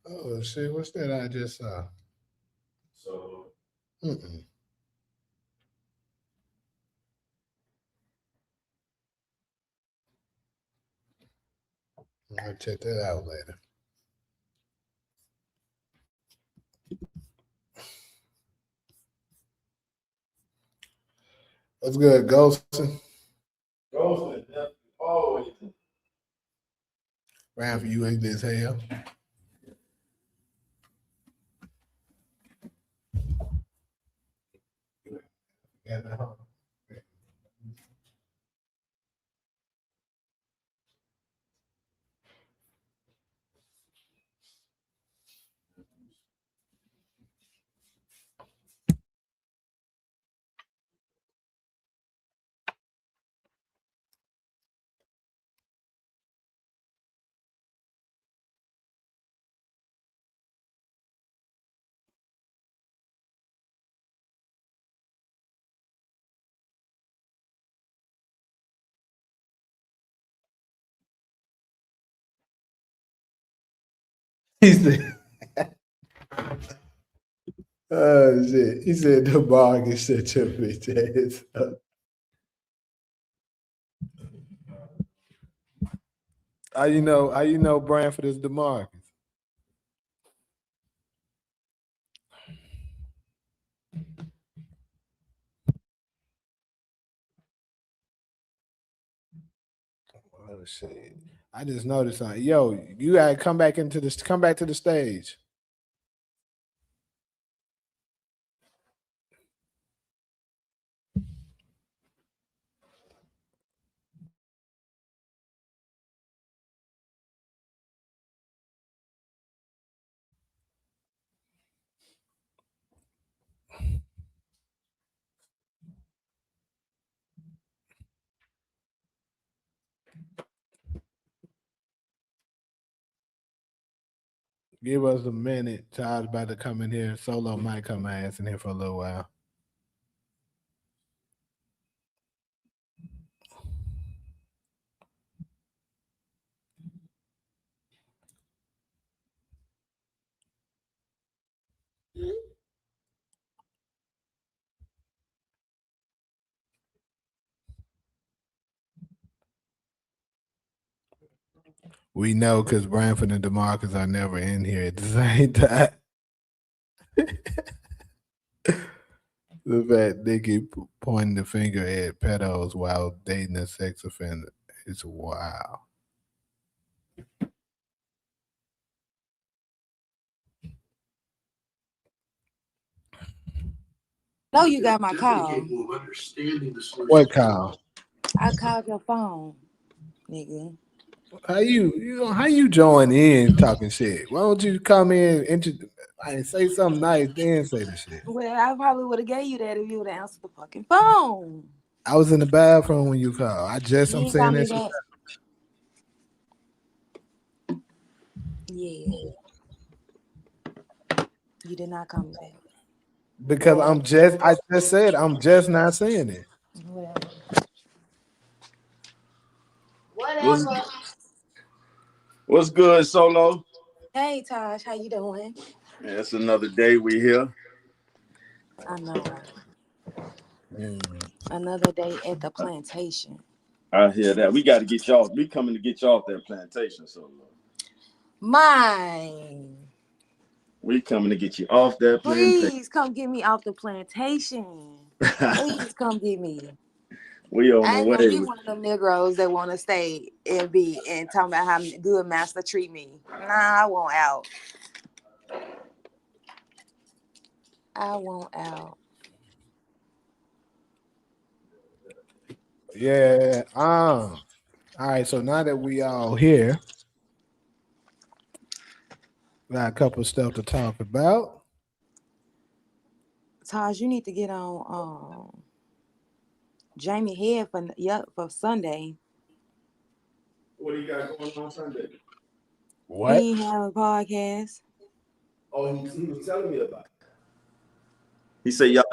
Oh shit! What's that I just saw? So Mm-mm. I'll check that out later. What's good, Ghostin? Ghosting, always. Ran for you ugly as hell. Yeah, no. He said, "Oh shit." He said the bar can shut your bitch ass up. How you know? How you know Branford is DeMarcus? Oh shit! I just noticed something. Yo, you gotta come back into this. Come back to the stage. Give us a minute. Todd's about to come in here. Solo might come ass in here for a little while. We know because Branford and DeMarcus are never in here at the same time. The fact they keep pointing the finger at pedos while dating a sex offender is wow. No, you got my call. What call? I called your phone, nigga. How you join in talking shit? Why don't you come in and say something nice, then say the shit? Well, I probably would have gave you that if you would have answered the fucking phone. I was in the bathroom when you called. You I'm ain't call saying me that shit back. Yeah, you did not call me back. because I just said I'm just not saying it. Whatever. What's Whatever. what's good, Solo? Hey, Tosh, how you doing? Yeah, it's another day we here. I know, right? Mm. Another day at the plantation. I hear that. We got to get y'all. We coming to get y'all off that plantation, Solo. Mine. We coming to get you off that plantation. Please come get me off the plantation. Please come get me. We on I the ain't gonna be way. one of them Negroes that want to stay and be and talking about how good master treat me. Nah, I want out. I want out. Yeah. All right. So now that we all here, got a couple of stuff to talk about. Taj, you need to get on Jamie Head for Sunday. What do you got going on Sunday? What? He ain't have a podcast. Oh, he was telling me about it. He said, y'all.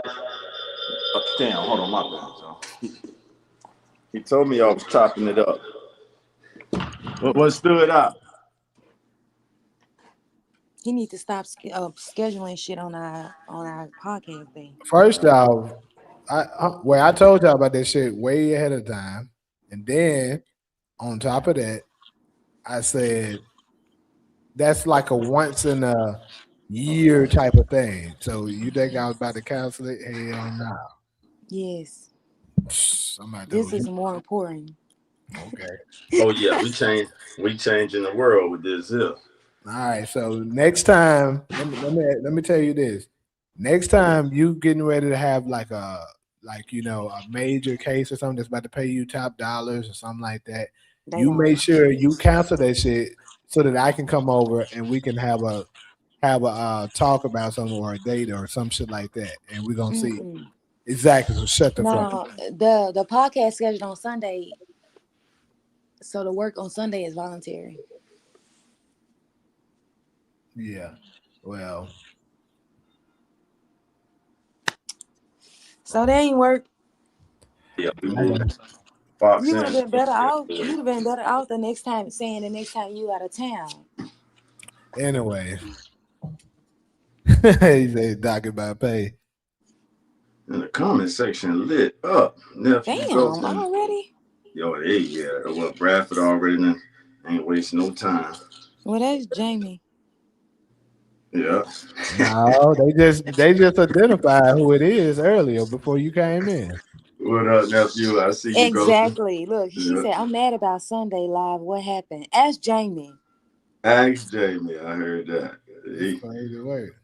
Damn, hold on, my bad, y'all. He told me I was chopping it up. What stood out? He need to stop scheduling shit on our podcast day. First off, I told y'all about this shit way ahead of time, and then on top of that, I said that's like a once in a year type of thing. So you think I was about to cancel it? Hell no. Yes, I'm about this to. is more important. Okay. Oh yeah, we changing the world with this here. All right. So next time, let me tell you this. Next time you getting ready to have like a major case or something that's about to pay you top dollars or something like that, They you won't. make sure you cancel that shit so that I can come over and we can have a talk about something or a date or some shit like that, and we're gonna see Mm-mm. exactly. So shut the fuck No, up. the podcast scheduled on Sunday, so the work on Sunday is voluntary. Yeah. Well, So they ain't work. Yeah, we okay. moved Fox You would in. have been better off. You'd have been better off the next time saying the next time you out of town. Anyway, he said talking about pay. And the comment section lit up. Nephew Damn, Golden. already? Yo, hey, yeah. Well, Bradford already done. Ain't wasting no time. Well, that's Jamie. Yeah. No, they just identified who it is earlier before you came in. What up, nephew? I see you, Golden. Exactly. Look, she Yeah. said, I'm mad about Sunday live. What happened? Ask Jamie. Ask Jamie. I heard that. That's He, crazy work.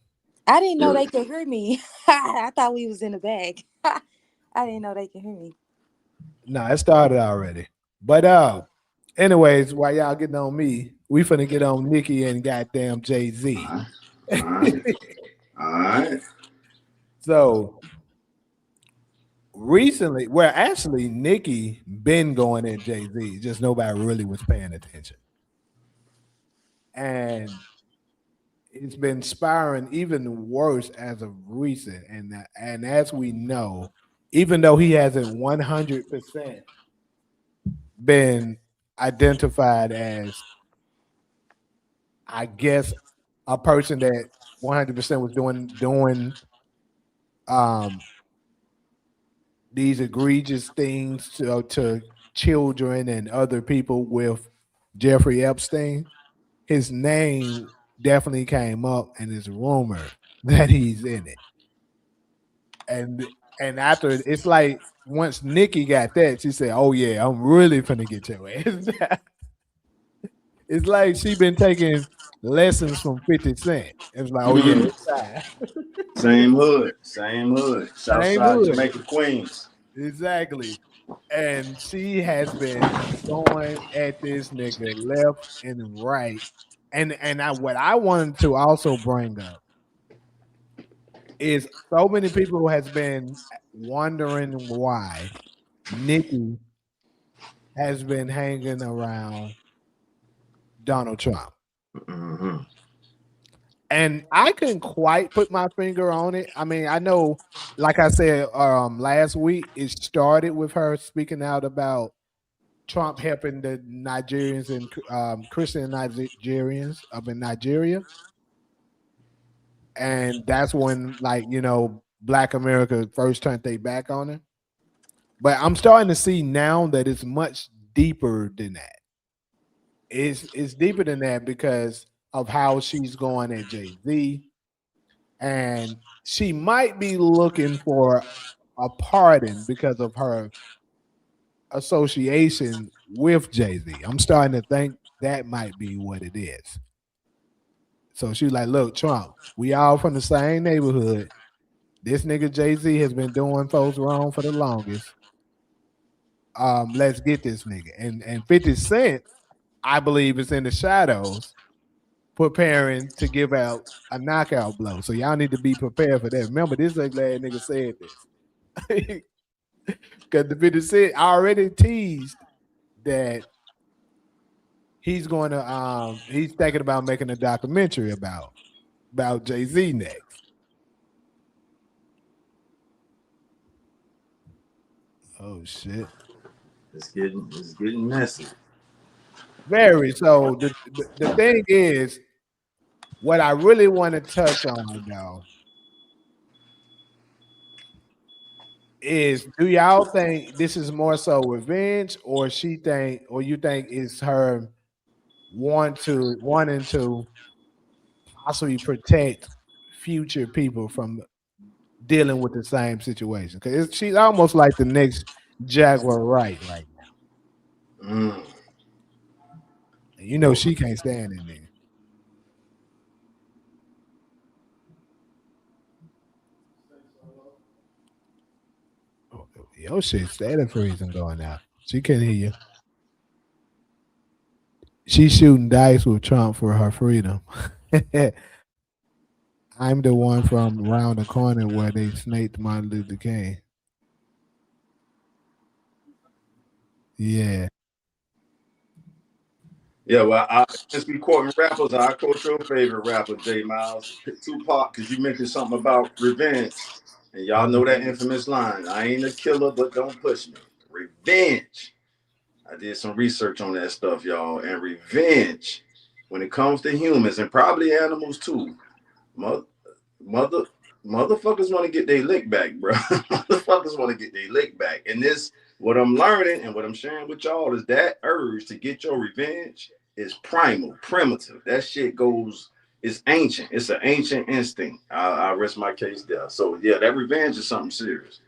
I didn't know yo, they could hear me. I thought we was in the bag. I didn't know they could hear me. No, it started already. But anyways, while y'all getting on me, we finna get on Nicki and goddamn Jay all Z. right. All right. All right. So recently, well, actually, Nicki been going at Jay Z, just nobody really was paying attention, and it's been spiraling even worse as of recent. And as we know, even though he hasn't 100% been identified as, I guess, a person that 100% was doing um these egregious things to children and other people with Jeffrey Epstein, his name definitely came up, and it's rumored that he's in it. And and after it's like once Nikki got that, she said, "Oh yeah, I'm really finna get your ass." It's like she been taking lessons from 50 Cent. It's like, oh yeah, Mm. it's time. Same hood. Same hood. Same Southside hood. Jamaica, Queens. Exactly. And she has been going at this nigga left and right. And what I wanted to also bring up is so many people has been wondering why Nikki has been hanging around Donald Trump. Mm-hmm. And I couldn't quite put my finger on it. I mean, I know, like I said last week, it started with her speaking out about Trump helping the Nigerians and Christian Nigerians up in Nigeria. And that's when, like, Black America first turned their back on her. But I'm starting to see now that it's much deeper than that. It's deeper than that because of how she's going at Jay Z, and she might be looking for a pardon because of her association with Jay Z. I'm starting to think that might be what it is. So she's like, "Look, Trump, we all from the same neighborhood. This nigga Jay Z has been doing folks wrong for the longest. Let's get this nigga." And 50 Cent, I believe, is in the shadows preparing to give out a knockout blow. So y'all need to be prepared for that. Remember, this ugly ass nigga said this. Because the 50 Cent already teased that he's thinking about making a documentary about Jay-Z next. Oh shit. It's getting messy. Very. So the thing is, what I really want to touch on though is, do y'all think this is more so revenge, or you think it's her wanting to possibly protect future people from dealing with the same situation? Because she's almost like the next Jaguar right now. Mm. And you know she can't stand in there. Oh, your shit steady freezing going out. She can't hear you. She's shooting dice with Trump for her freedom. I'm the one from around the corner where they snaked Martin Luther King. Yeah. Yeah, well, since we quoting rappers, I quote your favorite rapper, J Miles, Tupac, because you mentioned something about revenge. And y'all know that infamous line, I ain't a killer, but don't push me. Revenge. I did some research on that stuff, y'all. And revenge, when it comes to humans and probably animals too, mother, mother motherfuckers want to get their lick back, bro. Motherfuckers want to get their lick back. And this, what I'm learning and what I'm sharing with y'all is that urge to get your revenge is primal, primitive. That shit goes, it's ancient. It's an ancient instinct. I rest my case there. So yeah, that revenge is something serious.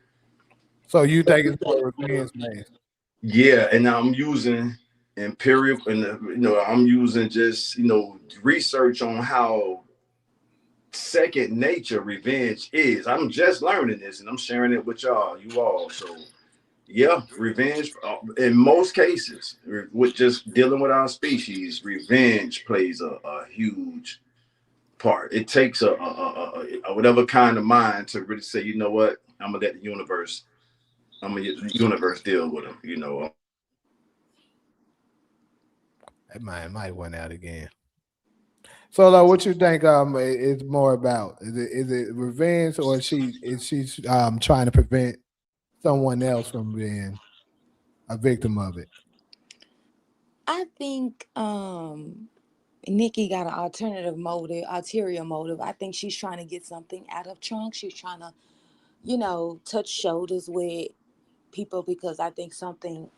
So you think it's more revenge based? Yeah, and I'm using empirical, and I'm using just research on how second nature revenge is. I'm just learning this, and I'm sharing it with you all. So yeah, revenge in most cases, with just dealing with our species, revenge plays a huge part. It takes a whatever kind of mind to really say, you know what, I'm gonna let the universe. I'm gonna let the universe deal with them. That might went out again. So, what you think? It's more about, is it revenge, or is she trying to prevent someone else from being a victim of it? I think Nikki got an alternative motive, ulterior motive. I think she's trying to get something out of Trump. She's trying to, touch shoulders with people, because I think someone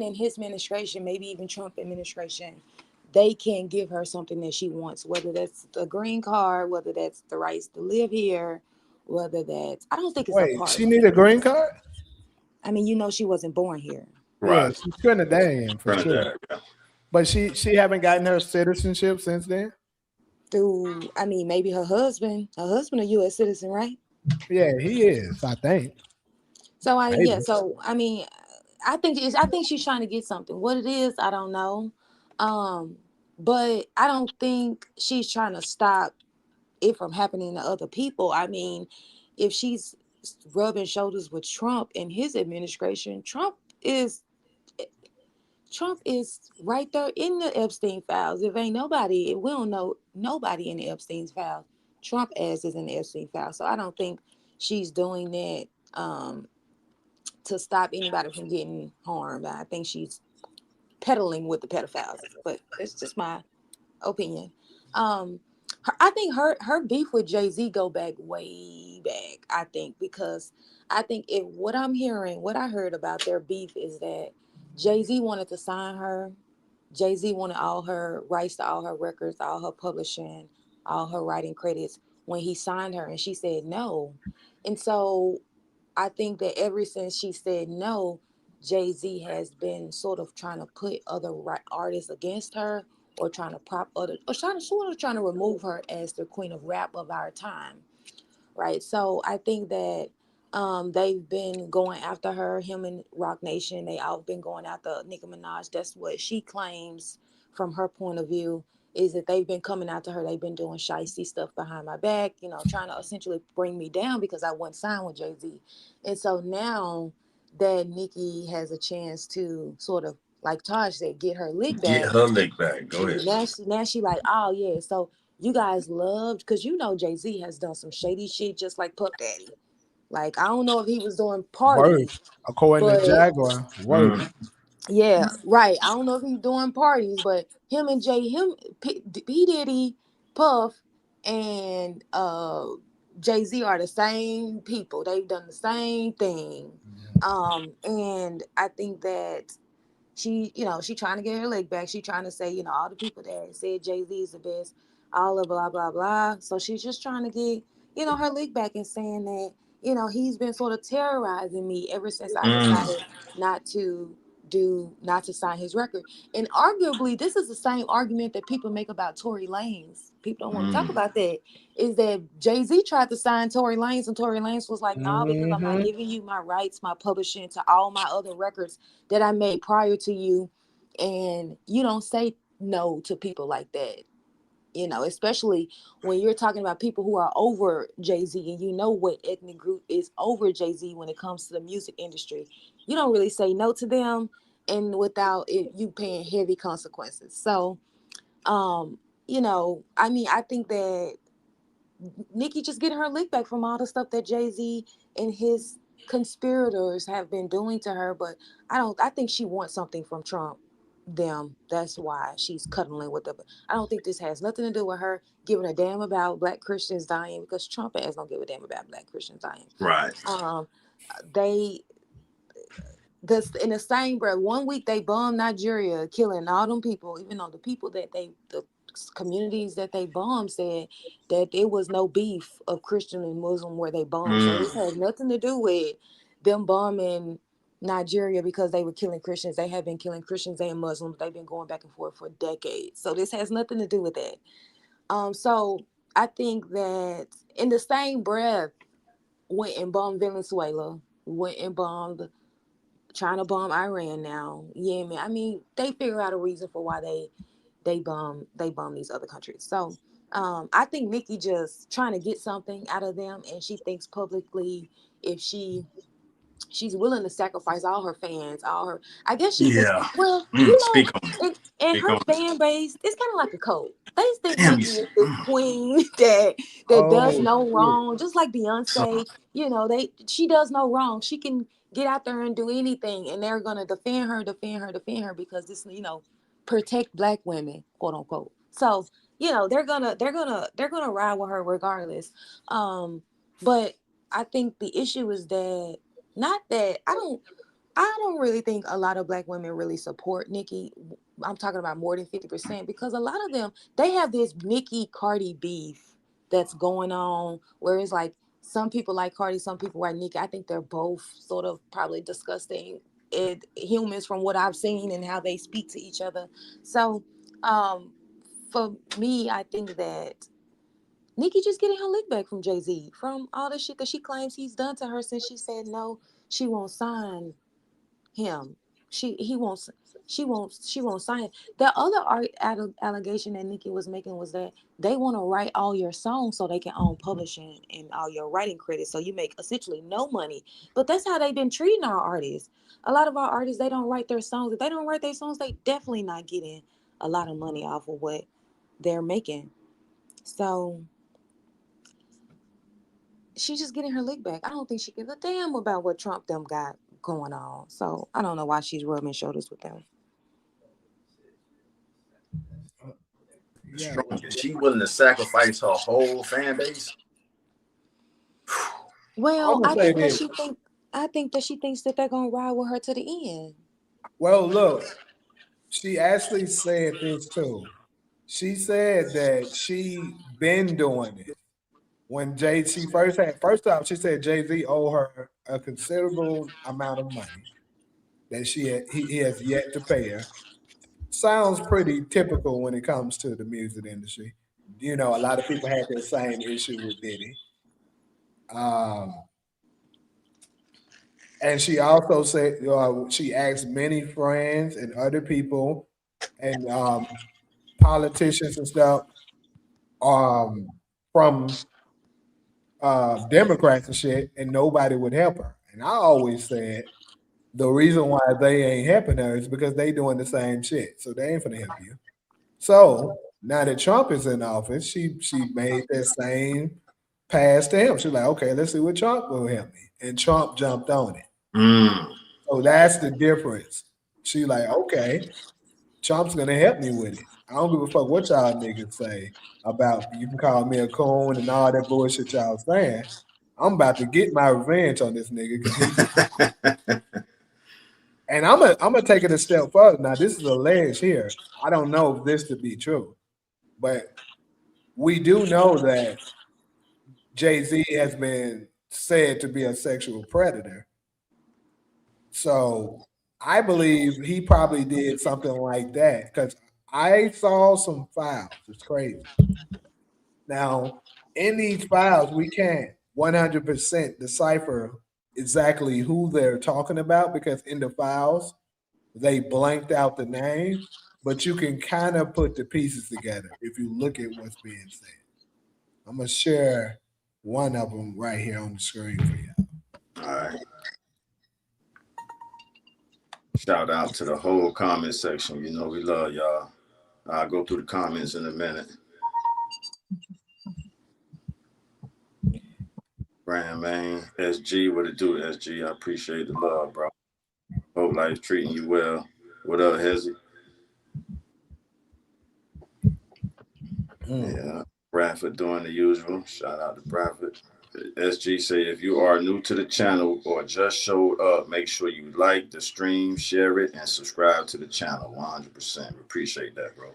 in his administration, maybe even Trump administration, they can give her something that she wants, whether that's the green card, whether that's the rights to live here, whether that's, I don't think it's a Wait, she pardon. need a green card? I mean, she wasn't born here. Yeah, Right, she's Trinidadian for sure. Trinidad. Yeah. But she haven't gotten her citizenship since then. Through, I mean, maybe her husband a U.S. citizen, right? Yeah, he is. I think So maybe. I mean, I think she's trying to get something. What it is, I don't know. Um, but I don't think she's trying to stop it from happening to other people. I mean, if she's rubbing shoulders with Trump and his administration, is Trump is right there in the Epstein files. If ain't nobody, if we don't know nobody in the Epstein's files, Trump ass is in the Epstein files. So I don't think she's doing that to stop anybody from getting harmed. I think she's peddling with the pedophiles, but it's just my opinion. I think her beef with Jay-Z go back way back. I think, because I think if what I heard about their beef is that Jay-Z wanted to sign her. Jay-Z wanted all her rights to all her records, all her publishing, all her writing credits when he signed her, and she said no. And so I think that ever since she said no, Jay Z has been sort of trying to put other artists against her, or trying to prop other, or trying to remove her as the queen of rap of our time, right? So I think that they've been going after her, him and Rock Nation. They all been going after Nicki Minaj. That's what she claims from her point of view, is that they've been coming after her. They've been doing shicey stuff behind my back, trying to essentially bring me down because I wasn't signed with Jay-Z. And so now that Nicki has a chance to sort of, like Taj said, get her lick Get back, her lick back. Go ahead. now she like, oh yeah, so you guys loved, because Jay-Z has done some shady shit just like Puff Daddy. Like, I don't know if he was doing Worse, parties, according to but Jaguar, worse. Mm. yeah, right. I don't know if he's doing parties, but him and P Diddy Puff and Jay-Z are the same people. They've done the same thing. And I think that she trying to get her leg back. She trying to say, all the people that said Jay-Z is the best, all of blah blah blah. So she's just trying to get, her leg back and saying that, he's been sort of terrorizing me ever since I decided not to not to sign his record. And arguably, this is the same argument that people make about Tory Lanez. People don't want to talk about that. Is that Jay-Z tried to sign Tory Lanez, and Tory Lanez was like, "Nah, because I'm not giving you my rights, my publishing to all my other records that I made prior to you." And you don't say no to people like that, especially when you're talking about people who are over Jay-Z, and what ethnic group is over Jay-Z when it comes to the music industry. You don't really say no to them, and without you paying heavy consequences. So, I think that Nicki just getting her lick back from all the stuff that Jay-Z and his conspirators have been doing to her. But I think she wants something from Trump. That's why she's cuddling with them. I don't think this has nothing to do with her giving a damn about Black Christians dying, because Trump ass don't give a damn about Black Christians dying. Right. They in the same breath, 1 week they bombed Nigeria, killing all them people, even though the people that the communities that they bombed said that there was no beef of Christian and Muslim where they bombed. So this has nothing to do with them bombing Nigeria because they were killing Christians. They have been killing Christians and Muslims. They've been going back and forth for decades. So this has nothing to do with that. So I think that in the same breath, went and bombed Venezuela, went and bombed, trying to bomb Iran now, Yemen. I mean, they figure out a reason for why they bomb these other countries. So I think Nicki just trying to get something out of them, and she thinks publicly if she's willing to sacrifice all her fans, I guess she thinks, well, Speak on it. and her fan base, it's kind of like a cult. They think Damn, Nicki is this queen that does no wrong, just like Beyonce. She does no wrong. She can get out there and do anything, and they're gonna defend her because this, protect Black women, quote unquote. So they're gonna ride with her regardless. But I think the issue is that, not that I don't really think a lot of Black women really support Nicki. I'm talking about more than 50%, because a lot of them, they have this Nicki Cardi beef that's going on, where it's like some people like Cardi, some people like Nicki. I think they're both sort of probably disgusting humans from what I've seen and how they speak to each other. So for me, I think that Nicki just getting her lick back from Jay-Z from all the shit that she claims he's done to her since she said no, she won't sign him. He won't. She won't sign him. The other allegation that Nicki was making was that they want to write all your songs so they can own publishing and all your writing credits, so you make essentially no money. But that's how they've been treating our artists. A lot of our artists, they don't write their songs. If they don't write their songs, they definitely not getting a lot of money off of what they're making. So she's just getting her lick back. I don't think she gives a damn about what Trump them got going on. So I don't know why she's rubbing shoulders with them. Strong. Is she willing to sacrifice her whole fan base? Well, I think that she thinks that they're gonna ride with her to the end. Well, look, she actually said this too. She said that she been doing it. When she first off, she said Jay-Z owe her a considerable amount of money that he has yet to pay her. Sounds pretty typical when it comes to the music industry. A lot of people had that same issue with Diddy. And she also said she asked many friends and other people and politicians and stuff from Democrats and shit, and nobody would help her. And I always said the reason why they ain't helping her is because they doing the same shit. So they ain't gonna help you. So now that Trump is in office, she made that same pass to him. She's like, okay, let's see what Trump will help me. And Trump jumped on it. So that's the difference. She like, okay. Trump's gonna help me with it. I don't give a fuck what y'all niggas say about you can call me a coon and all that bullshit y'all saying. I'm about to get my revenge on this nigga because he and I'm gonna take it a step further. Now, this is alleged here. I don't know if this to be true, but we do know that Jay-Z has been said to be a sexual predator. So I believe he probably did something like that because I saw some files. It's crazy. Now, in these files, we can't 100% decipher exactly who they're talking about because in the files, they blanked out the name, but you can kind of put the pieces together if you look at what's being said. I'm going to share one of them right here on the screen for you. All right. Shout out to the whole comment section. You know we love y'all. I'll go through the comments in a minute. Brand man, SG, what it do, SG? I appreciate the love, bro. Hope life's treating you well. What up, Hezzy? Yeah, Bradford doing the usual. Shout out to Bradford. SG say if you are new to the channel or just showed up, make sure you like the stream, share it, and subscribe to the channel. 100%. We appreciate that, bro.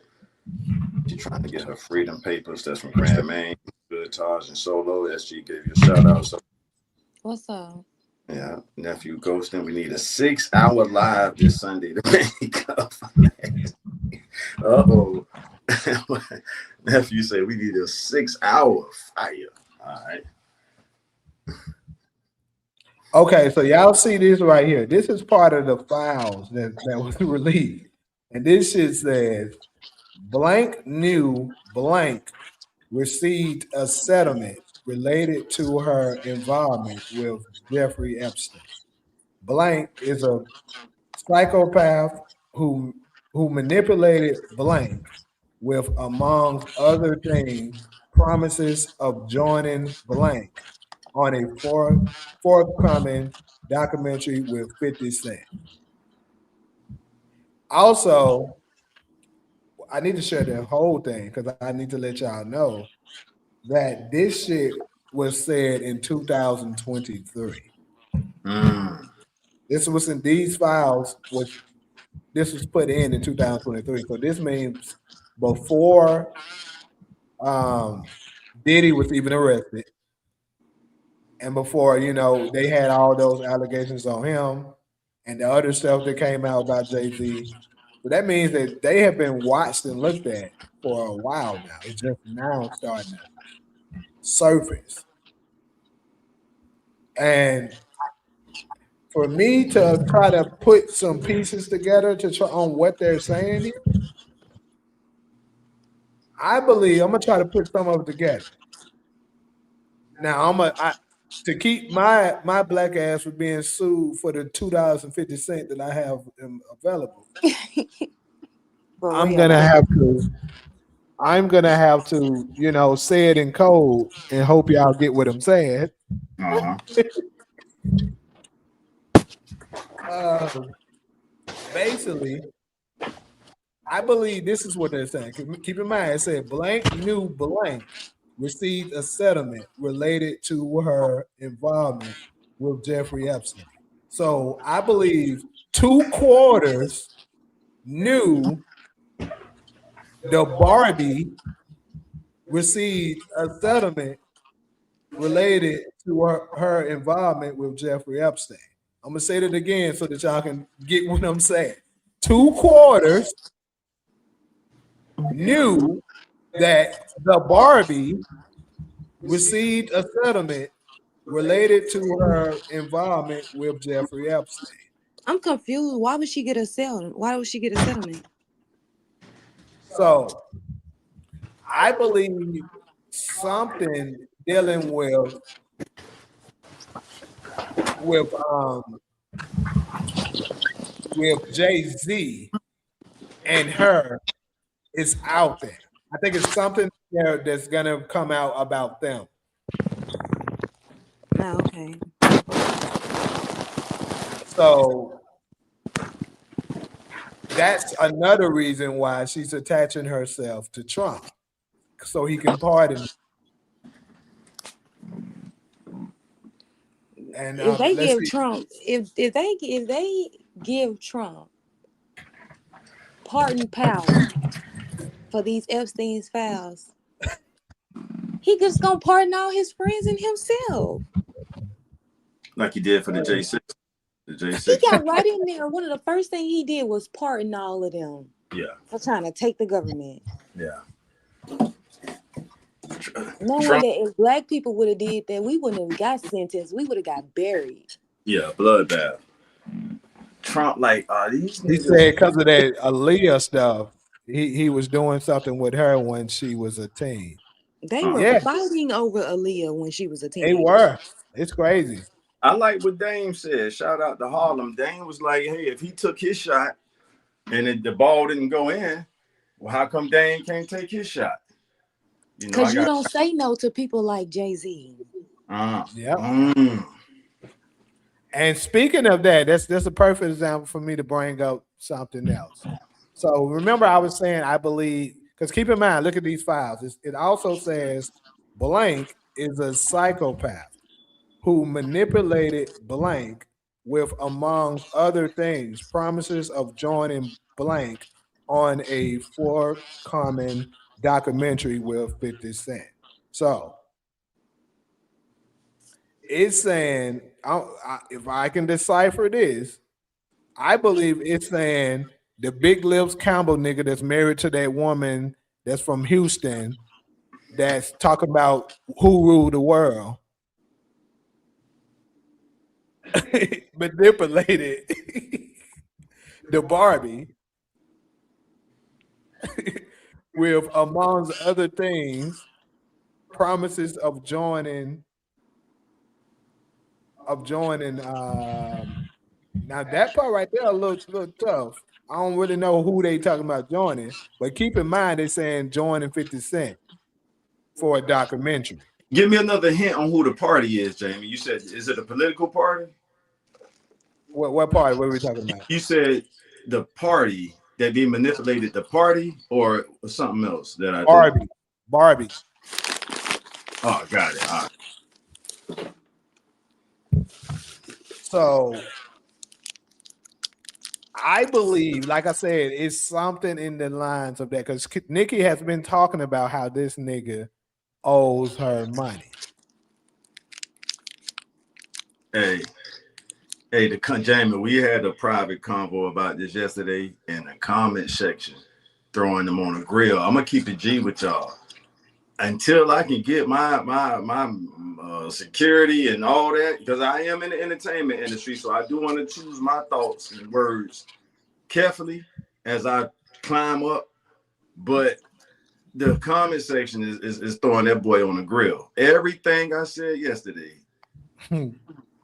She's trying to get her freedom papers. That's from Grand Main, Good Taj and Solo. SG gave you a shout out. So What's up? yeah, nephew Ghostin. We need a 6-hour live this Sunday to make up. Uh-oh. Nephew said we need a 6-hour fire. All right. Okay, so y'all see this right here. This is part of the files that was released. And this shit says blank new blank received a settlement related to her involvement with Jeffrey Epstein. Blank is a psychopath who manipulated blank with, among other things, promises of joining blank on a forthcoming documentary with 50 Cent. Also, I need to share the whole thing because I need to let y'all know that this shit was said in 2023. This was in these files this was put in 2023. So this means before Diddy was even arrested and before, they had all those allegations on him and the other stuff that came out about Jay-Z. So that means that they have been watched and looked at for a while now. It's just now starting to surface. And for me to try to put some pieces together to try on what they're saying here, I believe I'm gonna try to put some of it together. Now to keep my black ass from being sued for the $2.50 that I have available. I'm gonna have to, say it in code and hope y'all get what I'm saying. Basically, I believe this is what they're saying. Keep in mind, it said blank new blank received a settlement related to her involvement with Jeffrey Epstein. So I believe 2/4 knew the Barbie received a settlement related to her involvement with Jeffrey Epstein. I'm gonna say that again so that y'all can get what I'm saying. 2/4 knew that the Barbie received a settlement related to her involvement with Jeffrey Epstein. I'm confused. Why would she get a settlement? Why would she get a settlement? So I believe something dealing with Jay-Z and her is out there. I think it's something there that's gonna come out about them. Oh, okay. So that's another reason why she's attaching herself to Trump, so he can pardon. And If they let's give see. Trump, if they give Trump pardon power for these Epstein's files, he just gonna pardon all his friends and himself. Like he did for the J6. The He J6. got right in there. One of the first things he did was pardon all of them. Yeah. For trying to take the government. Yeah. Knowing that if black people would have did that, we wouldn't have got sentenced. We would have got buried. Yeah, bloodbath. Trump, like, these He niggas. said because of that Aaliyah stuff, he was doing something with her when she was a teen. They were fighting over Aaliyah when she was a teenager. They were. It's crazy. I like what Dame said. Shout out to Harlem. Dame was like, hey, if he took his shot and the ball didn't go in, well, how come Dame can't take his shot? Because you don't say no to people like Jay-Z. Yeah. And speaking of that, that's a perfect example for me to bring up something else. So remember, I was saying I believe, because keep in mind, look at these files. It also says blank is a psychopath who manipulated blank with, among other things, promises of joining blank on a forthcoming documentary with 50 Cent. So it's saying, if I can decipher this, I believe it's saying the Big Lips Campbell nigga that's married to that woman that's from Houston, that's talking about who ruled the world, manipulated the Barbie with, amongst other things, promises of joining. Now that part right there a little tough. I don't really know who they talking about joining, but keep in mind they're saying joining 50 Cent for a documentary. Give me another hint on who the party is, Jamie. You said, is it a political party? What party? What are we talking about? You said the party that they manipulated the party, or something else that I did? Barbie. Oh, got it. All right. So I believe, like I said, it's something in the lines of that, because Nicki has been talking about how this nigga owes her money. Hey, Jamie, we had a private convo about this yesterday in the comment section, throwing them on a grill. I'm gonna keep it G with y'all until I can get my security and all that, because I am in the entertainment industry, so I do want to choose my thoughts and words carefully as I climb up. But the comment section is throwing that boy on the grill. Everything I said yesterday,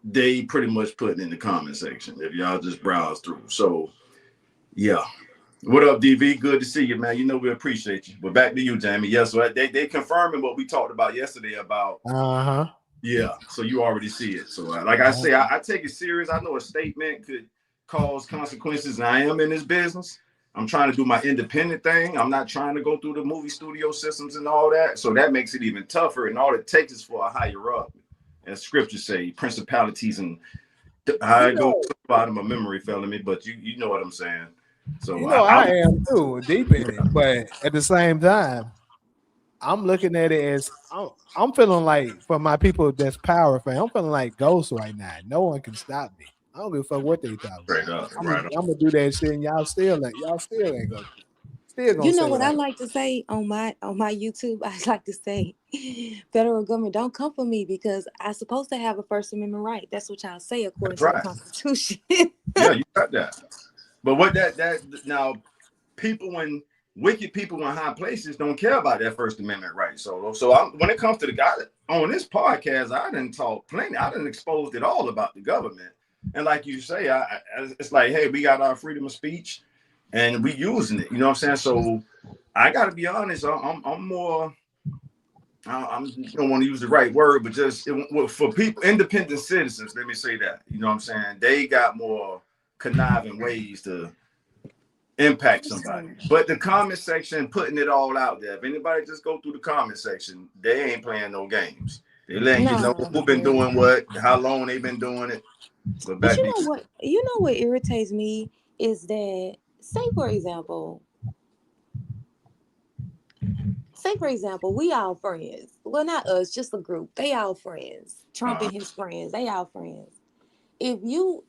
they pretty much putting in the comment section if y'all just browse through. So yeah. What up, DV? Good to see you, man. You know we appreciate you. But back to you, Jamie. Yeah, so they confirming what we talked about yesterday about. Yeah, so you already see it. So like I say, I take it serious. I know a statement could cause consequences, and I am in this business. I'm trying to do my independent thing. I'm not trying to go through the movie studio systems and all that. So that makes it even tougher. And all it takes is for a higher up, as scripture say, principalities and I go to the bottom of memory failing me, but you know what I'm saying. So I am too, deep in it. But at the same time, I'm looking at it as I'm feeling like, for my people that's power fan, I'm feeling like Ghost right now. No one can stop me. I don't give a fuck what they talk about. I'm gonna do that shit, and y'all still ain't gonna. Still gonna. You know what I like to say on my YouTube? I like to say, federal government, don't come for me, because I'm supposed to have a First Amendment right. That's what y'all say according to the Constitution. Yeah, you got that. But what that now, when wicked people in high places don't care about that First Amendment right. So when it comes to the guy on this podcast, I didn't talk plenty. I didn't expose it all about the government. And like you say, it's like, hey, we got our freedom of speech, and we using it. You know what I'm saying? So I got to be honest. I'm more. I don't want to use the right word, but just for people, independent citizens. Let me say that. You know what I'm saying? They got more conniving ways to impact somebody. But the comment section putting it all out there. If anybody just go through the comment section, they ain't playing no games. They letting you know who been doing what, how long they been doing it. But you know what? You know what irritates me is that, say for example, we all friends. Well, not us, just a group. They all friends. Trump and his friends, they all friends. If you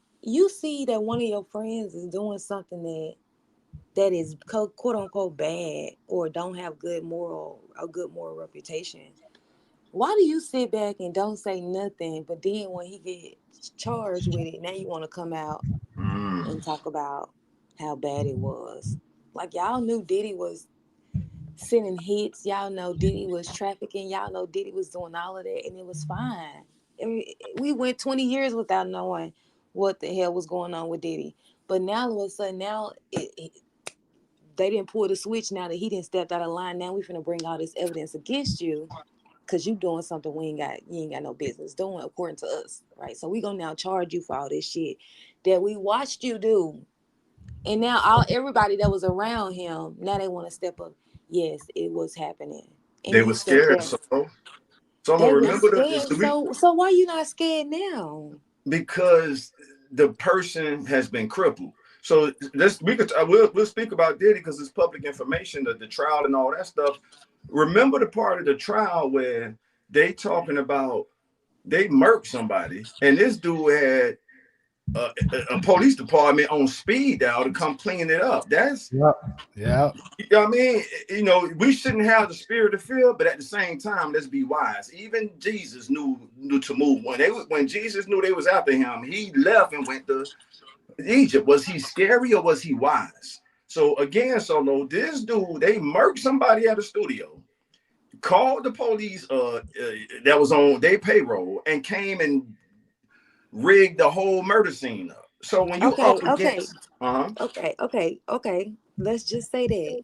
see that one of your friends is doing something that is quote unquote bad or don't have a good moral reputation, why do you sit back and don't say nothing? But then when he gets charged with it, now you want to come out and talk about how bad it was. Like, y'all knew Diddy was sending hits. Y'all know Diddy was trafficking. Y'all know Diddy was doing all of that, and it was fine. We went 20 years without knowing what the hell was going on with Diddy. But now all of a sudden, they didn't pull the switch. Now that he didn't step out of line, now we finna bring all this evidence against you because you doing something you ain't got no business doing according to us, right? So we gonna now charge you for all this shit that we watched you do. And now everybody that was around him, now they want to step up. Yes, it was happening. And They you were stepped scared. back. So I'm They gonna were remember scared. So why you not scared now? because the person has been crippled. So we'll speak about Diddy because it's public information, the trial and all that stuff. Remember the part of the trial where they talking about they murked somebody, and this dude had a police department on speed dial to come clean it up. That's yeah. You know what I mean? You know, we shouldn't have the spirit of fear, but at the same time, let's be wise. Even Jesus knew to move. When Jesus knew they was after him, he left and went to Egypt. Was he scary or was he wise? So again, Solo, this dude, they murked somebody at a studio, called the police that was on their payroll, and came and rigged the whole murder scene up. So when you up against, Okay. Let's just say that.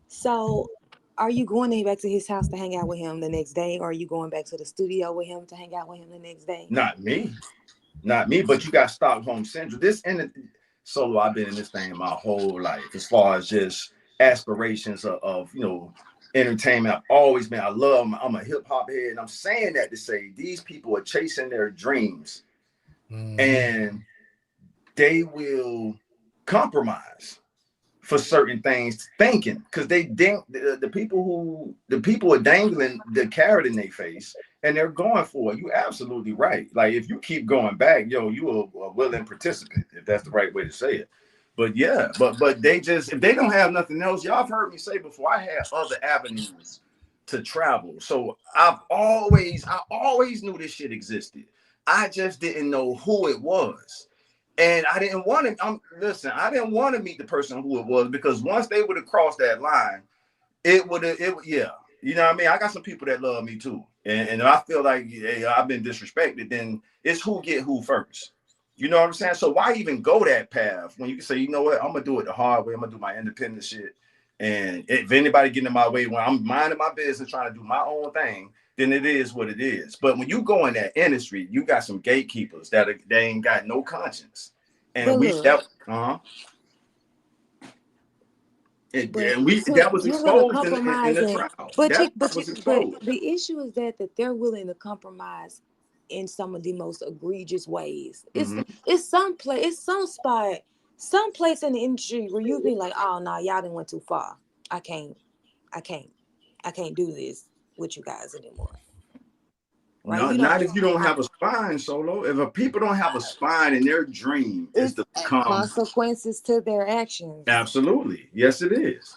So, are you going back to his house to hang out with him the next day, or are you going back to the studio with him to hang out with him the next day? Not me. Not me, but you got Stockholm Central. Solo, I've been in this thing my whole life as far as just aspirations of entertainment. I've always been, I'm a hip hop head, and I'm saying that to say these people are chasing their dreams and they will compromise for certain things, thinking because the people are dangling the carrot in their face and they're going for it. You're absolutely right. Like if you keep going back, you are a willing participant, if that's the right way to say it. But yeah, but they just, if they don't have nothing else, y'all have heard me say before, I had other avenues to travel. So I always knew this shit existed. I just didn't know who it was. And I didn't want to. I didn't want to meet the person who it was because once they would have crossed that line, yeah. You know what I mean? I got some people that love me too, and I feel like hey, I've been disrespected. Then it's who get who first. You know what I'm saying? So why even go that path when you can say, you know what, I'm gonna do it the hard way. I'm gonna do my independent shit. And if anybody getting in my way when I'm minding my business, trying to do my own thing, then it is what it is. But when you go in that industry, you got some gatekeepers they ain't got no conscience, and that was exposed in the trial. But the issue is that they're willing to compromise in some of the most egregious ways. It's some place in the industry where you be like, oh no, y'all done went too far. I can't do this with you guys anymore. Right? No, not if you don't have a spine, Solo. If people don't have a spine and their dream is to become consequences to their actions. Absolutely. Yes, it is.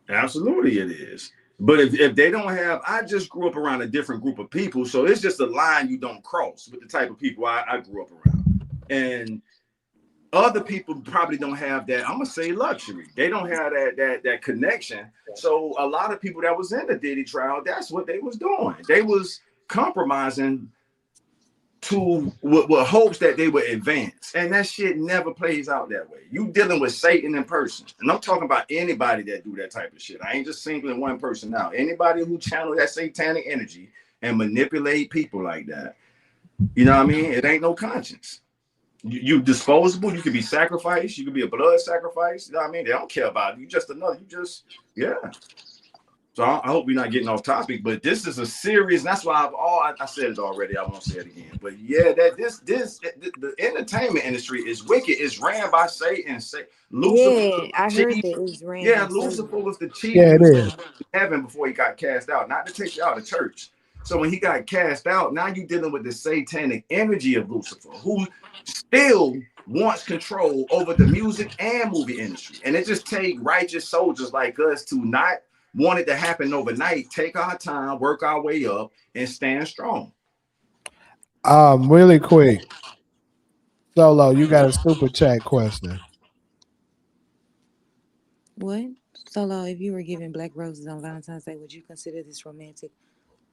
Absolutely, it is. But if they don't have, I just grew up around a different group of people. So it's just a line you don't cross with the type of people I grew up around. And other people probably don't have that, I'm gonna say luxury. They don't have that connection. So a lot of people that was in the Diddy trial, that's what they was doing. They was compromising to with hopes that they would advance. And that shit never plays out that way. You dealing with Satan in person. And I'm talking about anybody that do that type of shit. I ain't just singling one person out. Anybody who channel that satanic energy and manipulate people like that. You know what I mean? It ain't no conscience. You disposable. You could be sacrificed. You could be a blood sacrifice. You know what I mean? They don't care about it. You just another. You just yeah. So I hope we're not getting off topic, but this is a serious. That's why I said it already. I won't say it again. But yeah, that the entertainment industry is wicked. It's ran by Satan. Lucifer, Yeah, I heard cheated. that it was ran Yeah, by Lucifer Satan. was the Yeah, it cheating is. heaven before he got cast out, not to take you out of church. So when he got cast out, now you're dealing with the satanic energy of Lucifer, who still wants control over the music and movie industry. And it just take righteous soldiers like us to not want it to happen overnight, take our time, work our way up, and stand strong. Really quick, Solo, you got a super chat question. What? Solo, if you were given black roses on Valentine's Day, would you consider this romantic?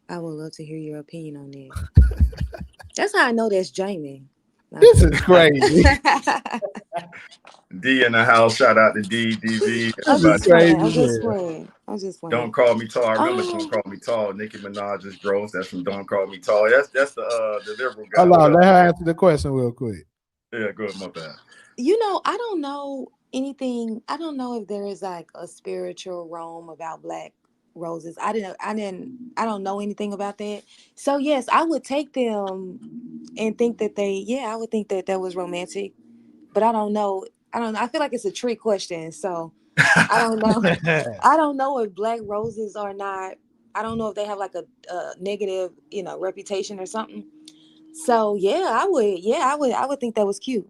I would love to hear your opinion on that. That's how I know that's Jamie. No, I'm This playing. is crazy. D in the house, shout out to DV, I'm This is everybody. just crazy playing. I'm as just hell. playing. I'm just Don't playing. call me tall. I remember Don't Oh, Call Me Tall. Nicki Minaj is gross. That's from Don't Call Me Tall. That's the liberal guy. Hold What on, up? let her answer the question real quick. Yeah, good, my bad. I don't know anything. I don't know if there is like a spiritual realm about black roses. I don't know anything about that. So yes, I would take them and think that I would think that that was romantic, but I don't know. I don't know. I feel like it's a trick question. So I don't know. I don't know if black roses are not. I don't know if they have like a negative, reputation or something. So yeah, I would. Yeah, I would. I would think that was cute.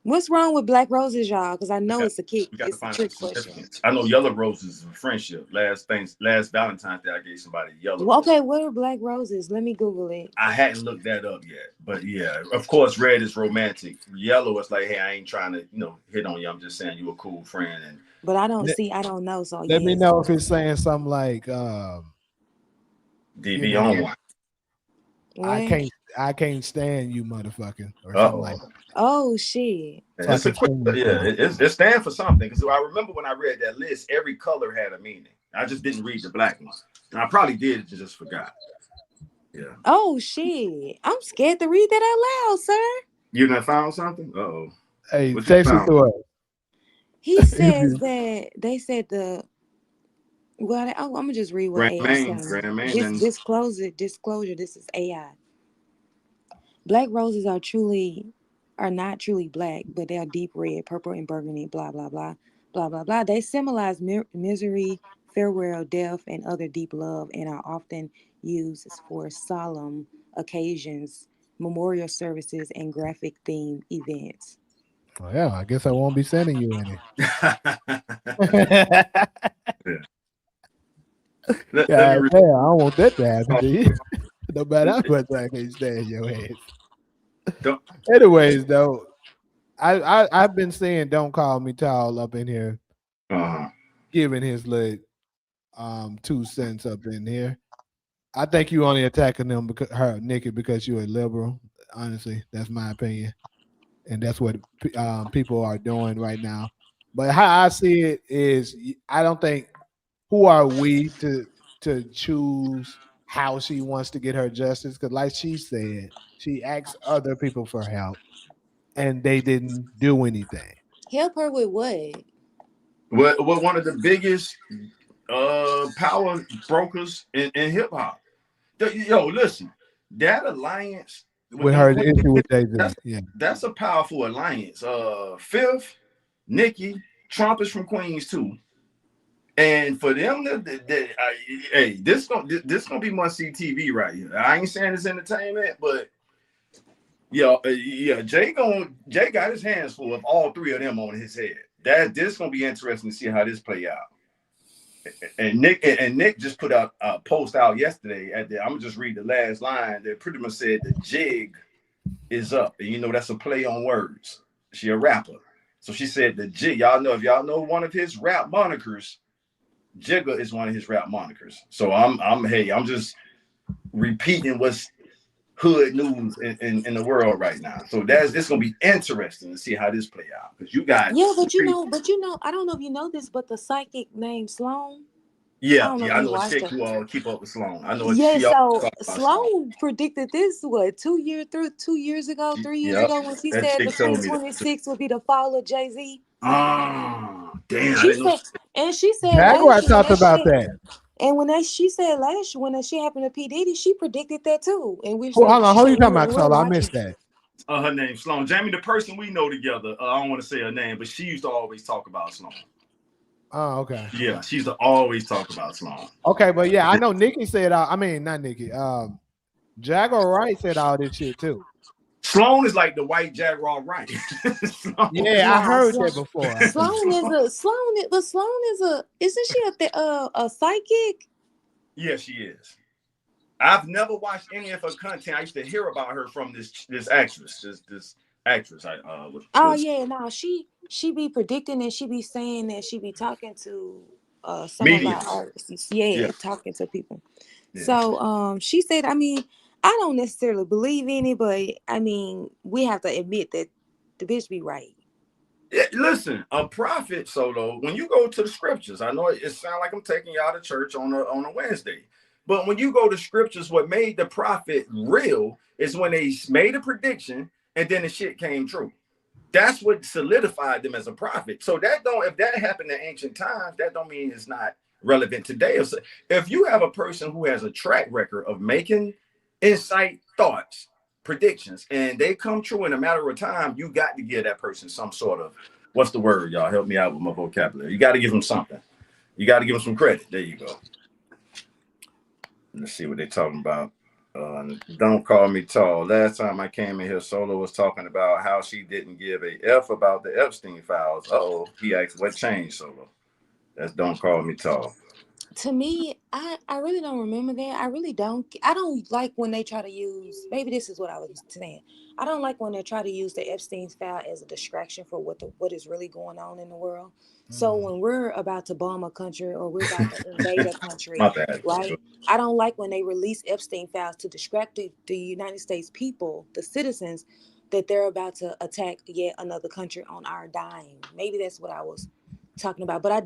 What's wrong with black roses, y'all? Because I we know got it's a kick. we got to It's a find out the trick question. significance. I know yellow roses is a friendship. Last Valentine's Day, I gave somebody a yellow Well, rose. okay, what are black roses? Let me Google it. I hadn't looked that up yet, but yeah, of course, red is romantic. Yellow is like, hey, I ain't trying to, hit on you. I'm just saying you a cool friend, and But I don't let, see. I don't know. So let me yes. know if it's saying something like, you DV on know, one. I What? can't, I can't stand you, motherfucker, or something Uh-oh. like that. Oh shit. And it's a Fucking quick, send yeah, you. it stands for something. Because I remember when I read that list, every color had a meaning. I just didn't read the black one. And I probably did, just forgot. Yeah. Oh shit. I'm scared to read that out loud, sir. You done found something? Uh-oh. Hey, What you text it found? to He us. says that they said the well. I'm gonna just read what Grand AI Main. telling me. Grand Main. And Disclosure. This is AI. Black roses are not truly black, but they are deep red, purple, and burgundy. Blah blah blah, blah blah blah. They symbolize misery, farewell, death, and other deep love, and are often used for solemn occasions, memorial services, and graphic theme events. Well, yeah, I guess I won't be sending you any. yeah. Let me God read. damn, I don't want that to happen to you. No matter how much I can't stand your ass. Don't, Anyways, though, I've been saying don't call me tall up in here, uh-huh. giving his little 2 cents up in here. I think you only attacking them because her Nikki because you're a liberal. Honestly, that's my opinion, and that's what people are doing right now. But how I see it is, I don't think who are we to choose how she wants to get her justice? Because, like she said, she asked other people for help, and they didn't do anything. Help her with what? What one of the biggest power brokers in hip hop. Yo, listen, that alliance with With them her queens, issue with Jay that's Z, yeah. that's a powerful alliance. Fifth, Nicki, Trump is from Queens too. And for them, hey, this gonna be must see TV right here. I ain't saying it's entertainment, but yeah, Jay got his hands full of all three of them on his head. This gonna be interesting to see how this play out. And Nick just put out a post out yesterday. I'm gonna just read the last line that pretty much said the jig is up, and that's a play on words. She a rapper, so she said the jig. Y'all know if y'all know one of his rap monikers, Jigga is one of his rap monikers. So I'm just repeating what's hood news in the world right now. So it's gonna be interesting to see how this play out because you got Yeah, three. I don't know if you know this, but the psychic named Sloan. I Yeah, don't know if yeah, I you know a watched chick her. who keep up with Sloan. I know Yeah, she always so talk about Sloan. Sloan predicted this what 2 years ago, 3 years Yep, ago when she that said chick the told me that too. 2026 would be the fall of Jay-Z. Ah, damn, I She didn't know. said, and she said Jaguar last year when talked that about shit, that. and when that she said last year when that shit happened to P Diddy, she predicted that too. And Hold on, she who said you talking about, we're Solo? I watching. missed that. Her name Sloan. Jamie, the person we know together. I don't want to say her name, but she used to always talk about Sloan. Oh, okay. Yeah, she used to always talk about Sloan. Okay, but yeah, I know Nikki said. I mean, not Nikki. Jaguar Wright said all this shit too. Sloan is like the white Jaguar, right? Sloan Yeah, is I Nah, heard that before. I think. Sloan is a isn't she a psychic? yeah, she is. I've never watched any of her content. I used to hear about her from this actress, this actress. I Oh was yeah, no, she be predicting and she be saying that she be talking to some of our mediums. artists. Yeah, Yeah, talking to people. yeah. So she said, I mean, I don't necessarily believe in it, but I mean, we have to admit that the bitch be right. Yeah, listen, a prophet solo. When you go to the scriptures, I know it sounds like I'm taking y'all to church on a Wednesday, but when you go to scriptures, what made the prophet real is when they made a prediction and then the shit came true. That's what solidified them as a prophet. So that don't if that happened in ancient times, that don't mean it's not relevant today. If you have a person who has a track record of making insight thoughts, predictions, and they come true in a matter of time, you got to give that person some sort of what's the word, y'all? Help me out with my vocabulary. You got to give them something. You got to give them some credit. There you go. Let's see what they're talking about. Don't call me tall. Last time I came in here, Solo was talking about how she didn't give a F about the Epstein files. Uh-oh. He asked, what changed, Solo? That's don't call me tall. To me, I really don't remember that. I don't like when they try to use, maybe this is what I was saying. I don't like when they try to use the Epstein's file as a distraction for what is really going on in the world. So when we're about to bomb a country or we're about to invade a country, My bad. right? I don't like when they release Epstein files to distract the United States people, the citizens, that they're about to attack yet another country on our dime. Maybe that's what I was talking about. But I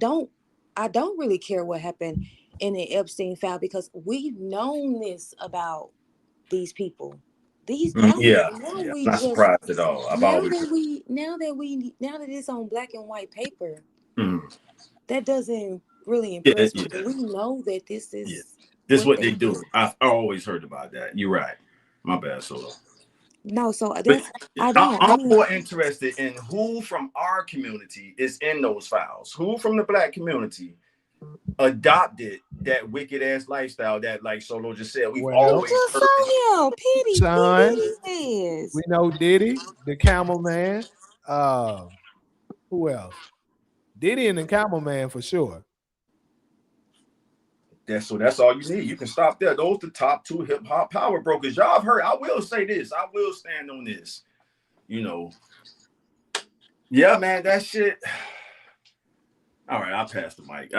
don't really care what happened in the Epstein file because we've known this about these people. These Yeah, now yeah. we I'm not just surprised at all. I've always. now that it's on black and white paper, Mm, that doesn't really yeah, impress me. yeah, But we know that this yeah. is This is what what they they do. do. I've always heard about that. You're right. My bad, Solo. No, so But that's I don't. I I'm mean, more interested in who from our community is in those files. Who from the black community adopted that wicked ass lifestyle that, like Solo just said, we've we Well, always just heard. saw him, P son, Diddy we says. know Diddy, the Camel Man. Uh, who else? Diddy and the Camel Man for sure. That's all you need. You can stop there. Those the top two hip hop power brokers. Y'all have heard. I will say this. I will stand on this. You know, yeah, man, that shit. All right, I'll pass the mic.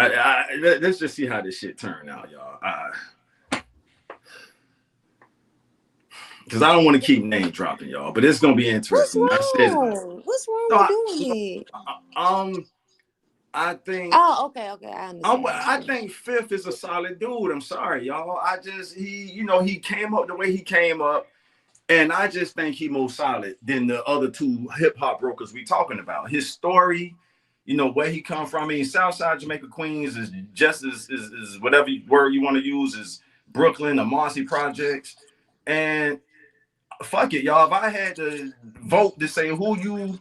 Let's just see how this shit turn out, y'all. Because I don't want to keep name dropping, y'all, but it's gonna be What's interesting. I said, wrong? What's wrong no, with doing it? I think Oh, okay. I understand. I think Fifth is a solid dude. I'm sorry, y'all. He came up the way he came up, and I just think he more solid than the other two hip hop brokers we talking about. His story, where he come from. I mean, Southside Jamaica, Queens is just is whatever word you want to use is Brooklyn, the Marcy Projects, and fuck it, y'all. If I had to vote to say who you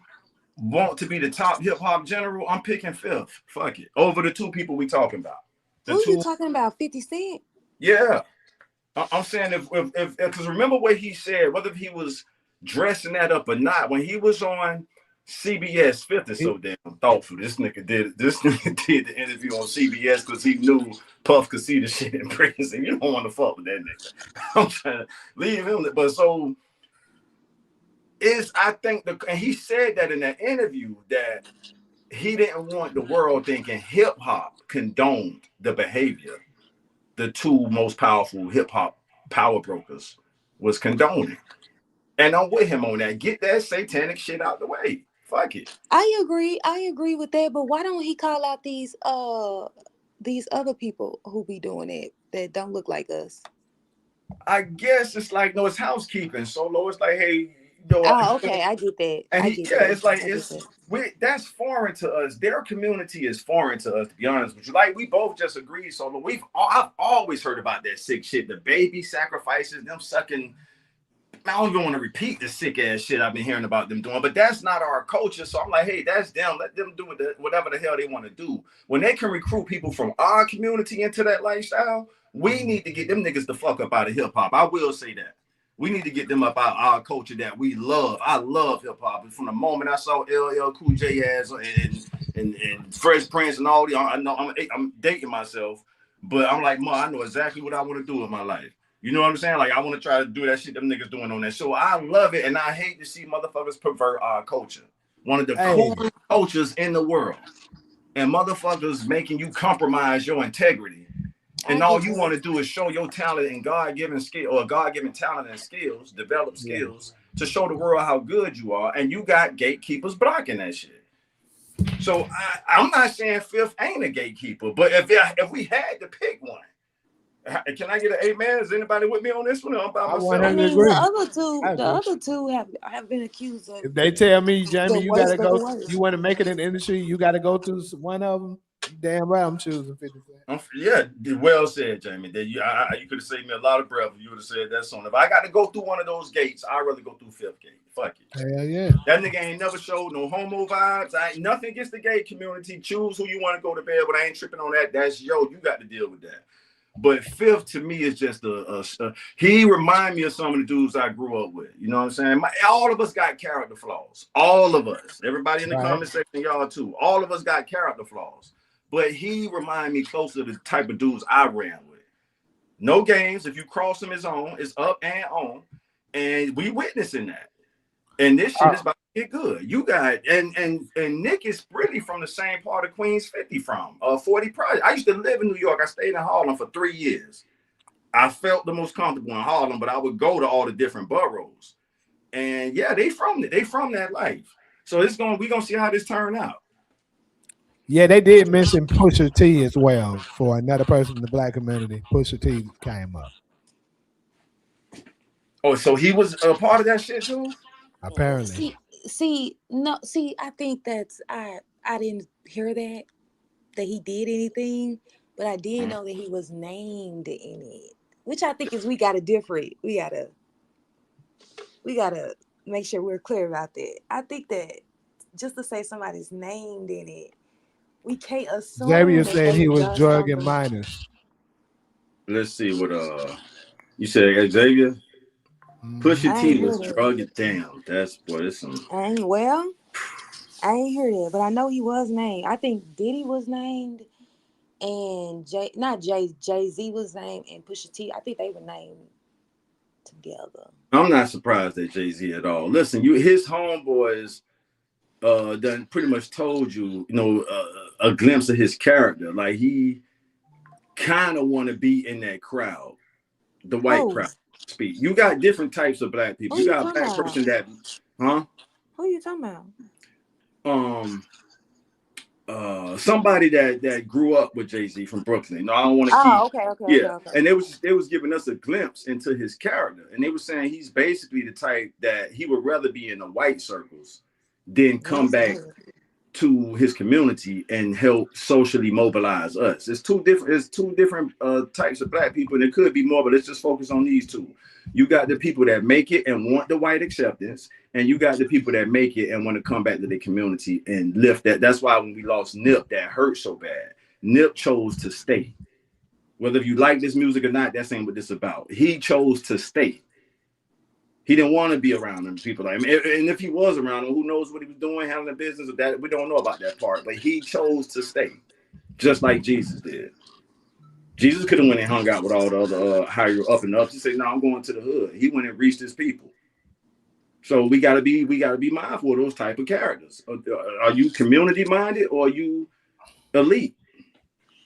want to be the top hip hop general, I'm picking Fifth. Fuck it. Over the two people we talking about. The Who you two, talking about? 50 Cent? yeah. I'm saying if because remember what he said, whether he was dressing that up or not, when he was on CBS, Fifth is He, so damn thoughtful. This nigga did the interview on CBS because he knew Puff could see the shit in prison. You don't want to fuck with that nigga. I'm trying to leave him. But so I think and he said that in that interview that he didn't want the world thinking hip hop condoned the behavior the two most powerful hip hop power brokers was condoning. And I'm with him on that. Get that satanic shit out the way. Fuck it. I agree with that, but why don't he call out these these other people who be doing it that don't look like us? I guess it's like no, it's housekeeping. So low, it's like, hey, Oh, okay, I get that. and I he, get yeah, that. it's like I get that. that's foreign to us. Their community is foreign to us, to be honest with you. Like we both just agreed. So I've always heard about that sick shit, the baby sacrifices, them sucking. I don't even want to repeat the sick ass shit I've been hearing about them doing, but that's not our culture. So I'm like, hey, that's them. Let them do whatever the hell they want to do. When they can recruit people from our community into that lifestyle, we need to get them niggas the fuck up out of hip hop. I will say that. We need to get them up out of our culture that we love. I love hip hop. And from the moment I saw LL Cool J ass and Fresh Prince and all the, I know I'm dating myself, but I'm like, I know exactly what I want to do with my life. You know what I'm saying? Like, I want to try to do that shit them niggas doing on that show. I love it, and I hate to see motherfuckers pervert our culture. One of the coolest cultures in the world. And motherfuckers making you compromise your integrity. And all you want to do is show your talent and God-given skill or God-given talent and skills, develop skills to show the world how good you are. And you got gatekeepers blocking that shit. So I'm not saying Fifth ain't a gatekeeper, but if we had to pick one, can I get an amen? Is anybody with me on this one? I'm by myself. I mean, the other two have been accused of. If they tell me, Jamie, you gotta go. Worst. You want to make it in the industry, you got to go through one of them. Damn right, I'm choosing 50 Cent. Yeah, well said, Jamie. That you could have saved me a lot of breath if you would have said that song. If I got to go through one of those gates, I'd rather go through Fifth Gate. Fuck it. Hell yeah. That nigga ain't never showed no homo vibes. Nothing against the gay community. Choose who you want to go to bed, but I ain't tripping on that. That's you got to deal with that. But Fifth to me is just he remind me of some of the dudes I grew up with. You know what I'm saying? All of us got character flaws. All of us. Everybody in the comment section, y'all too. All of us got character flaws. But he remind me closer to the type of dudes I ran with. No games. If you cross him, it's on. It's up and on. And we witnessing that. And this shit is about to get good. You got and Nick is really from the same part of Queens 50 from 40 Project. I used to live in New York. I stayed in Harlem for 3 years. I felt the most comfortable in Harlem, but I would go to all the different boroughs. And yeah, they from that life. So we're gonna see how this turn out. Yeah, they did mention Pusha T as well for another person in the black community. Pusha T came up. Oh, so he was a part of that shit too? Apparently. I think that's I didn't hear that he did anything, but I did know that he was named in it, which I think is we gotta make sure we're clear about that. I think that just to say somebody's named in it, we can't assume. Xavier said he was drugging minors. Let's see what you said, Xavier. Pusha T was drugging. Damn, that's some. I ain't hear that, but I know he was named. I think Diddy was named, and Jay-Z was named, and Pusha T. I think they were named together. I'm not surprised at Jay-Z at all. Listen, his homeboys done pretty much told you, a glimpse of his character. Like he kind of want to be in that crowd, the white crowd. Speak. You got different types of black people. You got a black person that, huh? Who are you talking about? Somebody that grew up with Jay-Z from Brooklyn. No, I don't want to keep. Okay. And they was giving us a glimpse into his character, and they were saying he's basically the type that he would rather be in the white circles than come back to his community and help socially mobilize us. It's two different types of black people, and it could be more, but let's just focus on these two. You got the people that make it and want the white acceptance, and you got the people that make it and want to come back to the community and lift that. That's why when we lost Nip, that hurt so bad. Nip chose to stay. Whether you like this music or not, that's ain't what this is about. He chose to stay. He didn't want to be around them people like him. And if he was around them, who knows what he was doing, handling business or that? We don't know about that part. But he chose to stay, just like Jesus did. Jesus could have went and hung out with all the other higher up and ups. He said, "No, I'm going to the hood." He went and reached his people. So we gotta be mindful of those type of characters. Are you community minded or are you elite?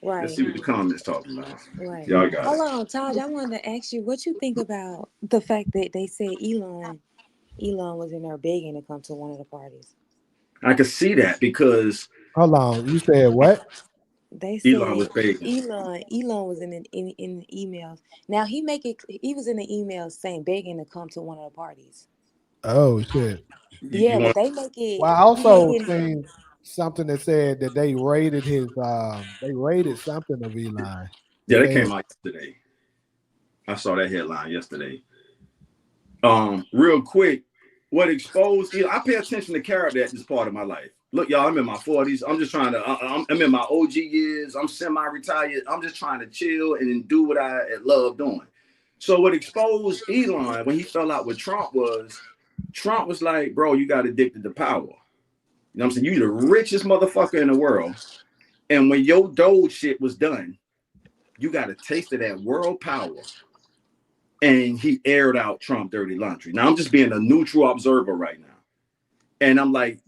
Right. Let's see what the comments talking about. Right. Y'all got Hold on, Taj. I wanted to ask you what you think about the fact that they said Elon was in there begging to come to one of the parties. I could see that because. Hold on. You said what? They Elon said was begging. Elon was in the emails. Now he was in the emails saying begging to come to one of the parties. Oh shit. You Yeah, but want? they make it Well, I he also making seen something that said that they rated something of Elon. Yeah, that Saying, came out yesterday. I saw that headline yesterday. Real quick, what exposed? I pay attention to character at this part of my life. Look, y'all, I'm in my 40s. I'm just trying to. I'm in my OG years. I'm semi-retired. I'm just trying to chill and do what I love doing. So what exposed Elon when he fell out with Trump was like, bro, you got addicted to power. You know what I'm saying? You the richest motherfucker in the world. And when your Doge shit was done, you got a taste of that world power. And he aired out Trump dirty laundry. Now I'm just being a neutral observer right now. And I'm like,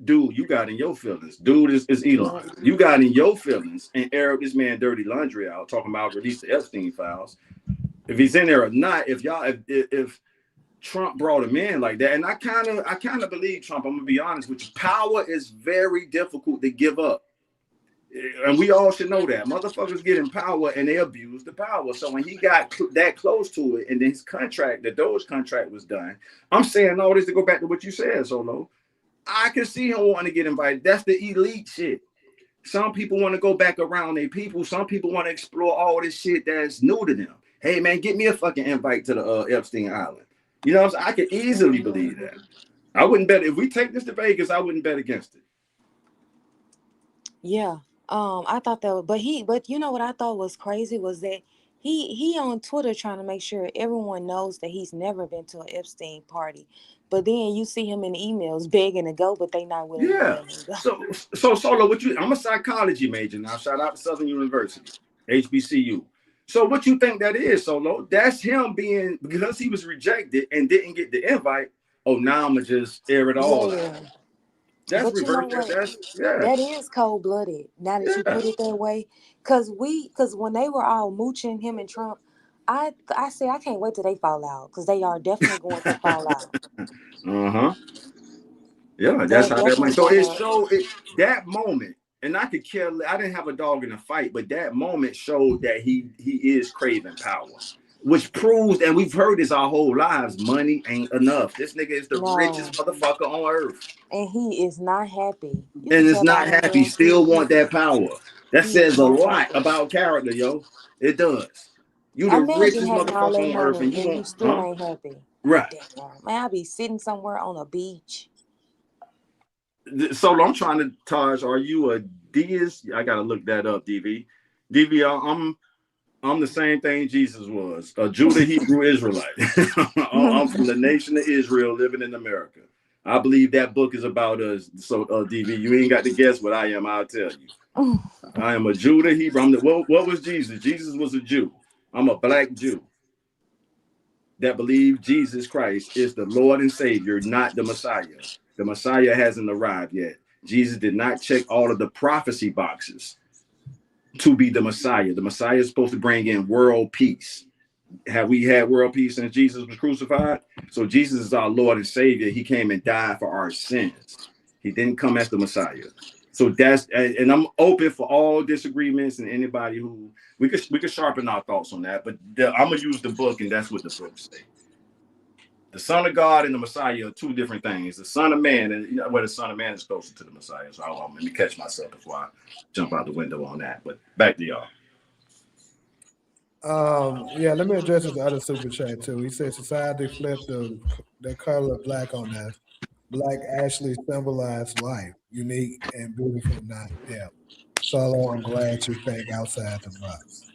dude, you got in your feelings. Dude is yeah. Elon. You got in your feelings and aired this man dirty laundry out, talking about release the Epstein files. If he's in there or not, if Trump brought him in like that, and I kind of believe Trump, I'm gonna be honest with you. Power is very difficult to give up. And we all should know that motherfuckers get in power and they abuse the power. So when he got that close to it, and then his contract, the Doge contract, was done. I'm saying all this to go back to what you said, Solo. I can see him wanting to get invited. That's the elite shit. Some people want to go back around their people. Some people want to explore all this shit that's new to them. Hey man, get me a fucking invite to the Epstein Island. You know what I'm saying? I could easily believe that. I wouldn't bet if we take this to Vegas. I wouldn't bet against it. Yeah. I thought that, but you know what I thought was crazy was that he on Twitter trying to make sure everyone knows that he's never been to an Epstein party. But then you see him in emails begging to go, but they not willing to Yeah. let him go. So Solo, what you? I'm a psychology major now. Shout out to Southern University, HBCU. So what you think that is, Solo? That's him being because he was rejected and didn't get the invite. Oh, now I'ma just air it all out. Yeah. That's But you know reverse. what? That's yeah, That is cold blooded. Now that you yeah. put it that way, cause when they were all mooching him and Trump, I say I can't wait till they fall out, cause they are definitely going to fall out. Uh-huh. Yeah, that's They're how that went. definitely So it gonna. showed it that moment, and I could care. I didn't have a dog in the fight, but that moment showed that he is craving power, which proves, and we've heard this our whole lives, money ain't enough. This nigga is the No, richest motherfucker on earth, and he is not happy. You and can is tell by not him happy. being Still cute. want that power. That He is says a not lot happy. about character, yo. It does. You the Imagine richest having all motherfucker that on earth, money and you and you want, still huh? ain't happy. Right. Damn, man, I be sitting somewhere on a beach. So I'm trying to Taj. Are you a deist? I gotta look that up, DV. DV, I'm the same thing Jesus was, a Judah Hebrew Israelite. I'm from the nation of Israel, living in America. I believe that book is about us. So, DV, you ain't got to guess what I am. I'll tell you. I am a Judah Hebrew. What was Jesus? Jesus was a Jew. I'm a black Jew that believe Jesus Christ is the Lord and Savior, not the Messiah. The Messiah hasn't arrived yet. Jesus did not check all of the prophecy boxes to be the Messiah. The Messiah is supposed to bring in world peace. Have we had world peace since Jesus was crucified? So Jesus is our Lord and Savior. He came and died for our sins. He didn't come as the Messiah. So that's and I'm open for all disagreements and anybody who we could sharpen our thoughts on that. But I'm gonna use the book, and that's what the book say. The Son of God and the Messiah are two different things. The Son of Man, and where the Son of Man is closer to the Messiah. So let me catch myself before I jump out the window on that. But back to y'all. Yeah, let me address the other super chat too. He said society flipped the color black on us. Black actually symbolized life, unique and beautiful, not depth. Solo, I'm glad you think outside the box.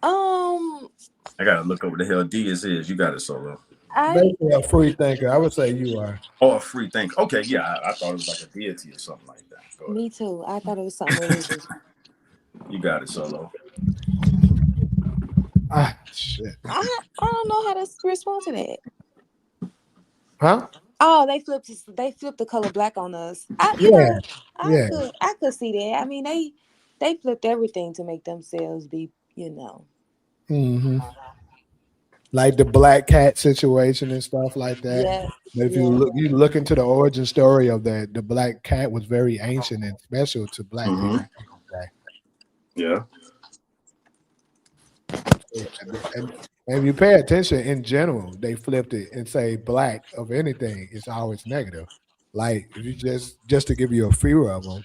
Um, I gotta look over the hell Diaz is. You got it, Solo. I Basically, a free thinker. I would say you are. Oh, a free thinker. Okay, yeah, I thought it was like a deity or something like that. Go ahead. me too. I thought it was something religious. You got it, Solo. Ah, shit. I don't know how to respond to that. Huh? Oh, they flipped the color black on us. Yeah, I yeah. could see that. I mean they flipped everything to make themselves be, Hmm. like the black cat situation and stuff like that. Yeah, But if yeah. you look into the origin story of that, the black cat was very ancient and special to black Mm-hmm. people back in the day. Yeah. And if you pay attention in general, they flipped it and say black of anything is always negative. Like if you just to give you a few of them,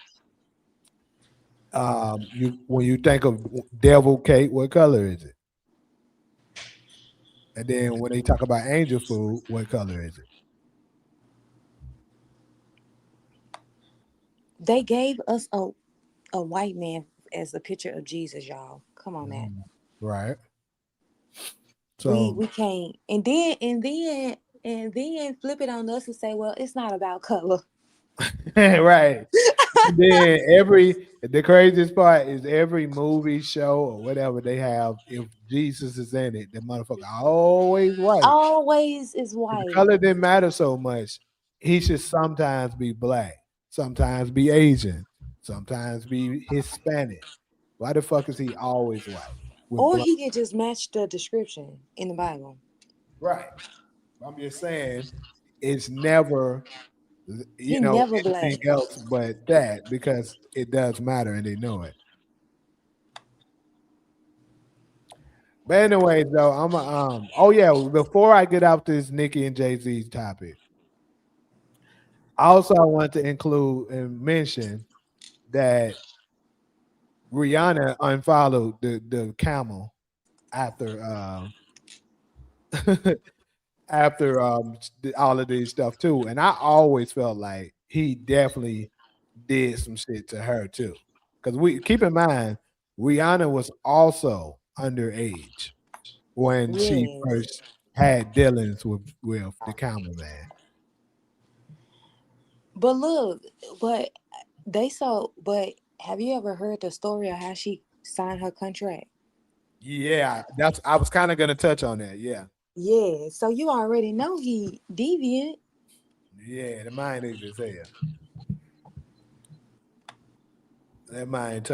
you when you think of devil cake, what color is it? And then when they talk about angel food, what color is it? They gave us a white man as a picture of Jesus, y'all. Come on, man. Mm, right. We So we can't. And then flip it on us and say, well, it's not about color. right. Then the craziest part is every movie, show, or whatever they have, if Jesus is in it, the motherfucker always white. Always is If the white. color didn't matter so much, he should sometimes be black, sometimes be Asian, sometimes be Hispanic. Why the fuck is he always white with Or black? he could just match the description in the Bible. Right. I'm just saying it's never He never anything black. else but that because it does matter and they know it. But anyways, though, I'm oh yeah, before I get out this Nicki and Jay-Z's topic, also I want to include and mention that Rihanna unfollowed the camel after after all of these stuff too. And I always felt like he definitely did some shit to her too. Because we keep in mind, Rihanna was also underage when she Yes. first had dealings with the cameraman. But look, but but have you ever heard the story of how she signed her contract? Yeah, that's I was kind of gonna touch on that. Yeah. Yeah, so you already know he deviant. Yeah, the mind is as hell. That mind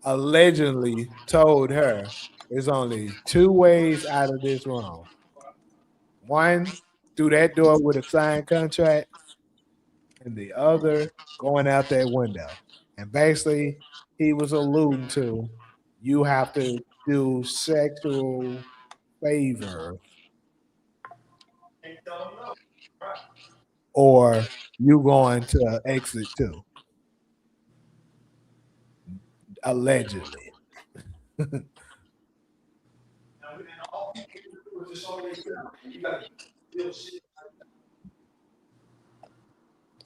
allegedly told her there's only two ways out of this room. One, through that door with a signed contract, and the other going out that window. And basically, he was alluding to you have to do sexual favor or you going to exit too, allegedly.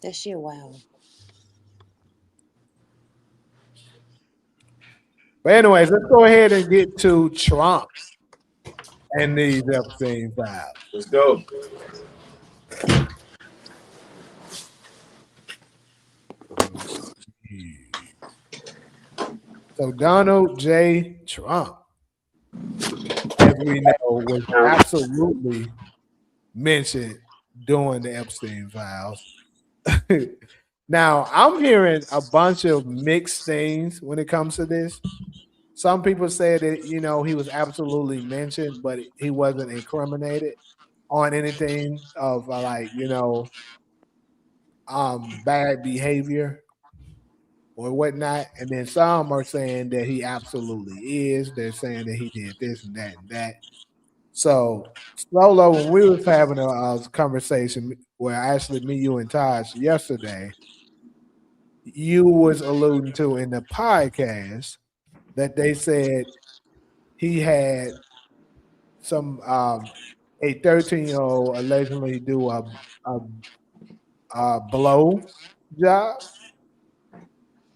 That shit wow. But anyways, let's go ahead and get to Trump and these Epstein files. Let's go. So Donald J. Trump, as we know, was absolutely mentioned during the Epstein files. Now, I'm hearing a bunch of mixed things when it comes to this. Some people say that, he was absolutely mentioned, but he wasn't incriminated on anything of bad behavior or whatnot. And then some are saying that he absolutely is. They're saying that he did this and that and that. So Solo, when we was having a conversation where actually me, you, and Tosh yesterday, you was alluding to in the podcast that they said he had some a 13-year-old allegedly do a, blow job,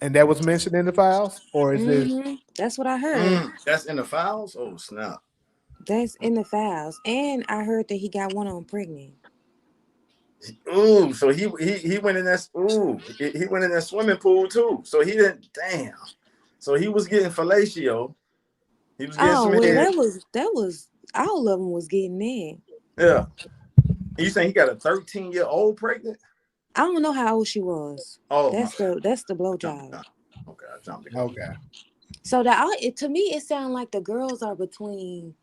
and that was mentioned in the files, or is this? That's what I heard. That's in the files. Oh snap! That's in the files. And I heard that he got one on pregnant. Ooh, so he went in that. Ooh, he went in that swimming pool too. So he didn't. Damn. So he was getting fellatio. He was getting Oh some well, head. that was all of them was getting in. Yeah. You saying he got a 13-year-old pregnant? I don't know how old she was. Oh my That's the God. blowjob. Okay, I jumped the gun. Okay. So to me, it sounds like the girls are between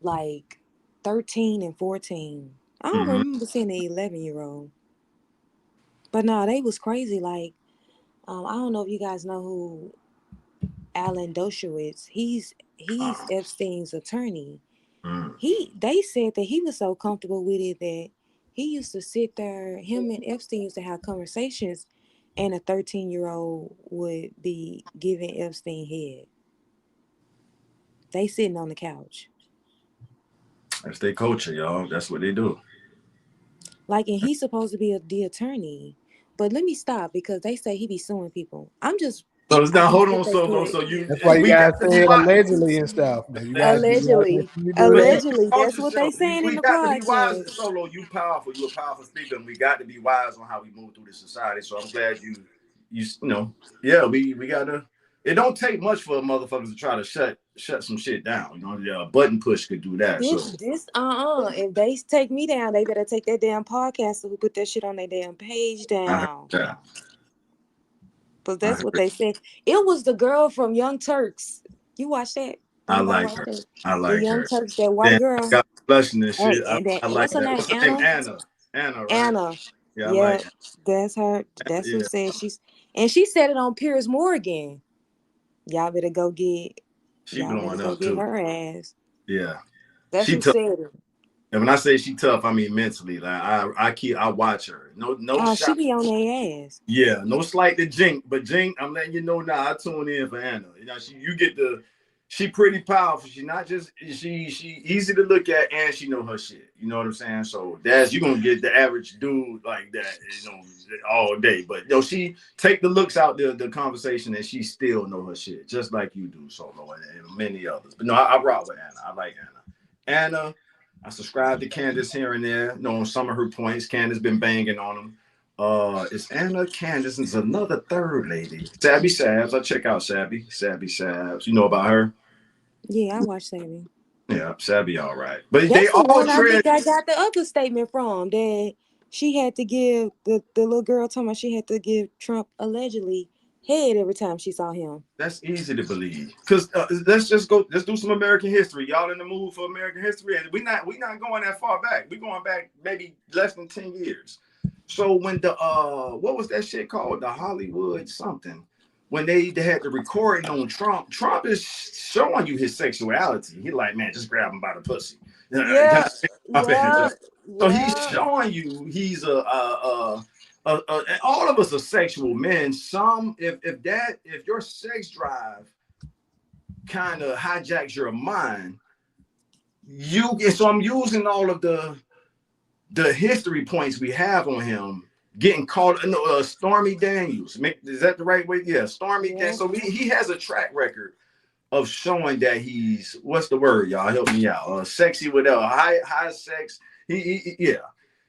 like 13 and 14. I don't Mhm. remember seeing an 11-year-old. But no, they was crazy. Like, I don't know if you guys know who Alan Dershowitz. He's Uh, Epstein's attorney. mm. They said that he was so comfortable with it that he used to sit there, him and Epstein used to have conversations, and a 13-year-old would be giving Epstein head. They sitting on the couch. That's their culture, y'all. That's what they do. Like, and he's supposed to be the attorney. But let me stop because they say he be suing people. So I now guess hold if on, they Solo. put So you, That's why you we guys got to be say it wise. allegedly and stuff. You gotta make allegedly, sure you do it. allegedly, Watch that's what they yourself. saying in We the got to be wise. podcast. Solo, you powerful. You a powerful speaker, and we got to be wise on how we move through the society. So I'm glad you know, yeah, we gotta. It don't take much for motherfuckers to try to shut some shit down. You know, yeah, a button push could do that. So This if they take me down, they better take that damn podcaster who put that shit on their damn page I heard down. that. But I that's what heard. they said. It was the girl from Young Turks. You watch that? I Anybody like watch her. that? I The like Young her. Turks, that white Then girl. got blushing and And, shit. and that, I like what's her that. name? What's her name? Anna. Anna. Anna, right? Anna. Yeah, I Yeah, like Anna. that's her. That's who Yeah, said and she said it on Piers Morgan. Y'all better go get she y'all better blowing go up get too. her ass. Yeah, That's she who tough. said it. And when I say she tough, I mean mentally. Like I watch her. No Oh, she shot. be on their ass. Yeah, no slight to Jink, but Jink, I'm letting you know now. I tune in for Anna. You know, you get the. She pretty powerful. She not just she easy to look at, and she know her shit. You know what I'm saying? So that's you gonna get the average dude like that, you know, all day. But she take the looks out the conversation, and she still know her shit, just like you do, Solo, and many others. But no, I rock with Anna. I like Anna. Anna, I subscribe to Candace here and there. Know some of her points. Candace been banging on them. It's Anna Candace. It's another third lady. Sabby Sabs. I check out Sabby. Sabby Sabs. You know about her? Yeah, I watched that. Yeah, Sabby all right. But they That's the all one I tread. think I got the other statement from that she had to give the little girl talking about she had to give Trump allegedly head every time she saw him. That's easy to believe. Cause let's just go. Let's do some American history. Y'all in the mood for American history? And we not going that far back. We going back maybe less than 10 years. So when the what was that shit called? The Hollywood something. When they had the recording on Trump, Trump is showing you his sexuality. He like, man, just grab him by the pussy. Yeah, yeah, So he's yeah. showing you he's and all of us are sexual men. Some if your sex drive kind of hijacks your mind, so I'm using all of the history points we have on him getting called. No, Stormy Daniels. Is that the right way? Yeah, Stormy Yeah. Daniels. So he has a track record of showing that he's what's the word, y'all? Help me out. Sexy with high sex. Yeah.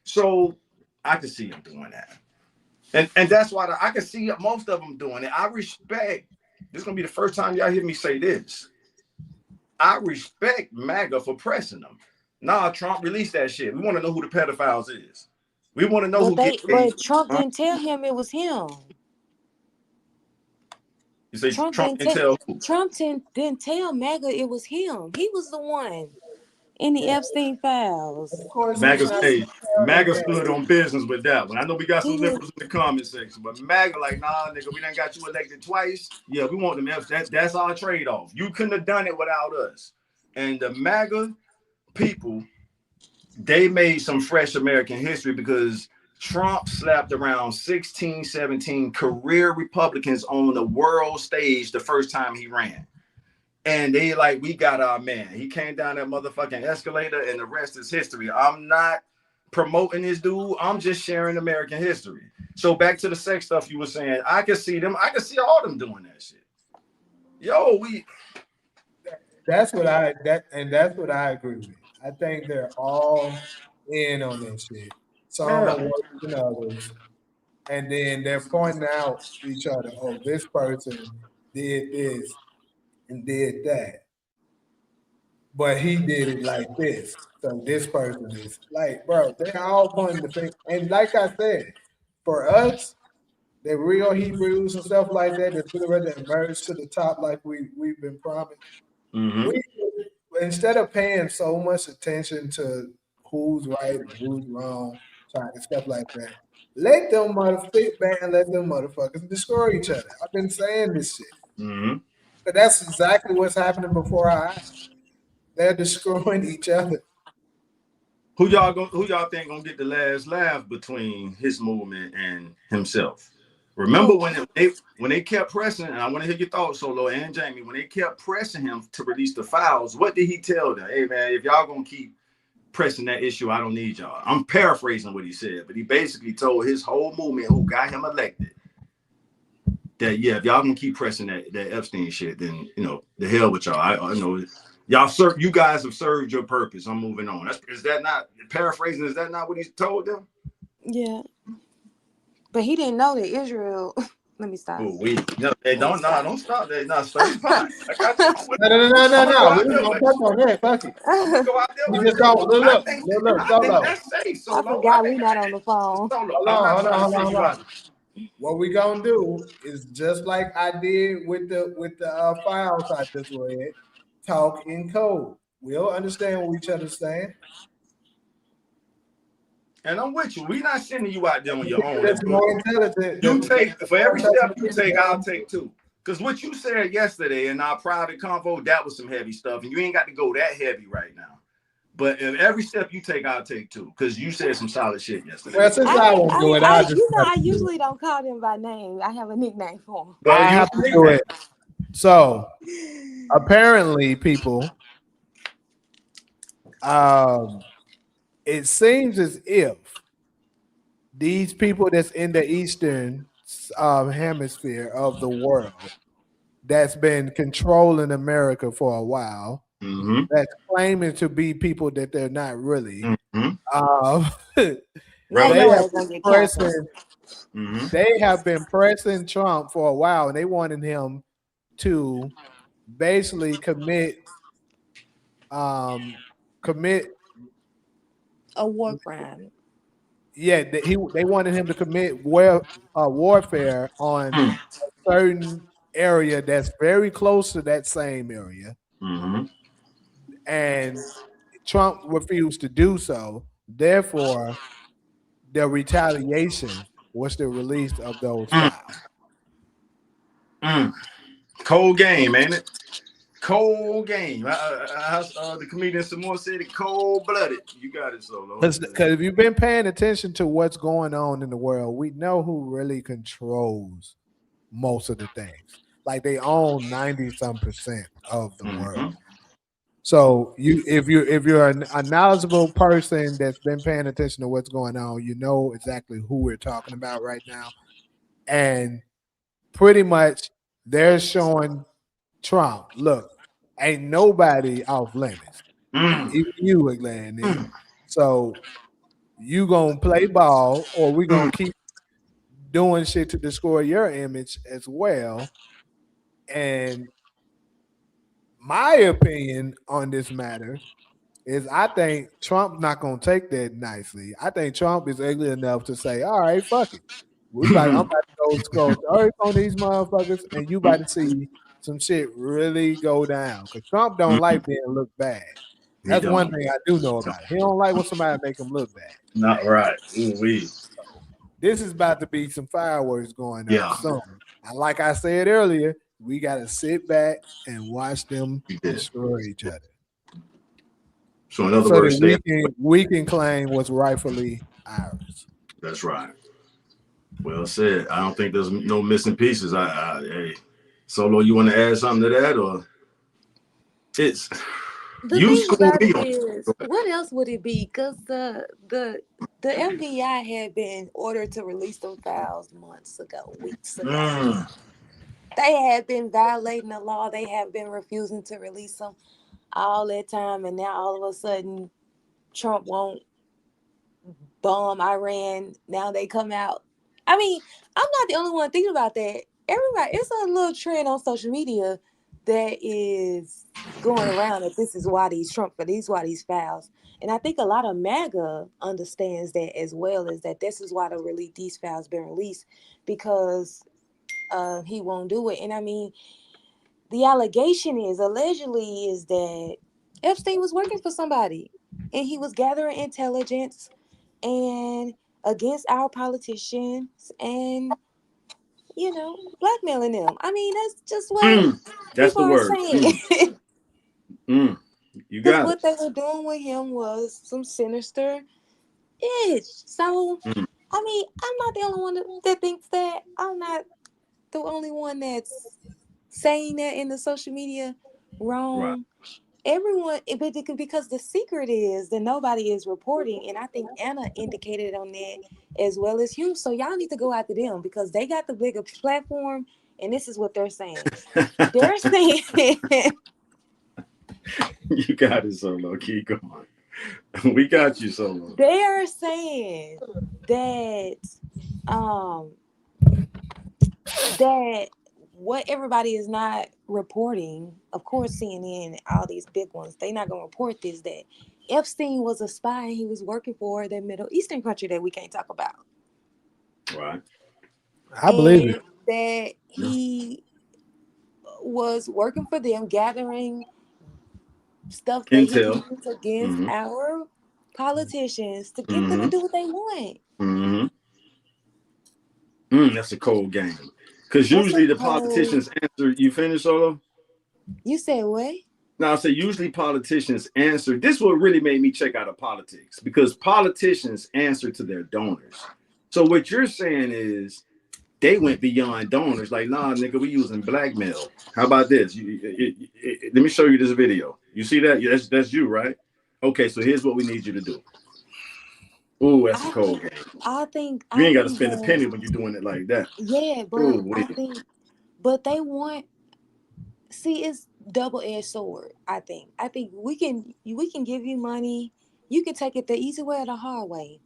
So I can see him doing that, and that's why I can see most of them doing it. I respect. This is gonna be the first time y'all hear me say this. I respect MAGA for pressing them. Nah, Trump released that shit. We want to know who the pedophiles is. We want to know who get paid. But Trump didn't tell him it was him. You say Trump Trump didn't didn't tell tell who? Trump didn't tell MAGA it was him. He was the one in the Epstein files. Of course, he's MAGA, not hey, gonna tell MAGA them stood that. on business with that one. I know we got some He didn't. liberals in the comment section, but MAGA like, nah, nigga, we done got you elected twice. Yeah, we want them. That's our trade-off. You couldn't have done it without us. And the MAGA people, they made some fresh American history because Trump slapped around 16, 17 career Republicans on the world stage the first time he ran. And they like, we got our man. He came down that motherfucking escalator, and the rest is history. I'm not promoting this dude. I'm just sharing American history. So back to the sex stuff you were saying. I can see them. I can see all them doing that shit. Yo, That's what I agree with. I think they're all in on this shit. Some are yeah. worse than others. And then they're pointing out each other, oh, this person did this and did that. But he did it like this. So this person is like, bro, they're all pointing the finger. And like I said, for us, the real Hebrews and stuff like that, that's really ready to emerge to the top like we've been promised. Mm-hmm. We instead of paying so much attention to who's right and who's wrong, trying to stuff like that, let them sit back and let them motherfuckers destroy each other. I've been saying this shit. Mm-hmm. But that's exactly what's happening before our eyes. They're destroying each other. Who y'all think gonna get the last laugh between his movement and himself? Remember when they kept pressing, and I want to hear your thoughts, Solo and Jamie, when they kept pressing him to release the files, what did he tell them? Hey man, if y'all gonna keep pressing that issue, I don't need y'all. I'm paraphrasing what he said, but he basically told his whole movement who got him elected that yeah, if y'all gonna keep pressing that Epstein shit, then the hell with y'all. I know you guys have served your purpose. I'm moving on. Is that not paraphrasing? Is that not what he told them? Yeah. But he didn't know that Israel. Let me stop. Oh, don't stop that. No, start the pot. I got you. No. We don't touch on that. Fuck it. I'm gonna go out there We with just you. don't look. I think Solo. that's safe. I forgot we not on the phone. Solo. Hold on. What we gonna do is just like I did with the files I just read. Talk in code. We'll understand what each other's saying. And I'm with you. We're not sending you out there on your own. That's more intelligent. You take for every step you take, I'll take two. Because what you said yesterday in our private convo, that was some heavy stuff, and you ain't got to go that heavy right now. But if every step you take, I'll take two. Because you said some solid shit yesterday. Well, since I won't do it, I usually don't call them by name. I have a nickname for them. I have to do it. So apparently, people, it seems as if these people that's in the eastern hemisphere of the world that's been controlling America for a while, that's claiming to be people that they're not really. They have been pressing Trump for a while, and they wanted him to basically commit a war crime. Yeah, they wanted him to commit warfare on a certain area that's very close to that same area, and Trump refused to do so. Therefore, the retaliation was the release of those files. Cold game, ain't it? Cold game. The comedian Samore said it cold-blooded. You got it, Solo. Because if you've been paying attention to what's going on in the world, we know who really controls most of the things. Like they own 90-some% of the world. So if you're a knowledgeable person that's been paying attention to what's going on, you know exactly who we're talking about right now. And pretty much they're showing Trump, look, ain't nobody off limits. Even you, Atlanta. So you gonna play ball, or we gonna keep doing shit to destroy your image as well. And my opinion on this matter is I think Trump's not gonna take that nicely. I think Trump is ugly enough to say, all right, fuck it. I'm about to go scroll on these motherfuckers, and you about to see some shit really go down. Because Trump don't like being looked bad. That's one thing I do know about it. He don't like when somebody make him look bad. Not right. Ooh-wee. This is about to be some fireworks going on soon. And like I said earlier, we got to sit back and watch them destroy each other. So in other words, we can claim what's rightfully ours. That's right. Well said. I don't think there's no missing pieces. Hey, Solo, you want to add something to that, or it's the you thing about it is, what else would it be? Because the FBI had been ordered to release them files months ago, weeks ago. They had been violating the law. They have been refusing to release them all that time, and now all of a sudden, Trump won't bomb Iran. Now they come out. I mean, I'm not the only one thinking about that. Everybody, it's a little trend on social media that is going around that this is why these files. And I think a lot of MAGA understands that as well, is that this is why these files been released, because he won't do it. And I mean, the allegation allegedly is that Epstein was working for somebody, and he was gathering intelligence and against our politicians and blackmailing them. I mean, that's just what That's people the are word. saying. You Because got it. what they were doing with him was some sinister ish. So, Mm, I mean, I'm not the only one that thinks that. I'm not the only one that's saying that in the social media right. wrong. Everyone, because the secret is that nobody is reporting, and I think Anna indicated on that as well as you. So y'all need to go after them because they got the bigger platform, and this is what they're saying. They're saying You got it, Solo. Keep going. We got you, Solo. they're saying that um that what everybody is not reporting, of course, CNN, all these big ones, they not gonna report this, that Epstein was a spy and he was working for that Middle Eastern country that we can't talk about. Right. I believe it. And that he was working for them, gathering stuff that he can Intel. use against Mm-hmm. our politicians to get them to Mm-hmm. do what they want. Mm-hmm. That's a cold game. Because That's a usually the cold. politicians answer. You finish, Solo? You said what? Now, I say usually politicians answer. This what really made me check out of politics because politicians answer to their donors. So what you're saying is they went beyond donors. Like, nah, nigga, we using blackmail. How about this? Let me show you this video. You see that? That's you, right? Okay, so here's what we need you to do. Ooh, that's a I cold think, game. I think, You I ain't got to think spend a that penny when you're doing it like that. yeah, Ooh, but I wait. think, but they want. See, it's double-edged sword. I think we can give you money. You can take it the easy way or the hard way.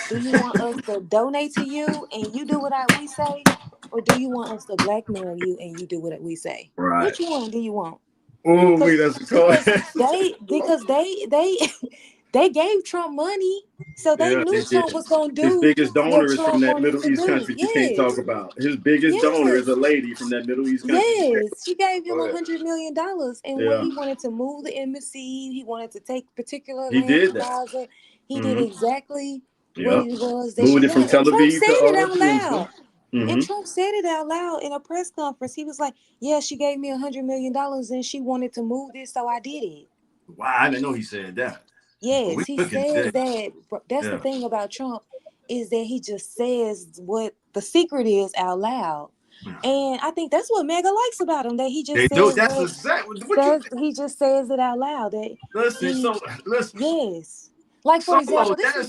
Do you want us to donate to you and you do what we say, or do you want us to blackmail you and you do what we say? Right. Which one do you want? Ooh, wait, Because that's a cold. because they they gave Trump money, so they Yeah, they knew did. Trump was gonna His do biggest what donor is from Trump that wanted Middle to East do. country you can't talk Yes, about. His biggest donor is a yes, lady from that Middle East country. You can't. yes. She gave him Go ahead. $100 million, and when Yeah, he wanted to move the embassy, he wanted to take particular he land did in that. Gaza. He did Mm-hmm. exactly what Yep. it was that Moved she it from wanted, Tel and Trump Aviv said to it out Jerusalem. loud. And Mm-hmm. Trump said it out loud in a press conference. He was like, "Yeah, she gave me $100 million, and she wanted to move this, so I did it." Wow, I didn't know he said that. But Yes, we he looking says today. that. That's the Yeah. thing about Trump, is that he just says what the secret is out loud. Yeah. And I think that's what Mega likes about him, that he They just do. says That's what exactly what you says he just says it out loud, that listen. he So listen, yes. Like, for Solo. example, That's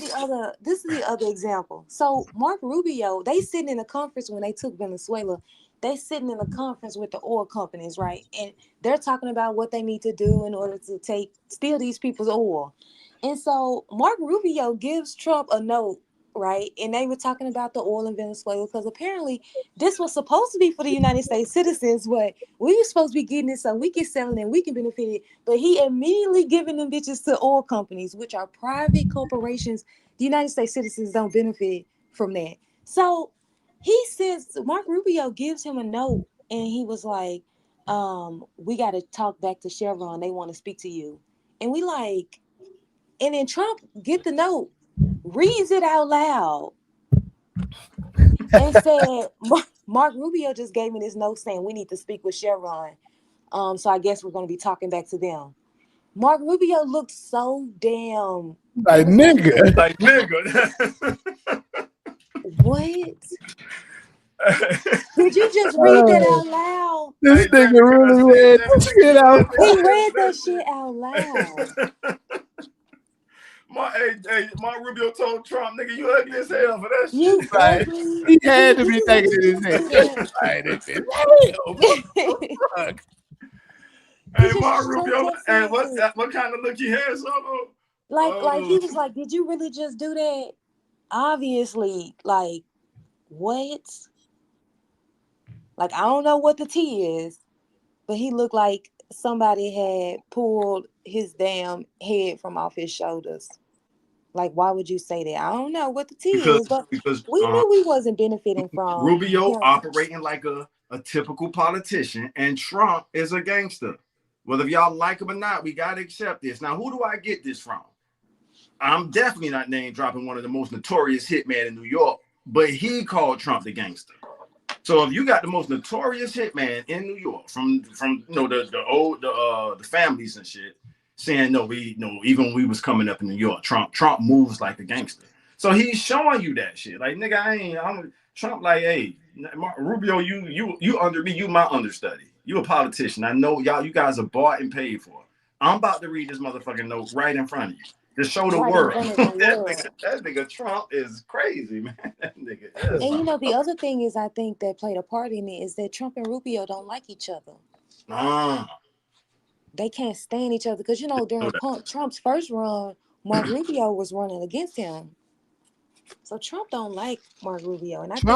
this is the other example. So Mark Rubio, they sitting in a conference when they took Venezuela. They sitting in a conference with the oil companies, right? And they're talking about what they need to do in order to steal these people's oil. And so Mark Rubio gives Trump a note, right? And they were talking about the oil in Venezuela because apparently this was supposed to be for the United States citizens, but we were supposed to be getting it so we can sell it and we can benefit it. But he immediately giving them bitches to oil companies, which are private corporations. The United States citizens don't benefit from that. So he says, Mark Rubio gives him a note, and he was like, we got to talk back to Chevron. They want to speak to you. And we like, and then Trump get the note, reads it out loud, and said, Mark Rubio just gave me this note saying we need to speak with Chevron. So I guess we're going to be talking back to them. Mark Rubio looked so damn. He Like was like, nigga. like nigga. "What? Did you just read that Uh, out loud?" this Hey, nigga Jamie, can I really see? read Jamie, this take shit me to out. that He video. read that shit out loud. Mark Rubio told Trump, nigga, you ugly as hell for that shit. You Right. ugly. He had to This be is thinking what in you his need to head. do that. Right, this is hell. What the fuck? He Hey, just Mark straight Rubio, up hey, said it. what kind of look he had, Solo? Like Oh, he was like, "Did you really just do that?" Obviously, like, what? Like, I don't know what the T is, but he looked like somebody had pulled his damn head from off his shoulders. Like, why would you say that? I don't know what the T because is, but because we knew we wasn't benefiting from Rubio him. operating like a typical politician, and Trump is a gangster. Whether y'all like him or not, we gotta accept this. Now, who do I get this from? I'm definitely not name dropping one of the most notorious hitmen in New York, but he called Trump the gangster. So if you got the most notorious hitman in New York from the families and shit saying no, even when we was coming up in New York, Trump moves like a gangster. So he's showing you that shit. Like, nigga, I'm Trump. Like, hey, Rubio, you under me, you my understudy. You a politician. I know you guys are bought and paid for. I'm about to read this motherfucking note right in front of you to show the world. That nigga Trump is crazy, man. That nigga is. And you know, the other thing is, I think that played a part in it is that Trump and Rubio don't like each other. They can't stand each other because, you know, during Trump's first run, Mark Rubio was running against him. So Trump don't like Mark Rubio, and I think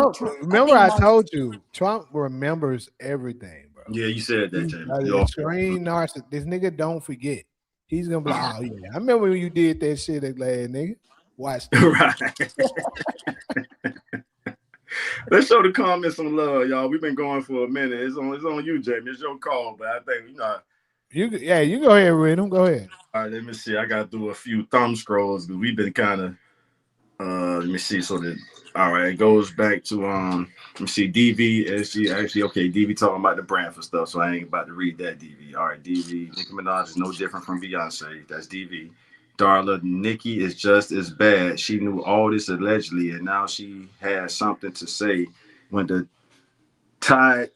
I told you, Trump remembers everything, bro. Yeah, you said that, Jamie. Extreme narcissist. This nigga don't forget. He's gonna be like, oh yeah, I remember when you did that shit, last nigga. Watch that. Right. Let's show the comments some love, y'all. We've been going for a minute. It's on you, Jamie. It's your call, but I think you go ahead, read them. Go ahead. All right, let me see. I got to do a few thumb scrolls because we've been kind of. Let me see. All right, it goes back to let me see. DV SG actually okay. DV talking about the Branford stuff, so I ain't about to read that. DV. All right, DV. Nicki Minaj is no different from Beyonce. That's DV. Darla, Nicki is just as bad. She knew all this allegedly, and now she has something to say when the tide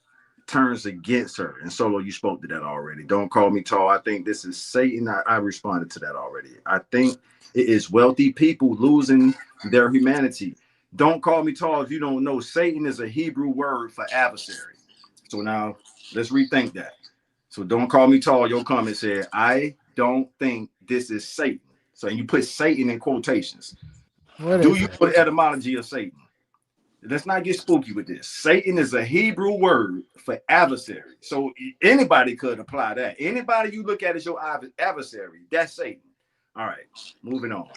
turns against her. And Solo, you spoke to that already. Don't call me tall. I think this is Satan. I responded to that already. I think it is wealthy people losing their humanity. Don't call me tall if you don't know. Satan is a Hebrew word for adversary. So now let's rethink that. So don't call me tall. Your comment said, I don't think this is Satan. So you put Satan in quotations. Do you put etymology of Satan? Let's not get spooky with this. Satan is a Hebrew word for adversary. So anybody could apply that. Anybody you look at as your adversary, that's Satan. All right, moving on.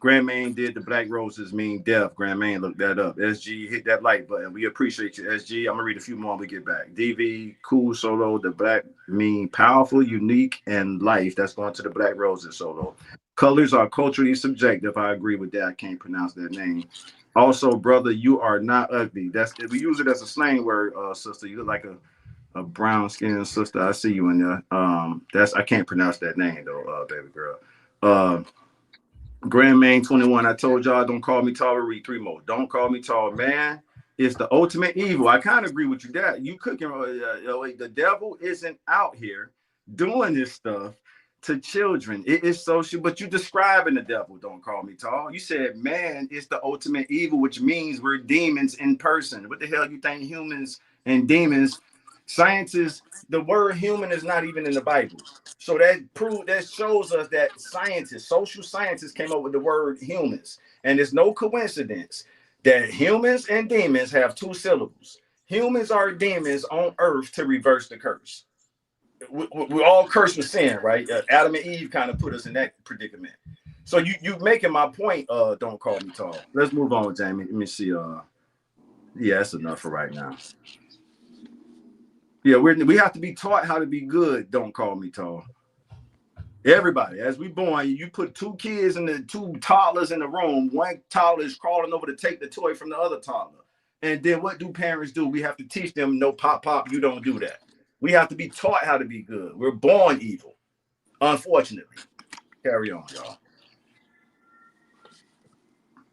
Grandmain did the Black Roses mean death. Grandmain, look that up. SG, hit that like button. We appreciate you, SG. I'm going to read a few more when we get back. DV, cool Solo. The Black mean powerful, unique, and life. That's going to the Black Roses Solo. Colors are culturally subjective. I agree with that. I can't pronounce that name. Also, brother, you are not ugly. We use it as a slang word, sister. You look like a brown skinned sister. I see you in there. I can't pronounce that name though, baby girl. Grandmain 21. I told y'all don't call me tall. Read 3 more. Don't call me tall, man. It's the ultimate evil. I kind of agree with you that you cooking. The devil isn't out here doing this stuff to children. It is social, but you describing the devil. Don't call me tall. You said, man, it's the ultimate evil, which means we're demons in person. What the hell you think humans and demons? Scientists, the word human is not even in the Bible. So that shows us that social scientists came up with the word humans. And it's no coincidence that humans and demons have 2 syllables. Humans are demons on earth to reverse the curse. We all cursed with sin, right? Adam and Eve kind of put us in that predicament. So you making my point. Don't call me tall. Let's move on, Jamie. Let me see. Yeah, that's enough for right now. Yeah, we have to be taught how to be good. Don't call me tall. Everybody, as we born, you put 2 kids and the 2 toddlers in the room. One toddler is crawling over to take the toy from the other toddler. And then what do parents do? We have to teach them, no, pop, you don't do that. We have to be taught how to be good. We're born evil, unfortunately. Carry on, y'all.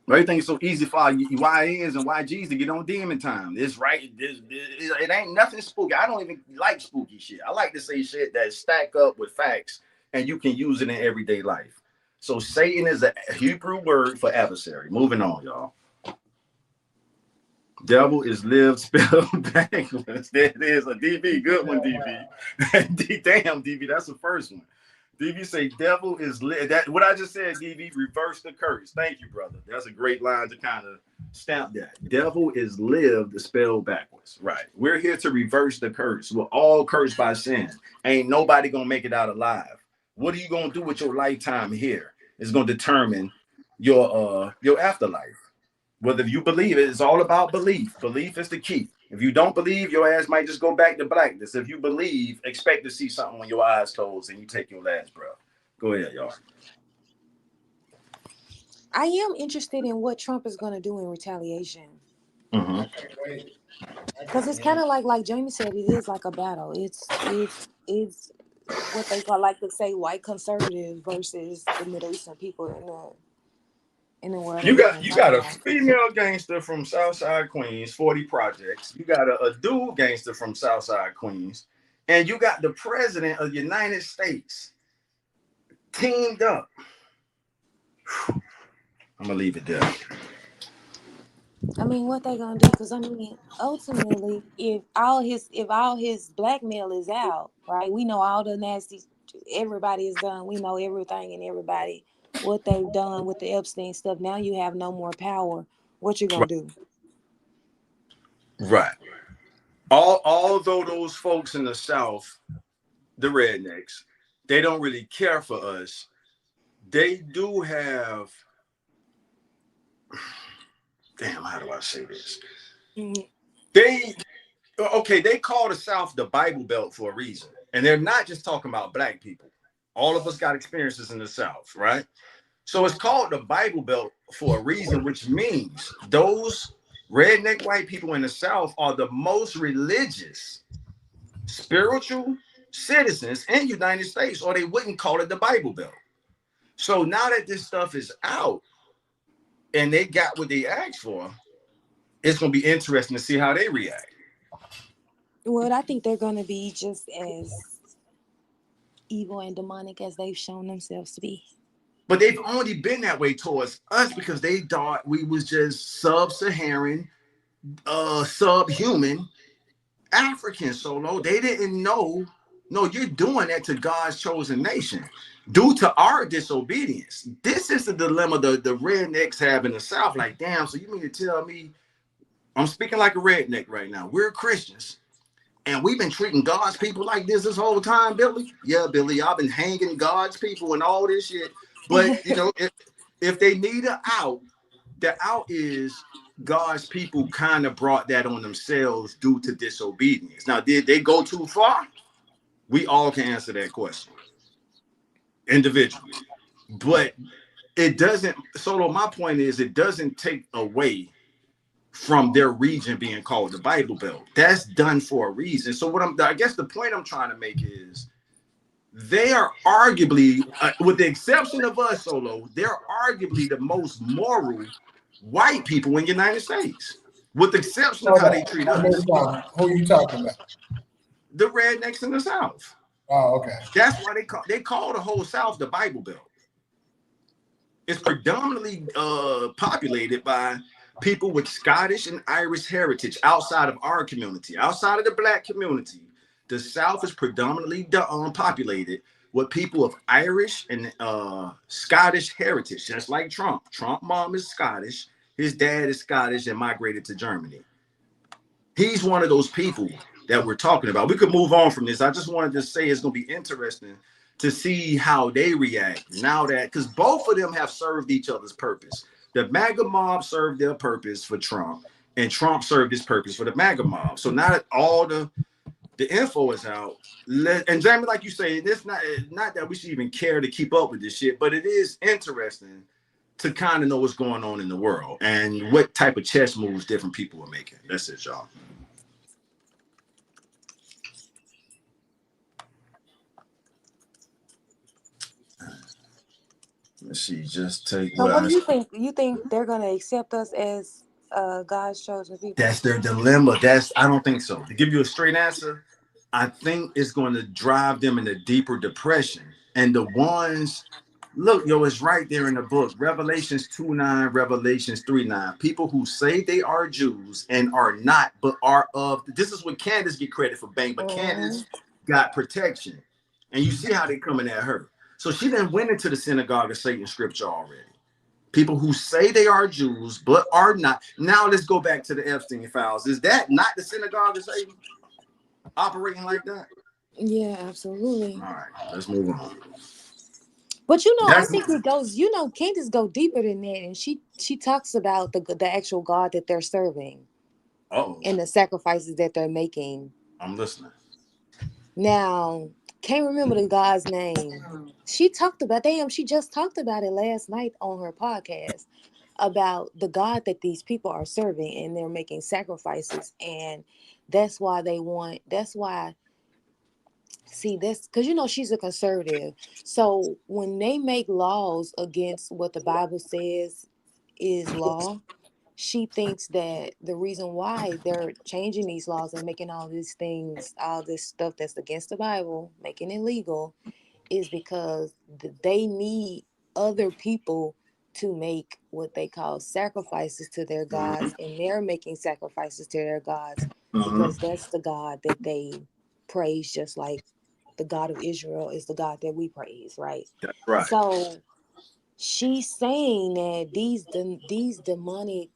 Everything is so easy for YNs and YGs to get on demon time. It's right. It ain't nothing spooky. I don't even like spooky shit. I like to say shit that stack up with facts and you can use it in everyday life. So Satan is a Hebrew word for adversary. Moving on, y'all. Devil is lived spelled backwards. There it is, a DV. Good one, DV. Damn, DV, that's the first one. DV say devil is lived. That what I just said, DV, reverse the curse. Thank you, brother. That's a great line to kind of stamp that. Devil is lived spelled backwards. Right. We're here to reverse the curse. We're all cursed by sin. Ain't nobody gonna make it out alive. What are you gonna do with your lifetime here? It's gonna determine your afterlife. Whether you believe it, it's all about belief. Belief is the key. If you don't believe, your ass might just go back to blackness. If you believe, expect to see something when your eyes close and you take your last breath. Go ahead, y'all. I am interested in what Trump is going to do in retaliation. Mm-hmm. I can't wait. Because it's kind of like Jamie said, it is like a battle. It's what they call, like to say, white conservatives versus the Middle Eastern people in the world that You we got can't you talk got a about. female gangster from Southside Queens, 40 Projects. You got a dude gangster from Southside Queens, and you got the president of the United States teamed up. I'm gonna leave it there. I mean, what they gonna do? Because I mean, ultimately, if all his blackmail is out, right? We know all the nasty, everybody is done. We know everything and everybody what they've done with the Epstein stuff. Now you have no more power. What you gonna Right. do? Right. Although those folks in the South, the rednecks, they don't really care for us. They do have. Damn, how do I say this? Mm-hmm. They call the South the Bible Belt for a reason. And they're not just talking about black people. All of us got experiences in the South, right? So it's called the Bible Belt for a reason, which means those redneck white people in the South are the most religious, spiritual citizens in the United States, or they wouldn't call it the Bible Belt. So now that this stuff is out and they got what they asked for, it's going to be interesting to see how they react. Well, I think they're gonna be just as evil and demonic as they've shown themselves to be. But they've only been that way towards us because they thought we was just sub-Saharan, subhuman African Solo. They didn't know. No, you're doing that to God's chosen nation due to our disobedience. This is the dilemma the rednecks have in the South. Like, damn, so you mean to tell me I'm speaking like a redneck right now? We're Christians. And we've been treating God's people like this whole time, Billy. Yeah, Billy, I've been hanging God's people and all this shit. But you know, if they need an out, the out is God's people kind of brought that on themselves due to disobedience. Now, did they go too far? We all can answer that question individually. But it doesn't. Solo, my point is, it doesn't take away from their region being called the Bible Belt. That's done for a reason. So I guess the point I'm trying to make is they are arguably, with the exception of us, Solo, they're arguably the most moral white people in the United States, with the exception of how they treat us. Who are you talking about? The rednecks in the South. Oh, okay. That's why they call the whole South the Bible Belt. It's predominantly populated by people with Scottish and Irish heritage outside of our community, outside of the black community. The South is predominantly populated with people of Irish and Scottish heritage, just like Trump. Trump's mom is Scottish. His dad is Scottish and migrated to Germany. He's one of those people that we're talking about. We could move on from this. I just wanted to say it's going to be interesting to see how they react now that, because both of them have served each other's purpose. The MAGA mob served their purpose for Trump, and Trump served his purpose for the MAGA mob. So now that all the info is out, and Jamie, like you say, it's not that we should even care to keep up with this shit, but it is interesting to kind of know what's going on in the world and what type of chess moves different people are making. That's it, y'all. Let's see, just take So what what I. do you think? You think they're gonna accept us as God's chosen people? That's their dilemma. I don't think so. To give you a straight answer, I think it's going to drive them into deeper depression. And the ones, look, yo, it's right there in the book. Revelations 2:9, Revelations 3:9. People who say they are Jews and are not, but are of. This is what Candace get credit for, bang, but Candace got protection. And you see how they coming at her. So she then went into the synagogue of Satan scripture already. People who say they are Jews but are not. Now let's go back to the Epstein files. Is that not the synagogue of Satan operating like that? Yeah, absolutely. All right, let's move on. But I think it goes. Candace go deeper than that, and she talks about the actual God that they're serving. Oh, and the sacrifices that they're making. I'm listening. Now, can't remember the guy's name. She talked about she just talked about it last night on her podcast about the God that these people are serving, and they're making sacrifices, and that's why see, that's because she's a conservative. So when they make laws against what the Bible says is law, she thinks that the reason why they're changing these laws and making all these things, all this stuff that's against the Bible, making it legal, is because they need other people to make what they call sacrifices to their Mm-hmm. gods, and they're making sacrifices to their gods Mm-hmm. because that's the God that they praise, just like the God of Israel is the God that we praise, right? That's right. So she's saying that these demonic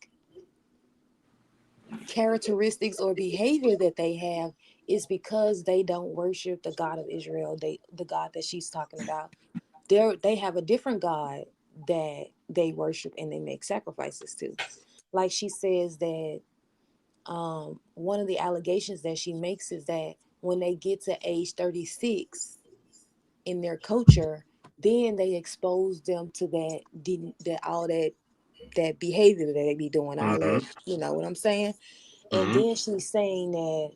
characteristics or behavior that they have is because they don't worship the God of Israel, the God that she's talking about. They have a different God that they worship and they make sacrifices to. Like she says that one of the allegations that she makes is that when they get to age 36 in their culture, then they expose them to all that behavior that they be doing, all Mm-hmm. that, you know what I'm saying? And Mm-hmm. then she's saying that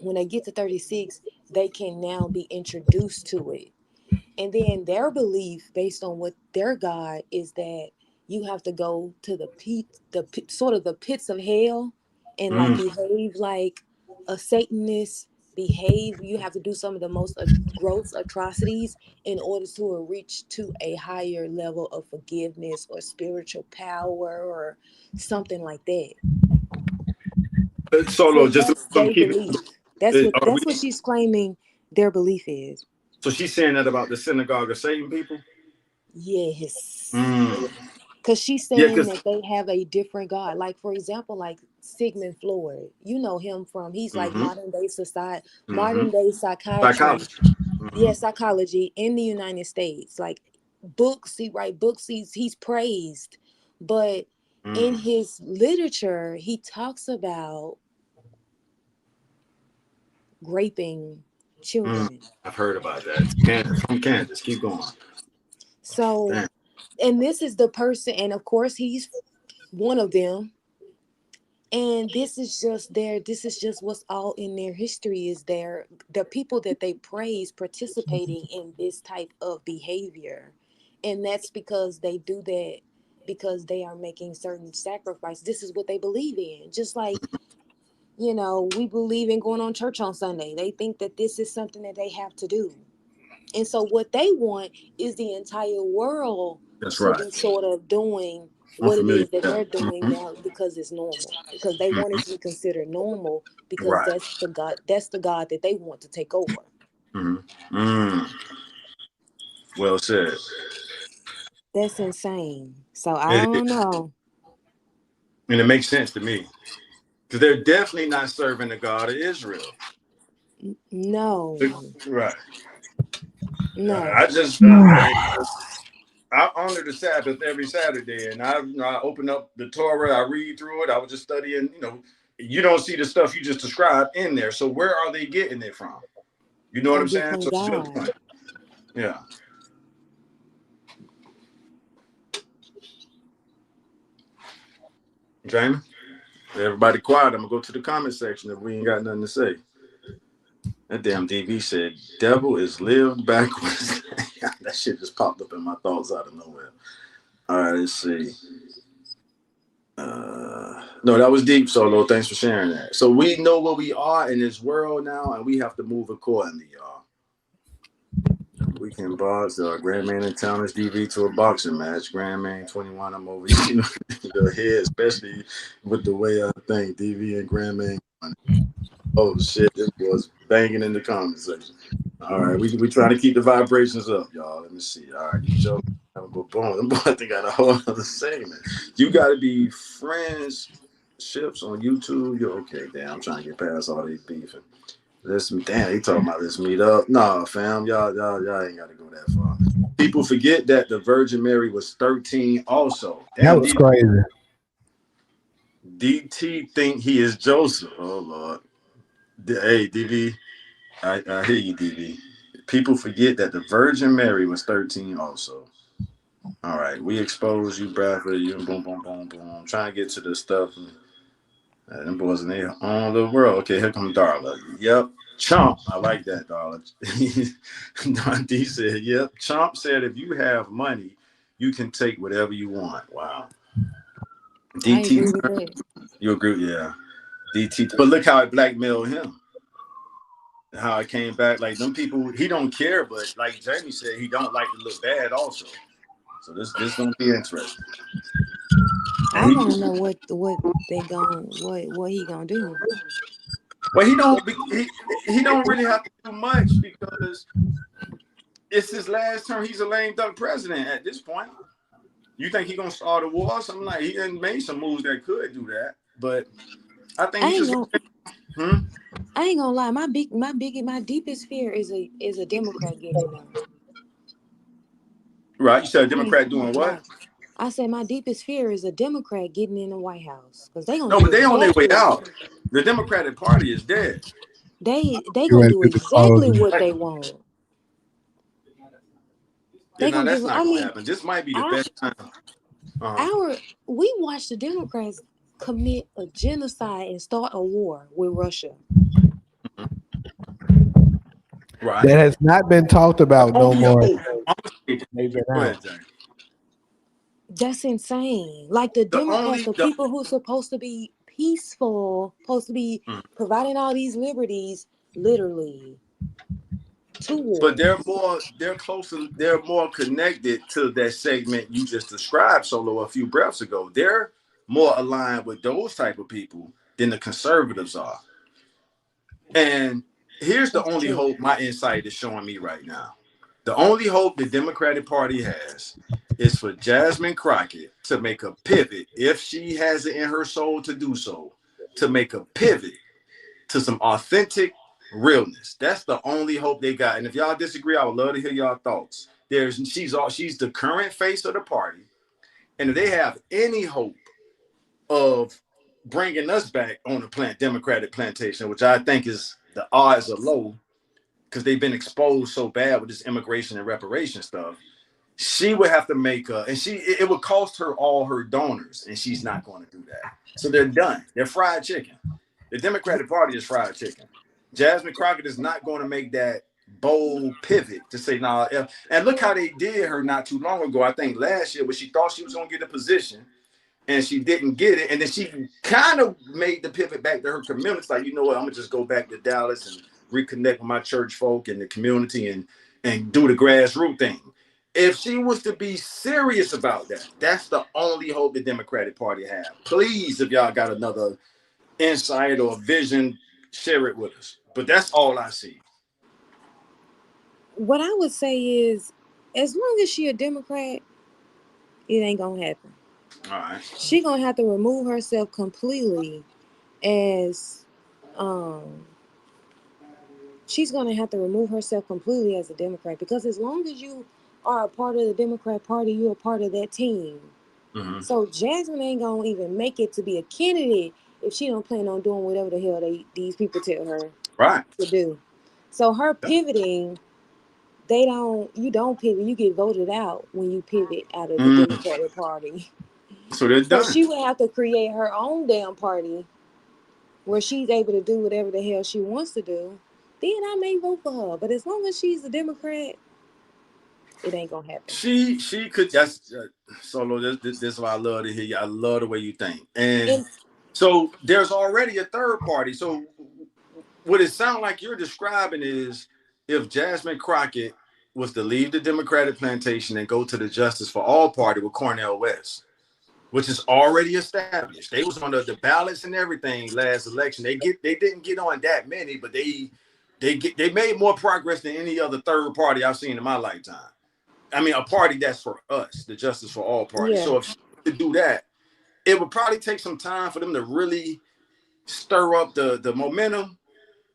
when they get to 36, they can now be introduced to it. And then their belief, based on what their God is, that you have to go to sort of the pits of hell, and like Mm. behave like a Satanist, you have to do some of the most gross atrocities in order to reach to a higher level of forgiveness or spiritual power or something like that. Solo, So just that's so I'm their keeping. belief. That's what Are we? she's claiming their belief is. So she's saying that about the synagogue of Satan people. Yes. Mm. Because she's Yeah, saying because. that they have a different God. Like, for example, like Sigmund Freud. You know him he's like Mm-hmm. Mm-hmm. modern day psychiatry. Psychology. Mm-hmm. Yeah, psychology in the United States. Like books, he write books, he's praised. But in Mm. his literature, he talks about raping Mm. children. I've heard about that. Kansas, from Kansas. Keep going. So, Damn. and this is the person, and of course, he's one of them. And this is just what's all in their history, is the people that they praise participating in this type of behavior. And that's because they do that because they are making certain sacrifices. This is what they believe in. Just like, we believe in going on church on Sunday. They think that this is something that they have to do. And so what they want is the entire world That's to right. be sort of doing I'm what it familiar is with that they're that. doing Mm-hmm. now because it's normal. Because they want it to Mm-hmm. be considered normal because Right. that's the God that they want to take over. Mm-hmm. Mm. Well said. That's insane. So I It is. don't know. And it makes sense to me. Because they're definitely not serving the God of Israel. No. Right. I No. just, I honor the Sabbath every Saturday, and I open up the Torah, I read through it. I was just studying. You don't see the stuff you just described in there. So where are they getting it from? You know what A I'm saying? different So it's a good God. point. Yeah, Jamie. Everybody quiet. I'm gonna go to the comment section if we ain't got nothing to say. That damn DV said, "Devil is lived backwards." That shit just popped up in my thoughts out of nowhere. All right, let's see. No, that was deep, Solo. Thanks for sharing that. So we know where we are in this world now, and we have to move accordingly, y'all. Weekend box, Grandman in town is DV to a boxing match. Grandman 21, I'm over you. The head, especially with the way I think DV and Grandman. Oh shit, this was banging in the comment section. All right, we trying to keep the vibrations up, y'all. Let me see. All right, you joke. Boom. Them boy, they got a whole other segment. You got to be friendships on YouTube. You're okay. Damn, I'm trying to get past all these beefing. Damn, they talking about let's meet up. Nah, fam, y'all ain't got to go that far. People forget that the Virgin Mary was 13 also. That Damn, was crazy. DT think he is Joseph. Oh Lord. Hey, DV. I hear you, DV. People forget that the Virgin Mary was 13 also. All right, we expose you, Bradford. You boom, boom, boom, boom. I'm trying to get to the stuff. Them boys in there on the world. Okay, here come Darla. Yep, Chomp. I like that, Darla. Don D said, yep. Chomp said, if you have money, you can take whatever you want. Wow. I DT, agree with that. you agree? Yeah. DT, but look how it blackmailed him. How it came back. Like them people, he don't care, but like Jamie said, he don't like to look bad also. So this gonna be interesting. I And want to know what he gonna do. well, he don't really have to do much because it's his last term. He's a lame duck president at this point. You think he gonna start a war or something? Like he done made some moves that could do that, but I think I he ain't just. gonna. Hmm? I ain't gonna lie. My deepest fear is a Democrat getting in there. Right? You said a I ain't Democrat doing gonna what? lie. I said my deepest fear is a Democrat getting in the White House because they gonna No, do but they on their way exactly out. The Democratic Party is dead. they You gonna ready do to the exactly closing? what Like, they want. yeah, They no, gonna that's give. not I gonna mean, happen. This might be the our best time. Uh-huh. our we watched the Democrats commit a genocide and start a war with Russia. Right. That has not been talked The about no only more. hope. I'm gonna say this. They've been Go out. ahead, Jay. That's insane. Like the The Democrats, only the the people who's supposed to be peaceful, supposed to be Mhm. providing all these liberties, literally to But war. they're closer, they're more connected to that segment you just described, Solo, a few breaths ago. They're more aligned with those type of people than the conservatives are. And here's the That's only true. hope my insight is showing me right now. The only hope the Democratic Party has is for Jasmine Crockett to make a pivot, if she has it in her soul to do so, to make a pivot to some authentic realness. That's the only hope they got. And if y'all disagree, I would love to hear y'all thoughts. She's the current face of the party, and if they have any hope of bringing us back on the Democratic plantation, which I think is the odds are low because they've been exposed so bad with this immigration and reparation stuff. She would have to make it would cost her all her donors, and she's not going to do that. So they're done. They're fried chicken. The Democratic Party is fried chicken. Jasmine Crockett is not going to make that bold pivot to say, nah. And look how they did her not too long ago. I think last year when she thought she was going to get a position and she didn't get it. And then she kind of made the pivot back to her community. It's like, you know what? I'm going to just go back to Dallas and reconnect with my church folk and the community and do the grassroots thing. If she was to be serious about that, that's the only hope the Democratic Party have. Please, if y'all got another insight or vision, share it with us. But that's all I see. What I would say is, as long as she a Democrat, it ain't gonna happen. All right. She gonna have to remove herself completely as um she's going to have to remove herself completely as a Democrat because as long as you are a part of the Democrat Party, you're a part of that team. Mm-hmm. So Jasmine ain't going to even make it to be a candidate if she don't plan on doing whatever the hell these people tell her Right. to do. So her pivoting, you don't pivot, you get voted out when you pivot out of the Mm. Democratic Party. So they're So done. she would have to create her own damn party where she's able to do whatever the hell she wants to do, then I may vote for her. But as long as she's a Democrat, it ain't gonna happen. She could. That's Solo. This is why I love to hear you. I love the way you think. And And so there's already a third party. So what it sounds like you're describing is if Jasmine Crockett was to leave the Democratic plantation and go to the Justice for All party with Cornel West, which is already established. They was on the ballots and everything last election. They didn't get on that many, but they made more progress than any other third party I've seen in my lifetime. I mean, a party that's for us, the Justice for All party. yeah, So if she could do that, it would probably take some time for them to really stir up the momentum.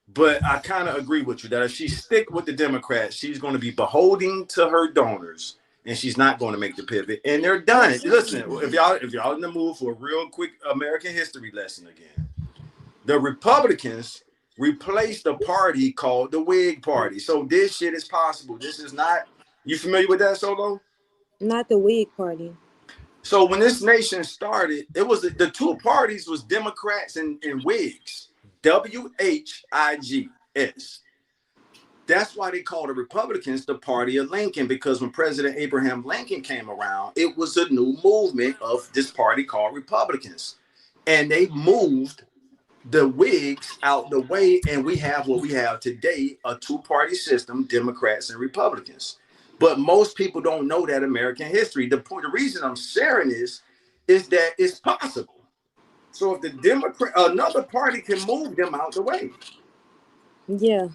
But I kind of agree with you that if she stick with the Democrats, she's going to be beholden to her donors, and she's not going to make the pivot, and they're done. Listen, if y'all in the mood for a real quick American history lesson again, the Republicans replaced a party called the Whig Party. So this shit is possible. This is not. You familiar with that, Solo? Not the Whig Party. So when this nation started, it was the two parties was Democrats and Whigs. WHIGS. That's why they called the Republicans the party of Lincoln, because when President Abraham Lincoln came around, it was a new movement of this party called Republicans. And they moved the Whigs out the way, and we have what we have today, a two-party system, Democrats and Republicans. But most people don't know that American history. The reason I'm sharing this is that it's possible. So if the another party can move them out the way. Yeah.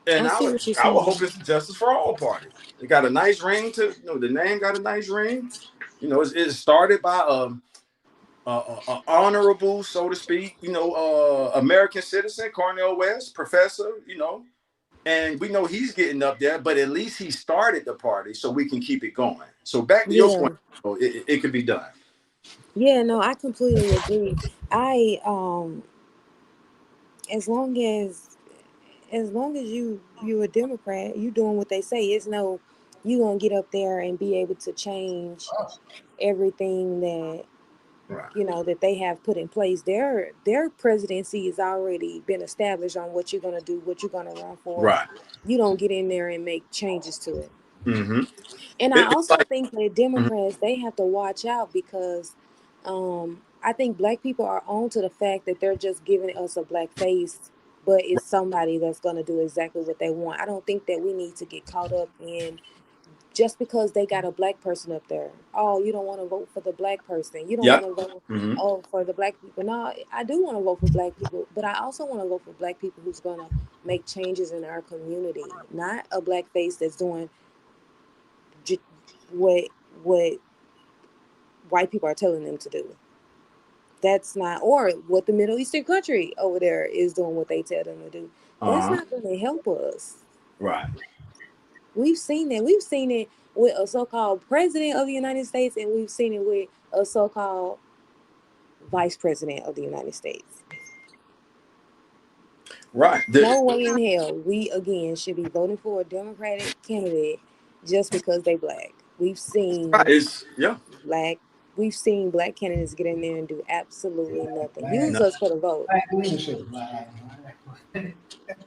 And I I see would what you're hope saying. it's justice for all party. It got a nice ring to, the name got a nice ring. It started by honorable, so to speak, American citizen, Cornel West, professor, and we know he's getting up there, but at least he started the party so we can keep it going. So back to your Yeah. point, it could be done. Yeah, no, I completely agree. I as long as you a Democrat, you doing what they say. It's no you gonna get up there and be able to change everything that Right. that they have put in place. Their presidency has already been established on what you're gonna do, what you're gonna run for. Right. You don't get in there and make changes to it. Mm-hmm. And I It's also like, think that mhm. Democrats, they have to watch out because I think black people are on to the fact that they're just giving us a black face, but it's somebody that's going to do exactly what they want. I don't think that we need to get caught up in just because they got a black person up there. Oh, you don't want to vote for the black person. You don't Yeah. want to vote Mm-hmm. for the black people. No, I do want to vote for black people, but I also want to vote for black people who's going to make changes in our community, not a black face that's doing what what white people are telling them to do. That's not, or what the Middle Eastern country over there is doing what they tell them to do. That's Uh-huh. not going to help us. Right. We've seen that. We've seen it with a so-called president of the United States, and we've seen it with a so-called vice president of the United States. Right. No way in hell we again should be voting for a Democratic candidate just because they black. Right. Black we've seen black candidates get in there and do absolutely nothing. Use No, us for the vote.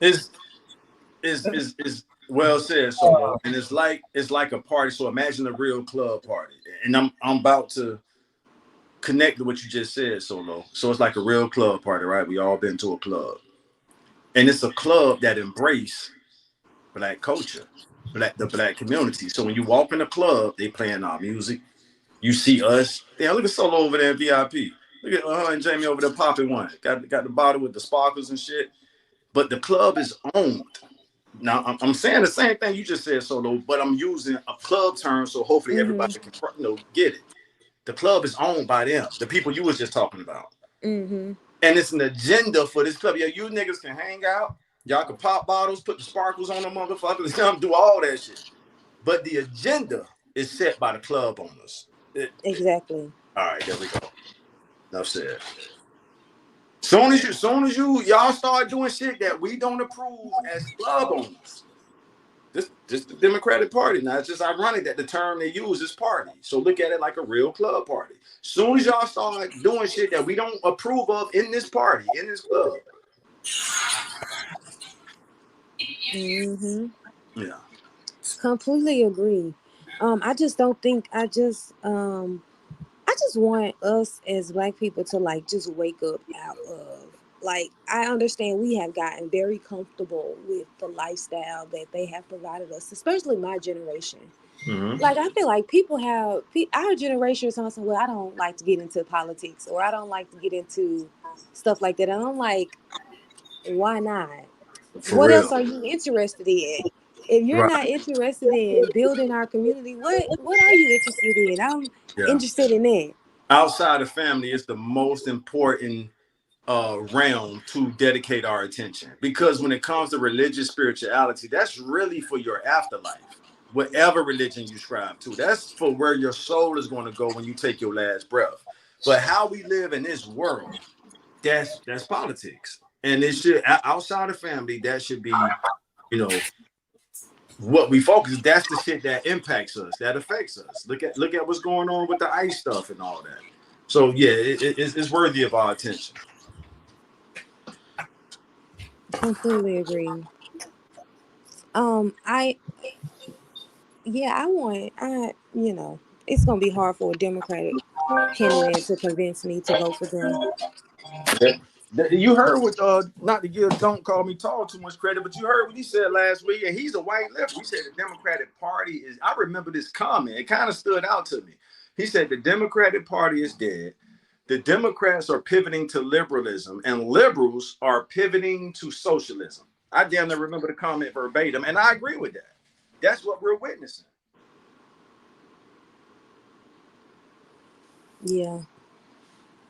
it's is well said, Solo. And it's like a party. So imagine a real club party. And I'm about to connect to what you just said, Solo. So it's like a real club party, right? We all been to a club. And it's a club that embrace black culture, the black community. So when you walk in the club, they playing our music. You see us. Yeah, look at Solo over there in VIP. Look at her and Jamie over there popping one. Got the bottle with the sparkles and shit. But the club is owned. Now I'm saying the same thing you just said, Solo, but I'm using a club term so hopefully Mm-hmm. everybody can get it. The club is owned by them, the people you was just talking about. Mm-hmm. And it's an agenda for this club. Yeah, you niggas can hang out. Y'all can pop bottles, put the sparkles on them motherfuckers, do all that shit. But the agenda is set by the club owners. Exactly. All right, there we go. Enough said. Soon as y'all start doing shit that we don't approve as club owners. This the Democratic Party. Now it's just ironic that the term they use is party. So look at it like a real club party. Soon as y'all start doing shit that we don't approve of in this party, in this club. Mm-hmm. Yeah. Completely agree. I just don't think I just want us as black people to like just wake up out of like I understand we have gotten very comfortable with the lifestyle that they have provided us, especially my generation. Mm-hmm. Like I feel like our generation is something. Well, I don't like to get into politics, or I don't like to get into stuff like that. And I'm like, why not? For What real. else are you interested in? If you're Right. not interested in building our community, what are you interested in? I'm Yeah. interested in that. Outside of family is the most important realm to dedicate our attention, because when it comes to religious spirituality, that's really for your afterlife. whatever religion you subscribe to. That's for where your soul is going to go when you take your last breath. But how we live in this world, that's politics. And it should, outside of family, that should be, you know, what we focus. That's the shit that impacts us, that affects us. Look at what's going on with the ICE stuff and all that. So yeah, it's worthy of our attention. Completely agree. I yeah, it's gonna be hard for a Democratic candidate to convince me to vote for them. You heard what not to give Don't Call Me Tall too much credit, but you heard what he said last week, and he's a white liberal. He said the Democratic Party is, I remember this comment, it kind of stood out to me. He said the Democratic Party is dead. The Democrats are pivoting to liberalism, and liberals are pivoting to socialism. I damn near remember the comment verbatim, and I agree with that. That's what we're witnessing. Yeah,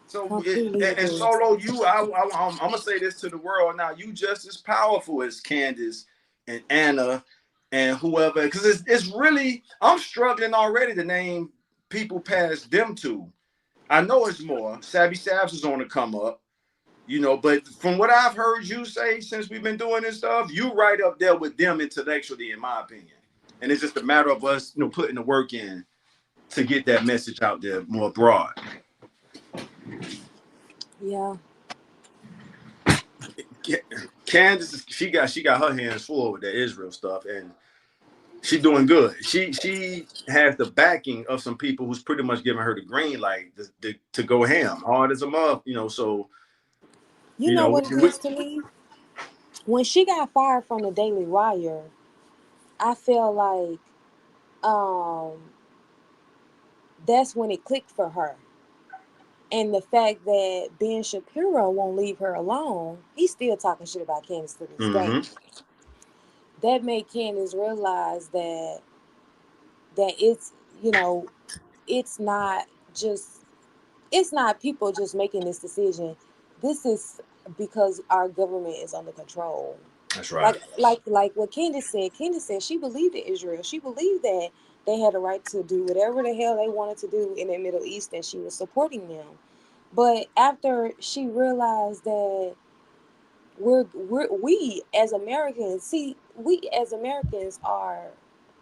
So, completely and agree. Solo, I'm gonna say this to the world now. You just as powerful as Candace and Anna and whoever, because it's really, I'm struggling already to name people past them two. I know it's more. Savvy Savs is on the come up, but from what I've heard you say since we've been doing this stuff, you right up there with them intellectually, in my opinion. And it's just a matter of us, putting the work in to get that message out there more broad. Yeah. Candace, she got her hands full with that Israel stuff, and she's doing good. She has the backing of some people who's pretty much giving her the green light to go ham, hard as a mug. So You know what it is to me? When she got fired from the Daily Wire, I feel like um that's when it clicked for her. And the fact that Ben Shapiro won't leave her alone, he's still talking shit about Candace to this day. Mm-hmm. That made Candace realize that it's not just it's not people just making this decision. This is because our government is under control. That's right. Like what Candace said. Candace said she believed in Israel. She believed that they had a right to do whatever the hell they wanted to do in the Middle East, and she was supporting them. But after she realized that we as Americans, we as Americans are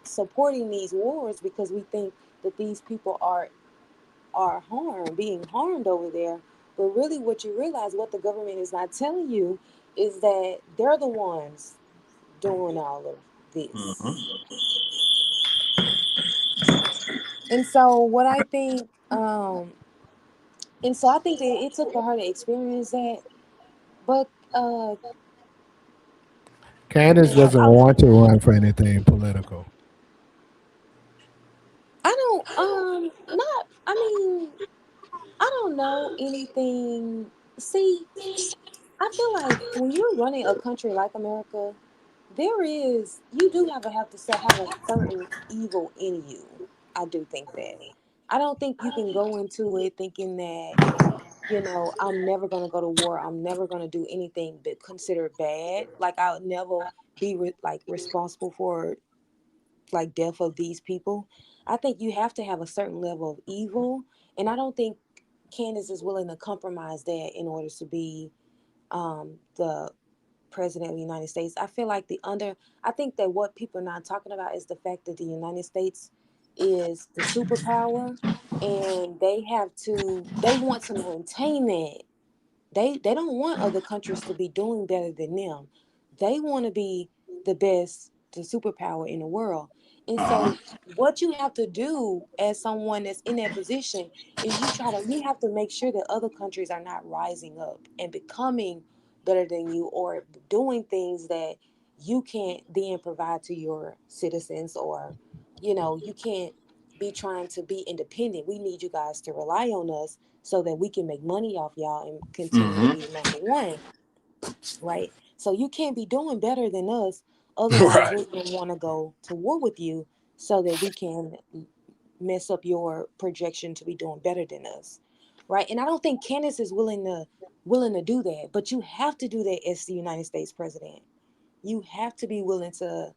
supporting these wars because we think that these people are being harmed over there. But really, what you realize, what the government is not telling you, is that they're the ones doing all of this. Mm-hmm. And so, what I think, and so I think that it took for her to experience that. But Candace doesn't want to run for anything political. I don't, not. I mean, I don't know anything. See, I feel like when you're running a country like America, you do have to have a certain evil in you. I do think that. I don't think you can go into it thinking that, I'm never going to go to war. I'm never going to do anything but considered bad. Like I'll never be responsible for like death of these people. I think you have to have a certain level of evil. And I don't think Candace is willing to compromise that in order to be the president of the United States. I think that what people are not talking about is the fact that the United States is the superpower, and they want to maintain that. They don't want other countries to be doing better than them. They want to be the superpower in the world. And Uh-huh. so what you have to do as someone that's in that position is you have to make sure that other countries are not rising up and becoming better than you, or doing things that you can't then provide to your citizens, or you can't be trying to be independent. We need you guys to rely on us so that we can make money off y'all and continue to Mm-hmm. be number one, right? So you can't be doing better than us. Otherwise, Right. we're going to want to go to war with you so that we can mess up your projection to be doing better than us, right? And I don't think Candace is willing to do that. But you have to do that as the United States president. You have to be willing to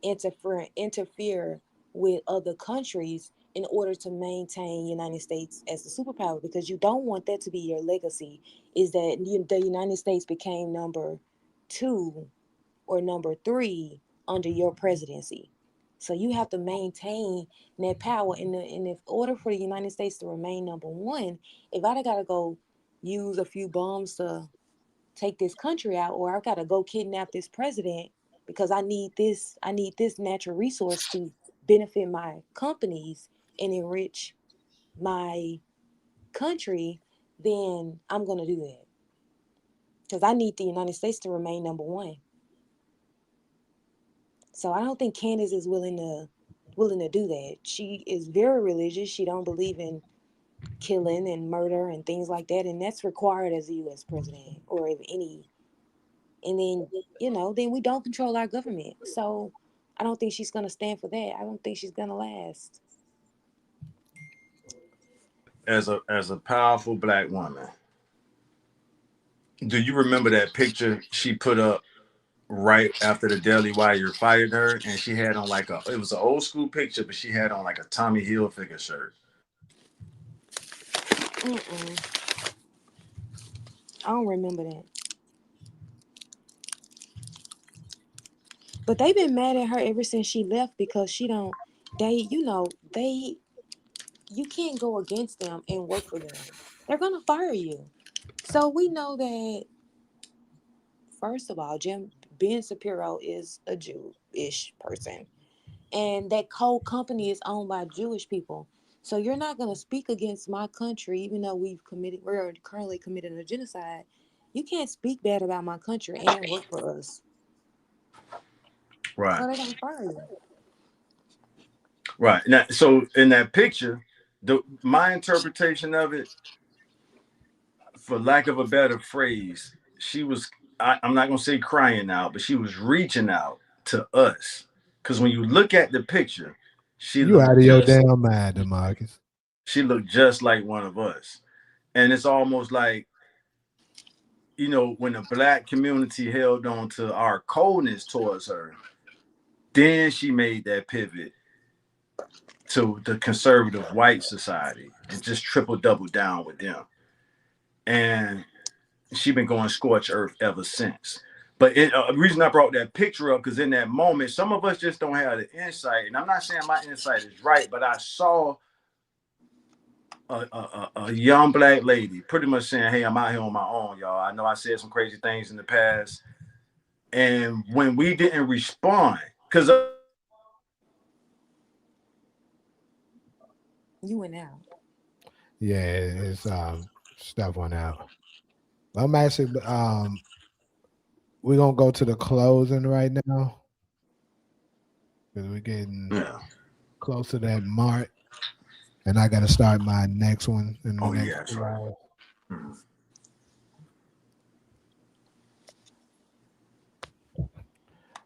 interfere with other countries in order to maintain United States as the superpower, because you don't want that to be your legacy, is that the United States became number 2 or number 3 under your presidency. So you have to maintain that power in order for the United States to remain number 1. If I gotta go use a few bombs to take this country out, or I gotta go kidnap this president because I need this natural resource to benefit my companies and enrich my country, then I'm gonna do that because I need the United States to remain number 1. So I don't think Candace is willing to do that. She is very religious. She don't believe in killing and murder and things like that, and that's required as a U.S. president or if any. And then then we don't control our government. So I don't think she's gonna stand for that. I don't think she's gonna last. As a powerful black woman, do you remember that picture she put up right after the Daily Wire fired her, and she had on like it was an old school picture, but she had on like a Tommy Hilfiger shirt. Mm-mm. I don't remember that. But they've been mad at her ever since she left because she don't. They you can't go against them and work for them. They're gonna fire you. So we know that first of all, Jim Ben Shapiro is a Jewish person, and that whole company is owned by Jewish people. So you're not gonna speak against my country, even though we're currently committing a genocide. You can't speak bad about my country and work for us. Right, So they're gonna fire you. right. Now, so in that picture, my interpretation of it, for lack of a better phrase, she was. I'm not gonna say crying out, but she was reaching out to us. Because when you look at the picture, she You looked out of your just damn mind, Demarcus. she looked just like one of us. And it's almost like, when the black community held on to our coldness towards her, then she made that pivot to the conservative white society and just triple double down with them. And she been going scorch earth ever since. But the reason I brought that picture up, because in that moment, some of us just don't have the insight. And I'm not saying my insight is right, but I saw a young black lady pretty much saying, "Hey, I'm out here on my own, y'all. I know I said some crazy things in the past." And when we didn't respond, because You went out. Yeah, it's stuff went out. I'm actually we're gonna go to the closing right now because we're getting yeah, close to that mark, and I got to start my next one in the oh next yeah, that's 2 right. hours. Mhm.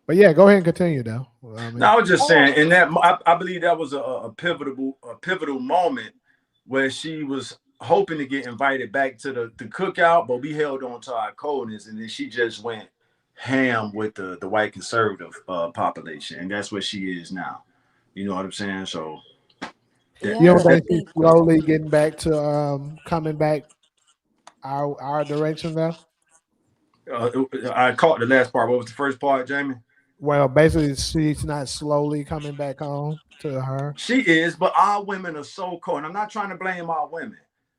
But yeah, go ahead and continue though. I Now mean, I was just saying, Oh, in that I believe that was a pivotal moment where she was hoping to get invited back to the cookout, but we held on to our coldness, and then she just went ham with the white conservative population, and that's what she is now. You know what I'm saying? So that, you don't yeah, I that think she's think slowly getting back to coming back our direction though? I caught the last part. What was the first part, Jamie? Well, basically, she's not slowly coming back home to her. She is, but our women are so cold. And I'm not trying to blame our women,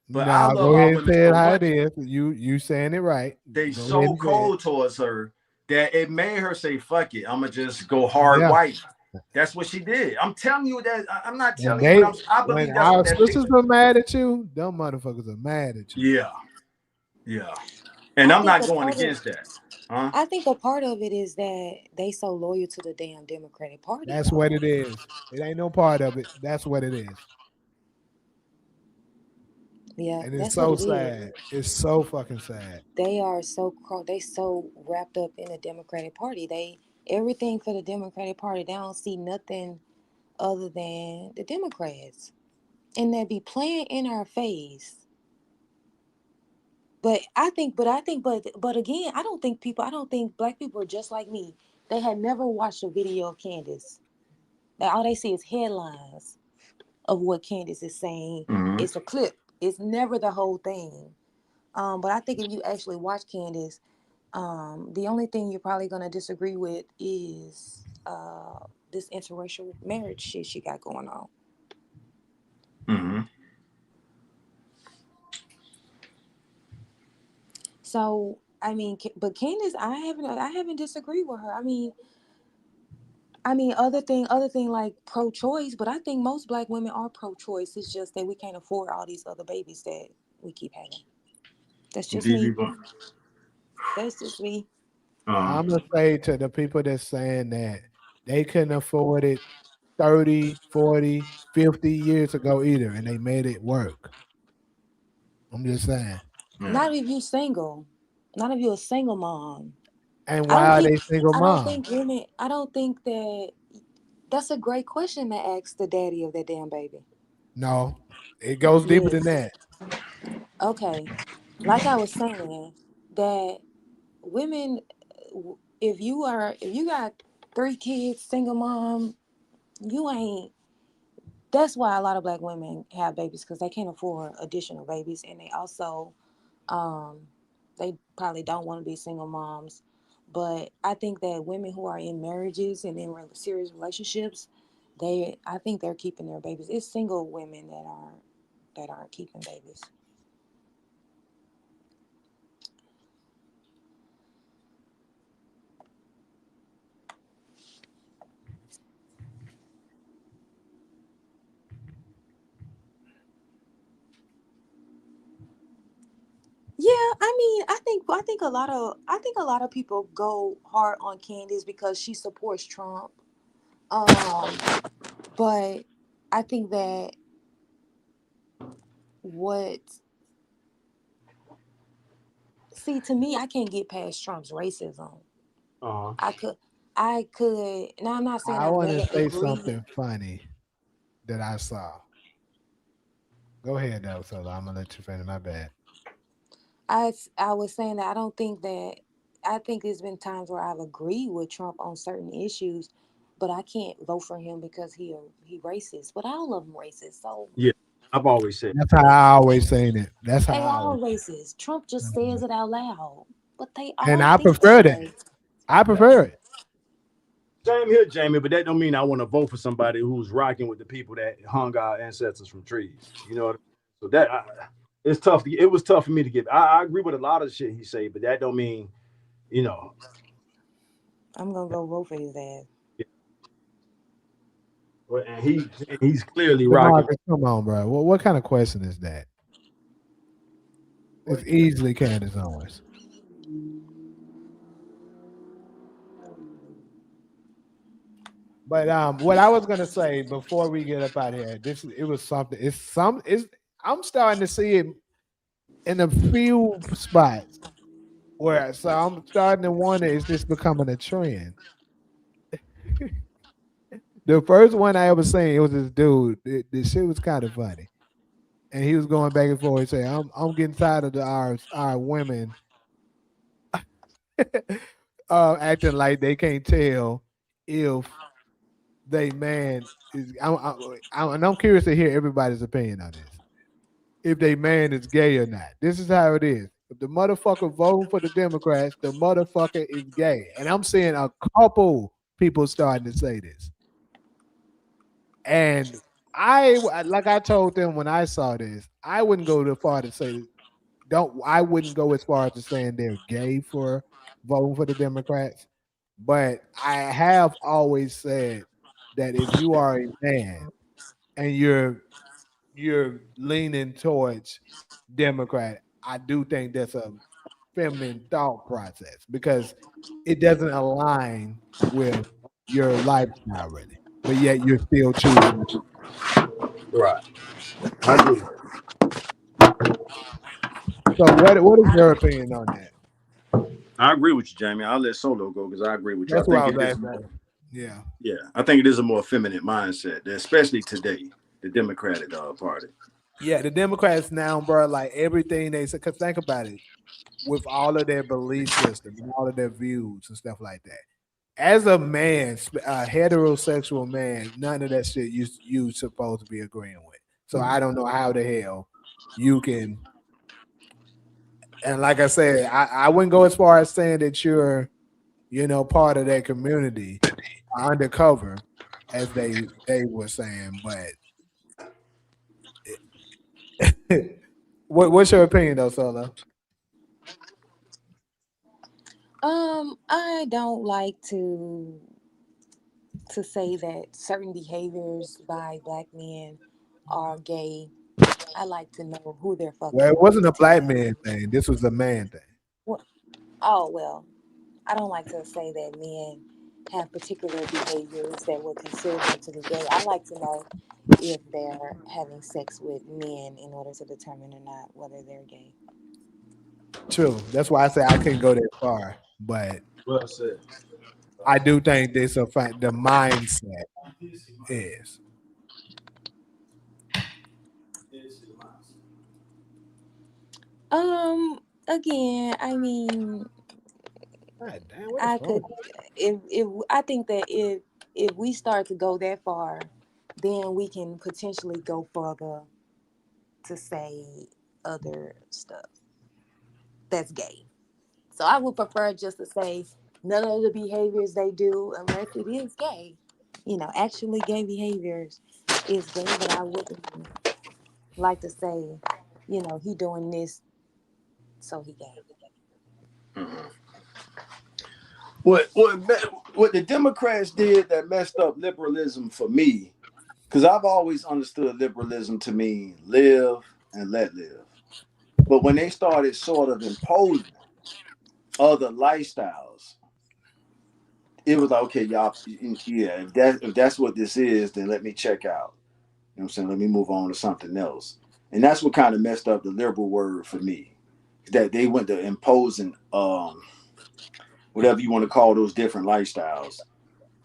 but I Nah, love go our ahead and women say it so how it much. is. You saying it right. They Go ahead so and say it. cold towards her that it made her say, "Fuck it, I'm gonna just go hard Yeah. white." That's what she did. I'm telling you that. I'm not When telling you, but they I when believe that's what our that sisters picture. are mad at you, them motherfuckers are mad at you. Yeah, yeah. And I I'm think not a going part of against that, huh? I think a part of it is that they so loyal to the damn Democratic Party, That's what though. it is. It ain't no part of it. That's what it is. Yeah, And it's that's what so it is. sad. It's so fucking sad. They so wrapped up in the Democratic Party. They everything for the Democratic Party. They don't see nothing other than the Democrats, and they be playing in our face. But again, I don't think black people are just like me. They had never watched a video of Candace. All they see is headlines of what Candace is saying. Mm-hmm. It's a clip. It's never the whole thing. But I think if you actually watch Candace, the only thing you're probably gonna disagree with is this interracial marriage shit she got going on. Mm-hmm. So I mean, but Candace, I haven't disagreed with her. I mean, other thing like pro-choice, but I think most black women are pro-choice. It's just that we can't afford all these other babies that we keep having. That's just DV me. one. That's just me. I'm gonna say to the people that's saying that they couldn't afford it 30, 40, 50 years ago either, and they made it work. I'm just saying. Yeah. Not if you single. Not if you're a single mom. And I why don't are think they single I don't moms? think women I don't think that that's a great question to ask the daddy of that damn baby. No, it goes deeper than Yes. that. Okay. Like I was saying, that women, if you got 3 kids, single mom, you ain't. That's why a lot of black women have babies because they can't afford additional babies, and they also, um, they probably don't want to be single moms. But I think that women who are in marriages and in serious relationships, I think they're keeping their babies. It's single women that aren't keeping babies. Yeah, I think a lot of people go hard on Candace because she supports Trump. Um, but I think that what see to me, I can't get past Trump's racism. Uh-huh. I could I could now I'm not saying I I'd want to rather say agree. something funny that I saw. Go ahead, though, so I'm gonna let you finish. My bad. I was saying that I think there's been times where I've agreed with Trump on certain issues, but I can't vote for him because he racist. But all of them racist. So Yeah. I've always said. That's how I always saying it. That's how they I all always. racist. Trump just Mhm. says it out loud, but they And all I think that prefer that. way. I prefer it. Same here, Jamie, but that don't mean I want to vote for somebody who's rocking with the people that hung our ancestors from trees. You know what I mean? So it's tough. It was tough for me to get. I agree with a lot of shit he say, but that don't mean, you know, I'm gonna go vote for his ass. and he's clearly rocking. Demarcus, come on, bro. What kind of question is that? It's easily Candace Owens. But what I was gonna say before we get up out of here, it was something. It's I'm starting to see it in a few spots where so I'm starting to wonder is this becoming a trend? The first one I ever seen, it was this dude. The shit was kind of funny, and he was going back and forth saying, I'm getting tired of our women acting like they can't tell if they man is. And I'm curious to hear everybody's opinion on this. If they man is gay or not. This is how it is. If the motherfucker voting for the Democrats, the motherfucker is gay. And I'm seeing a couple people starting to say this. And like I told them when I saw this, I wouldn't go too far to say don't I wouldn't go as far as to saying they're gay for voting for the Democrats. But I have always said that if you are a man and you're leaning towards Democrat, I do think that's a feminine thought process because it doesn't align with your lifestyle really. But yet you're still choosing. Right. I agree. So what is your opinion on that? I agree with you, Jamie. I'll let Solo go because I agree with you. I That's what think I it was is asking. more. Yeah. Yeah, I think it is a more feminine mindset, especially today, the Democratic Party. Yeah, the Democrats now, bro, like everything they say, because think about it, with all of their belief system and all of their views and stuff like that. as a man, a heterosexual man, none of that shit you supposed to be agreeing with. So I don't know how the hell you can. And like I said, I wouldn't go as far as saying that you're, part of that community undercover, as they were saying. But what's your opinion though, Solo? I don't like to say that certain behaviors by black men are gay. I like to know who they're Well, fucking it wasn't a to black know man thing. This was a man thing. what. Oh well, I don't like to say that men have particular behaviors that would consider them to be gay. I like to know if they're having sex with men in order to determine or not whether they're gay. True. That's why I say I couldn't go that far. But Well said. I do think this a fact. The mindset is. Again, I mean, God damn, where the I phone? could, if I think that if we start to go that far, then we can potentially go further to say other stuff that's gay. So I would prefer just to say none of the behaviors they do, unless it is gay, actually gay behaviors is gay, but I wouldn't like to say, he doing this, so he gay. Mhm. What what what the Democrats did that messed up liberalism for me, because I've always understood liberalism to mean live and let live. But when they started sort of imposing other lifestyles, it was like, okay, y'all, yeah, if that's what this is, then let me check out. You know what I'm saying? Let me move on to something else. And that's what kind of messed up the liberal word for me. That they went to imposing whatever you want to call those different lifestyles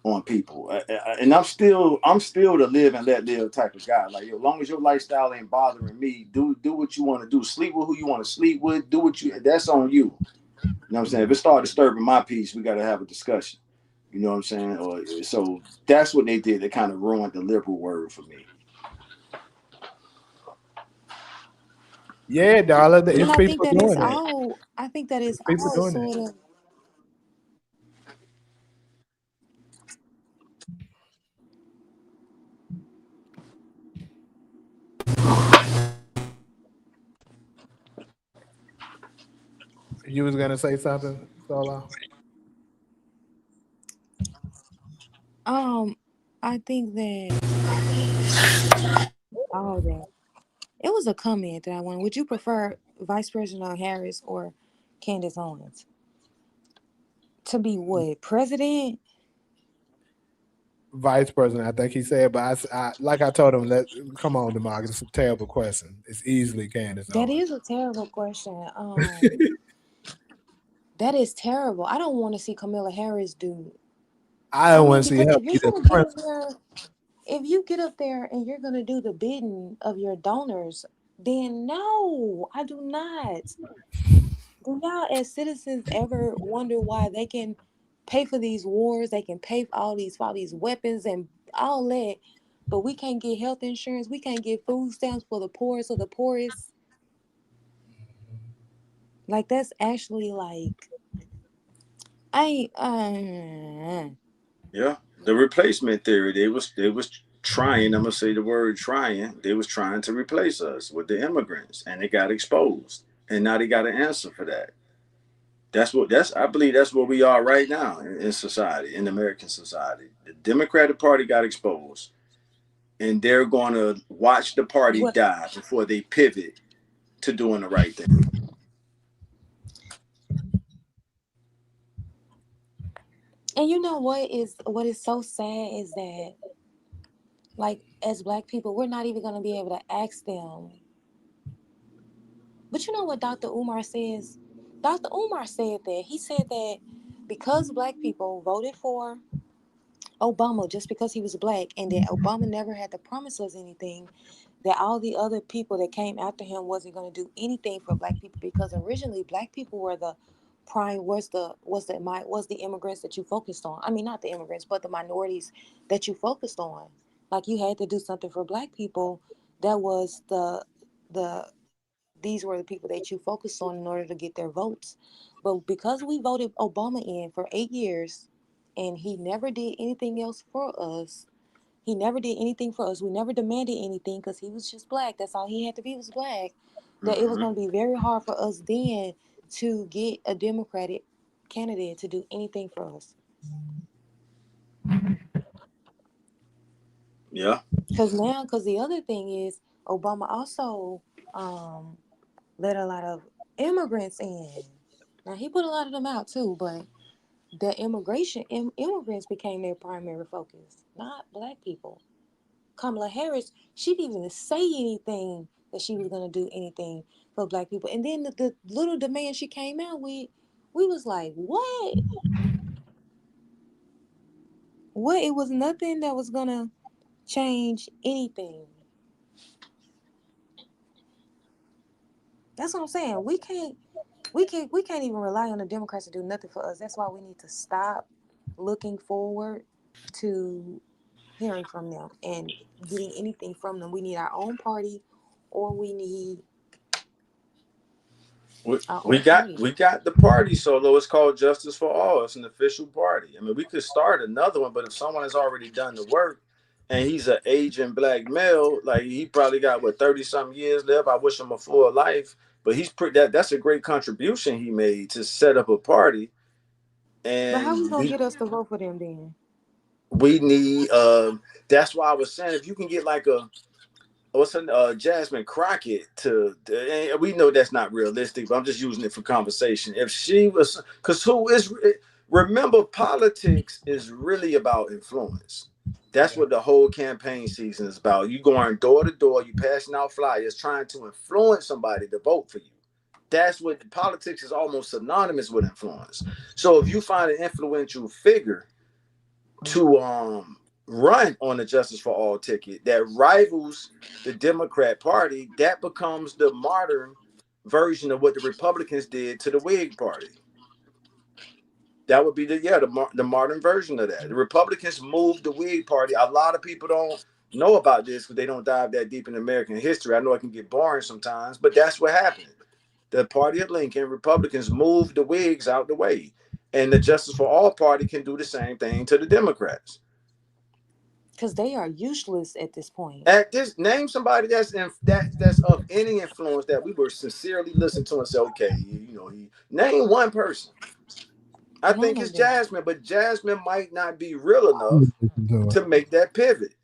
on people. And I'm still the live and let live type of guy. Like, as long as your lifestyle ain't bothering me, do what you want to do. Sleep with who you want to sleep with. Do what you that's on you. You know what I'm saying? If it start disturbing my peace, we got to have a discussion. You know what I'm saying? Or so that's what they did. They kind of ruined the liberal word for me. Yeah, darling. And It's I think people that it's doing that. all, I think that it's It's people all doing that. sort of. You was gonna say something, Solo? Um, I think that all that it was a comment that I wanted. Would you prefer Vice President Harris or Candace Owens to be what president? Vice president, I think he said. But like I told him, come on, Demarcus. It's a terrible question. It's easily Candace That Owens. is a terrible question. That is terrible. I don't want to see Kamala Harris do. I I don't mean, want to see because her if be you're the gonna get up president. there, if you get up there and you're gonna do the bidding of your donors, then no, I do not. Do y'all as citizens ever wonder why they can pay for these wars, they can pay for all these weapons and all that, but we can't get health insurance, we can't get food stamps for the poorest of the poorest? Like that's actually like I Yeah, the replacement theory. They was trying. I'm gonna say the word trying. They was trying to replace us with the immigrants, and they got exposed. And now they got an answer for that. That's I believe that's where we are right now in society, in American society. The Democratic Party got exposed, and they're going to watch the party what die before they pivot to doing the right thing. and you know what is so sad is that like as black people we're not even gonna be able to ask them. But you know what Dr. Umar says? Dr. Umar said that. He said that because black people voted for Obama just because he was black and that Obama never had to promise us anything, that all the other people that came after him wasn't going to do anything for black people because originally black people were the what's the immigrants that you focused on? I mean, not the immigrants, but the minorities that you focused on. Like you had to do something for black people. That was these were the people that you focused on in order to get their votes. But because we voted Obama in for 8 years and he never did anything else for us, he never did anything for us. We never demanded anything because he was just black. That's all he had to be was black. That it was Mm-hmm. going to be very hard for us then to get a Democratic candidate to do anything for us. Yeah. Because the other thing is, Obama also um, let a lot of immigrants in. Now, he put a lot of them out too, but the immigrants became their primary focus, not black people. Kamala Harris, she didn't even say anything that she was going to do anything for black people. And then the little demand she came out with, we was like, what? What? It was nothing that was going to change anything. That's what I'm saying. We can't even rely on the Democrats to do nothing for us. That's why we need to stop looking forward to hearing from them and getting anything from them. We need our own party, or we need We, our we own got party. we got the party solo. It's called Justice for All. It's an official party. I mean, we could start another one, but if someone has already done the work and he's an aging black male, like he probably got what 30 something years left. I wish him a full life, but he's pretty. That's a great contribution he made to set up a party. But how we And gonna we get us to vote for them then? we need. That's why I was saying if you can get like a what's her Jasmine Crockett and we know that's not realistic, but I'm just using it for conversation. If she was, because who is, remember, politics is really about influence. That's what the whole campaign season is about. You going door to door, you passing out flyers, trying to influence somebody to vote for you. That's what politics is, almost synonymous with influence. So if you find an influential figure to run on the Justice for All ticket that rivals the Democrat Party, that becomes the modern version of what the Republicans did to the Whig Party. That would be the modern version of that. The Republicans moved the Whig Party. A lot of people don't know about this because they don't dive that deep in American history. I know it can get boring sometimes, but that's what happened. The party of Lincoln, Republicans moved the Whigs out the way. And the Justice for All party can do the same thing to the Democrats. Because they are useless at this point. At this, name somebody that's of any influence that we were sincerely listening to and say, okay, name one person. I None think it's of them. Jasmine, but Jasmine might not be real enough Listen to it. to make that pivot.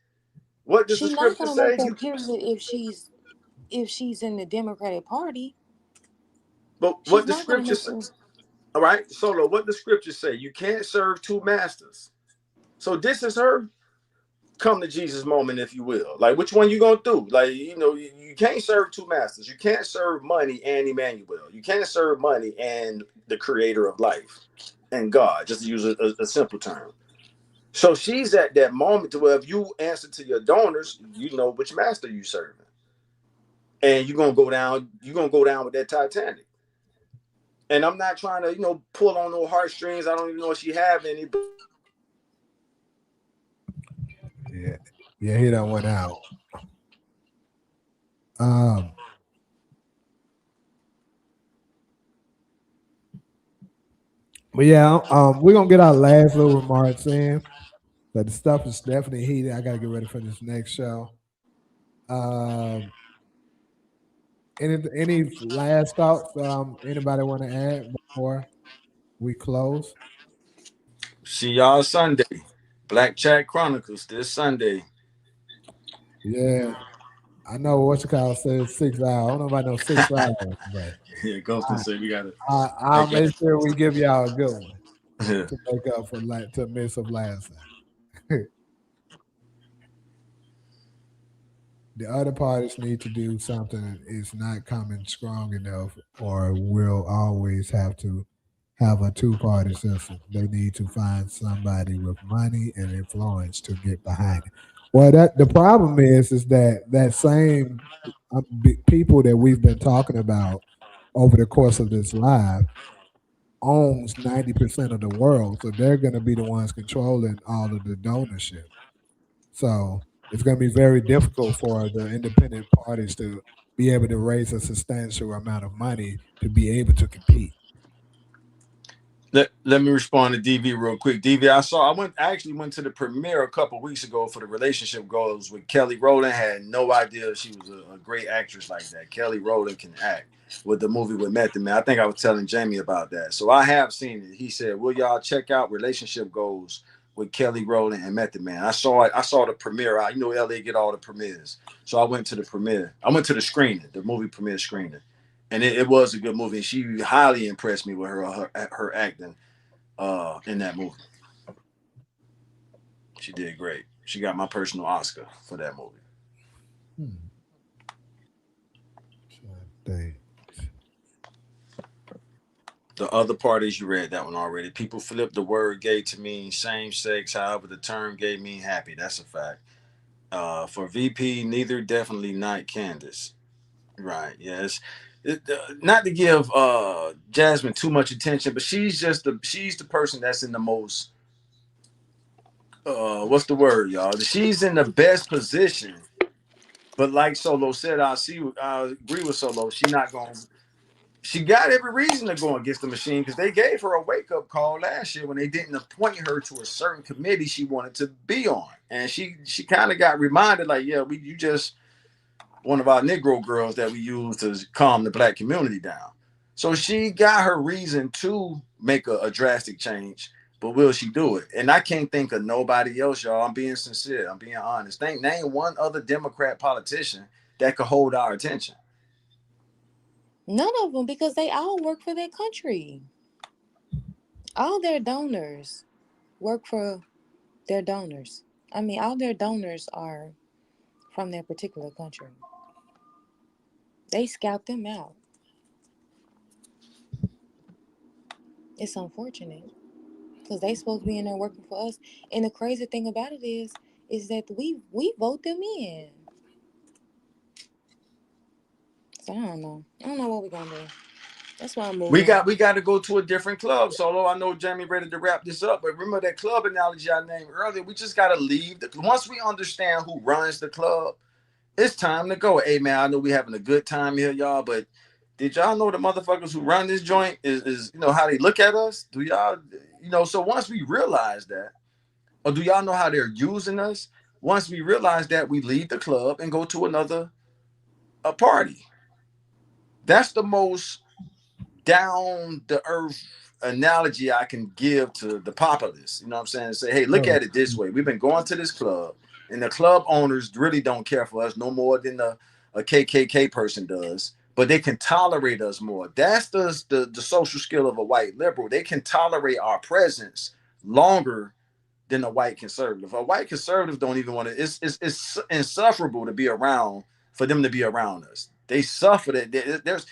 What does the She's not scripture gonna make say? that period if she's in the Democratic Party. But She's what the not gonna scripture make say? them. All right, Solo. What the scripture say? You can't serve two masters. So this is her come to Jesus moment, if you will. Like, which one you gonna do? Like, you can't serve two masters. You can't serve money and Emmanuel. You can't serve money and the creator of life and God, just to use a simple term. So she's at that moment to where if you answer to your donors, you know which master you serving. And you're gonna go down with that Titanic. And I'm not trying to, pull on no heartstrings. I don't even know if she have any. Yeah, yeah, he done went out. Um, but yeah, we're gonna get our last little remarks in. But the stuff is definitely heated. I gotta get ready for this next show. Um, any last thoughts? Anybody want to add before we close? See y'all Sunday. Black Chat Chronicles this Sunday. Yeah, I know what you call says 6 hours. I don't know about no 6 hours, but Yeah, Ghostin say we gotta. I'll Hey, make sure we give y'all a good one to make up for to miss of last time. The other parties need to do something that is not coming strong enough, or we'll always have to have a two-party system. They need to find somebody with money and influence to get behind it. Well, that the problem is that same people that we've been talking about over the course of this live, owns 90% of the world, so they're going to be the ones controlling all of the donorship. So it's going to be very difficult for the independent parties to be able to raise a substantial amount of money to be able to compete. Let me respond to DV real quick. DV, I actually went to the premiere a couple weeks ago for the relationship goals with Kelly Rowland. Had no idea she was a great actress like that. Kelly Rowland can act with the movie with Method Man. I think I was telling Jamie about that. So I have seen it. He said, will y'all check out relationship goals with Kelly Rowland and Method Man? I saw it. I saw the premiere. You know, LA get all the premieres. So I went to the premiere. I went to the screening, the movie premiere screening. And it was a good movie. She highly impressed me with her acting in that movie. She did great. She got my personal Oscar for that movie. Hmm. They, The other parties you read that one already. People flip the word gay to mean same sex. However, the term gay mean happy. That's a fact. For VP, neither definitely not Candace. Right. Yes. Not to give Jasmine too much attention, but she's the person that's in the most what's the word, y'all? She's in the best position. But like Solo said, I agree with Solo. She got every reason to go against the machine because they gave her a wake up call last year when they didn't appoint her to a certain committee she wanted to be on, and she kind of got reminded like, yeah, you just one of our Negro girls that we use to calm the black community down. So she got her reason to make a drastic change, but will she do it? And I can't think of nobody else, y'all. I'm being sincere. I'm being honest. Name one other Democrat politician that could hold our attention. None of them, because they all work for their country. All their donors work for their donors. I mean, all their donors are from their particular country. They scout them out. It's unfortunate because they supposed to be in there working for us. And the crazy thing about it is that we vote them in. So I don't know. I don't know what we're gonna do. That's why I'm We moving got on. we got to go to a different club. Solo, I know Jamie ready to wrap this up, but remember that club analogy I named earlier. We just got to leave. Once we understand who runs the club, it's time to go. Hey man, I know we having a good time here, y'all, but did y'all know the motherfuckers who run this joint is how they look at us? Do y'all so once we realize that, or do y'all know how they're using us? Once we realize that, we leave the club and go to another a party. That's the most down the earth analogy I can give to the populace. You know what I'm saying? Say, hey, look oh, at it this way. We've been going to this club, and the club owners really don't care for us no more than a KKK person does, but they can tolerate us more. That's the social skill of a white liberal. They can tolerate our presence longer than a white conservative. A white conservative don't even want to. It's insufferable to be around for them to be around us. They suffer that. There's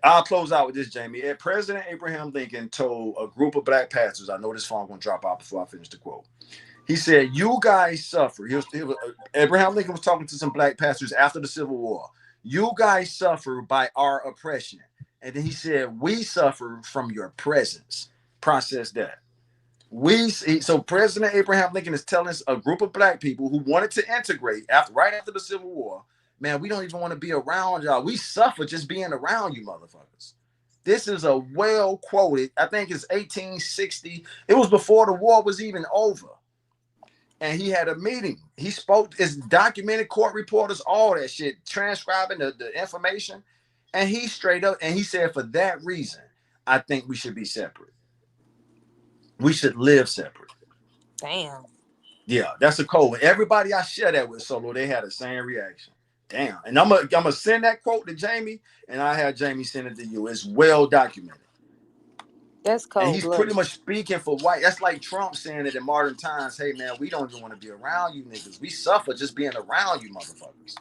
I'll close out with this, Jamie. President Abraham Lincoln told a group of black pastors, I know this phone going to drop out before I finish the quote. He said, you guys suffer. Abraham Lincoln was talking to some black pastors after the Civil War. You guys suffer by our oppression. And then he said, we suffer from your presence. Process that. So President Abraham Lincoln is telling us a group of black people who wanted to integrate right after the Civil War, man, we don't even want to be around y'all. We suffer just being around you motherfuckers. This is a well quoted, I think it's 1860. It was before the war was even over. And he had a meeting. He spoke, it's documented, court reporters, all that shit, transcribing the information. And he straight up, and he said, for that reason, I think we should be separate. We should live separate. Damn. Yeah, that's a code. Everybody I share that with, Solo, they had the same reaction. Damn. And I'm gonna send that quote to Jamie, and I have Jamie send it to you. It's well documented. That's And cold he's pretty blooded. much speaking for white. That's like Trump saying it in modern times. Hey man, we don't even want to be around you niggas. We suffer just being around you motherfuckers.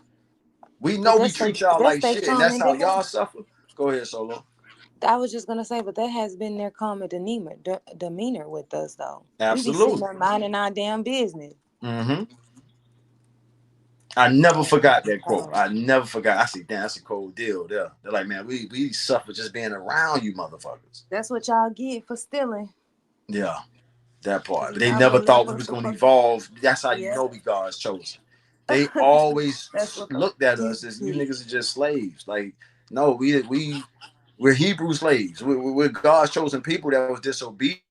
We But know we treat y'all that's like their shit, and that's common how behavior. y'all suffer. Go ahead, Solo. I was just gonna say, but that has been their common demeanor with us though. We be sitting Absolutely. there minding our damn business. Mm-hmm. I never forgot that quote. I never forgot. I said, damn, that's a cold deal there. They're like, man, we suffer just being around you motherfuckers. That's what y'all get for stealing. Yeah, that part. But they I never would thought we never was going to fuck- evolve. That's how you Yeah. know we God's chosen. They always That's what the looked at fuck us as you you get. niggas are just slaves. Like, no, we're Hebrew slaves. We're God's chosen people that was disobedient.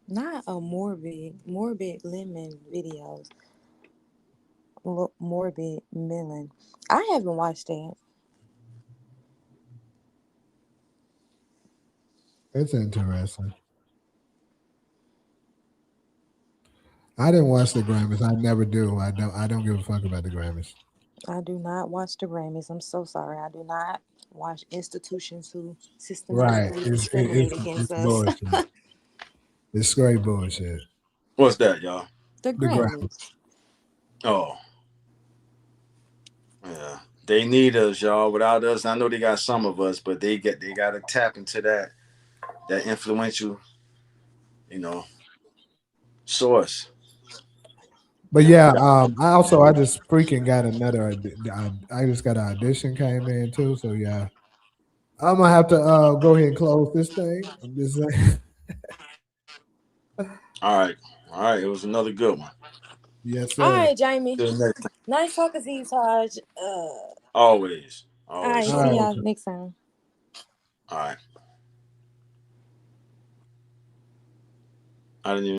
Not a morbid lemon videos. Morbid melon. I haven't watched that. It's interesting. I didn't watch the Grammys. I never do. I don't give a fuck about the Grammys. I do not watch the Grammys. I'm so sorry. I do not watch institutions who Right. systematically discriminate against It's us. bullshit. It's straight bullshit. What's that, y'all? The The Grammys. Grammys. Oh, yeah. They need us, y'all. Without us, I know they got some of us, but they got to tap into that influential, you know, source. But And we yeah, got I just freaking got another. I just got an audition came in too. So yeah, I'm gonna have to go ahead and close this thing. I'm just saying. all right. All right. It was another good one. Yes, All sir. right, Jamie. Till next time. Nice talking to you, Taj. Always. All Always. right, All So, see right. y'all next time. all right. I didn't even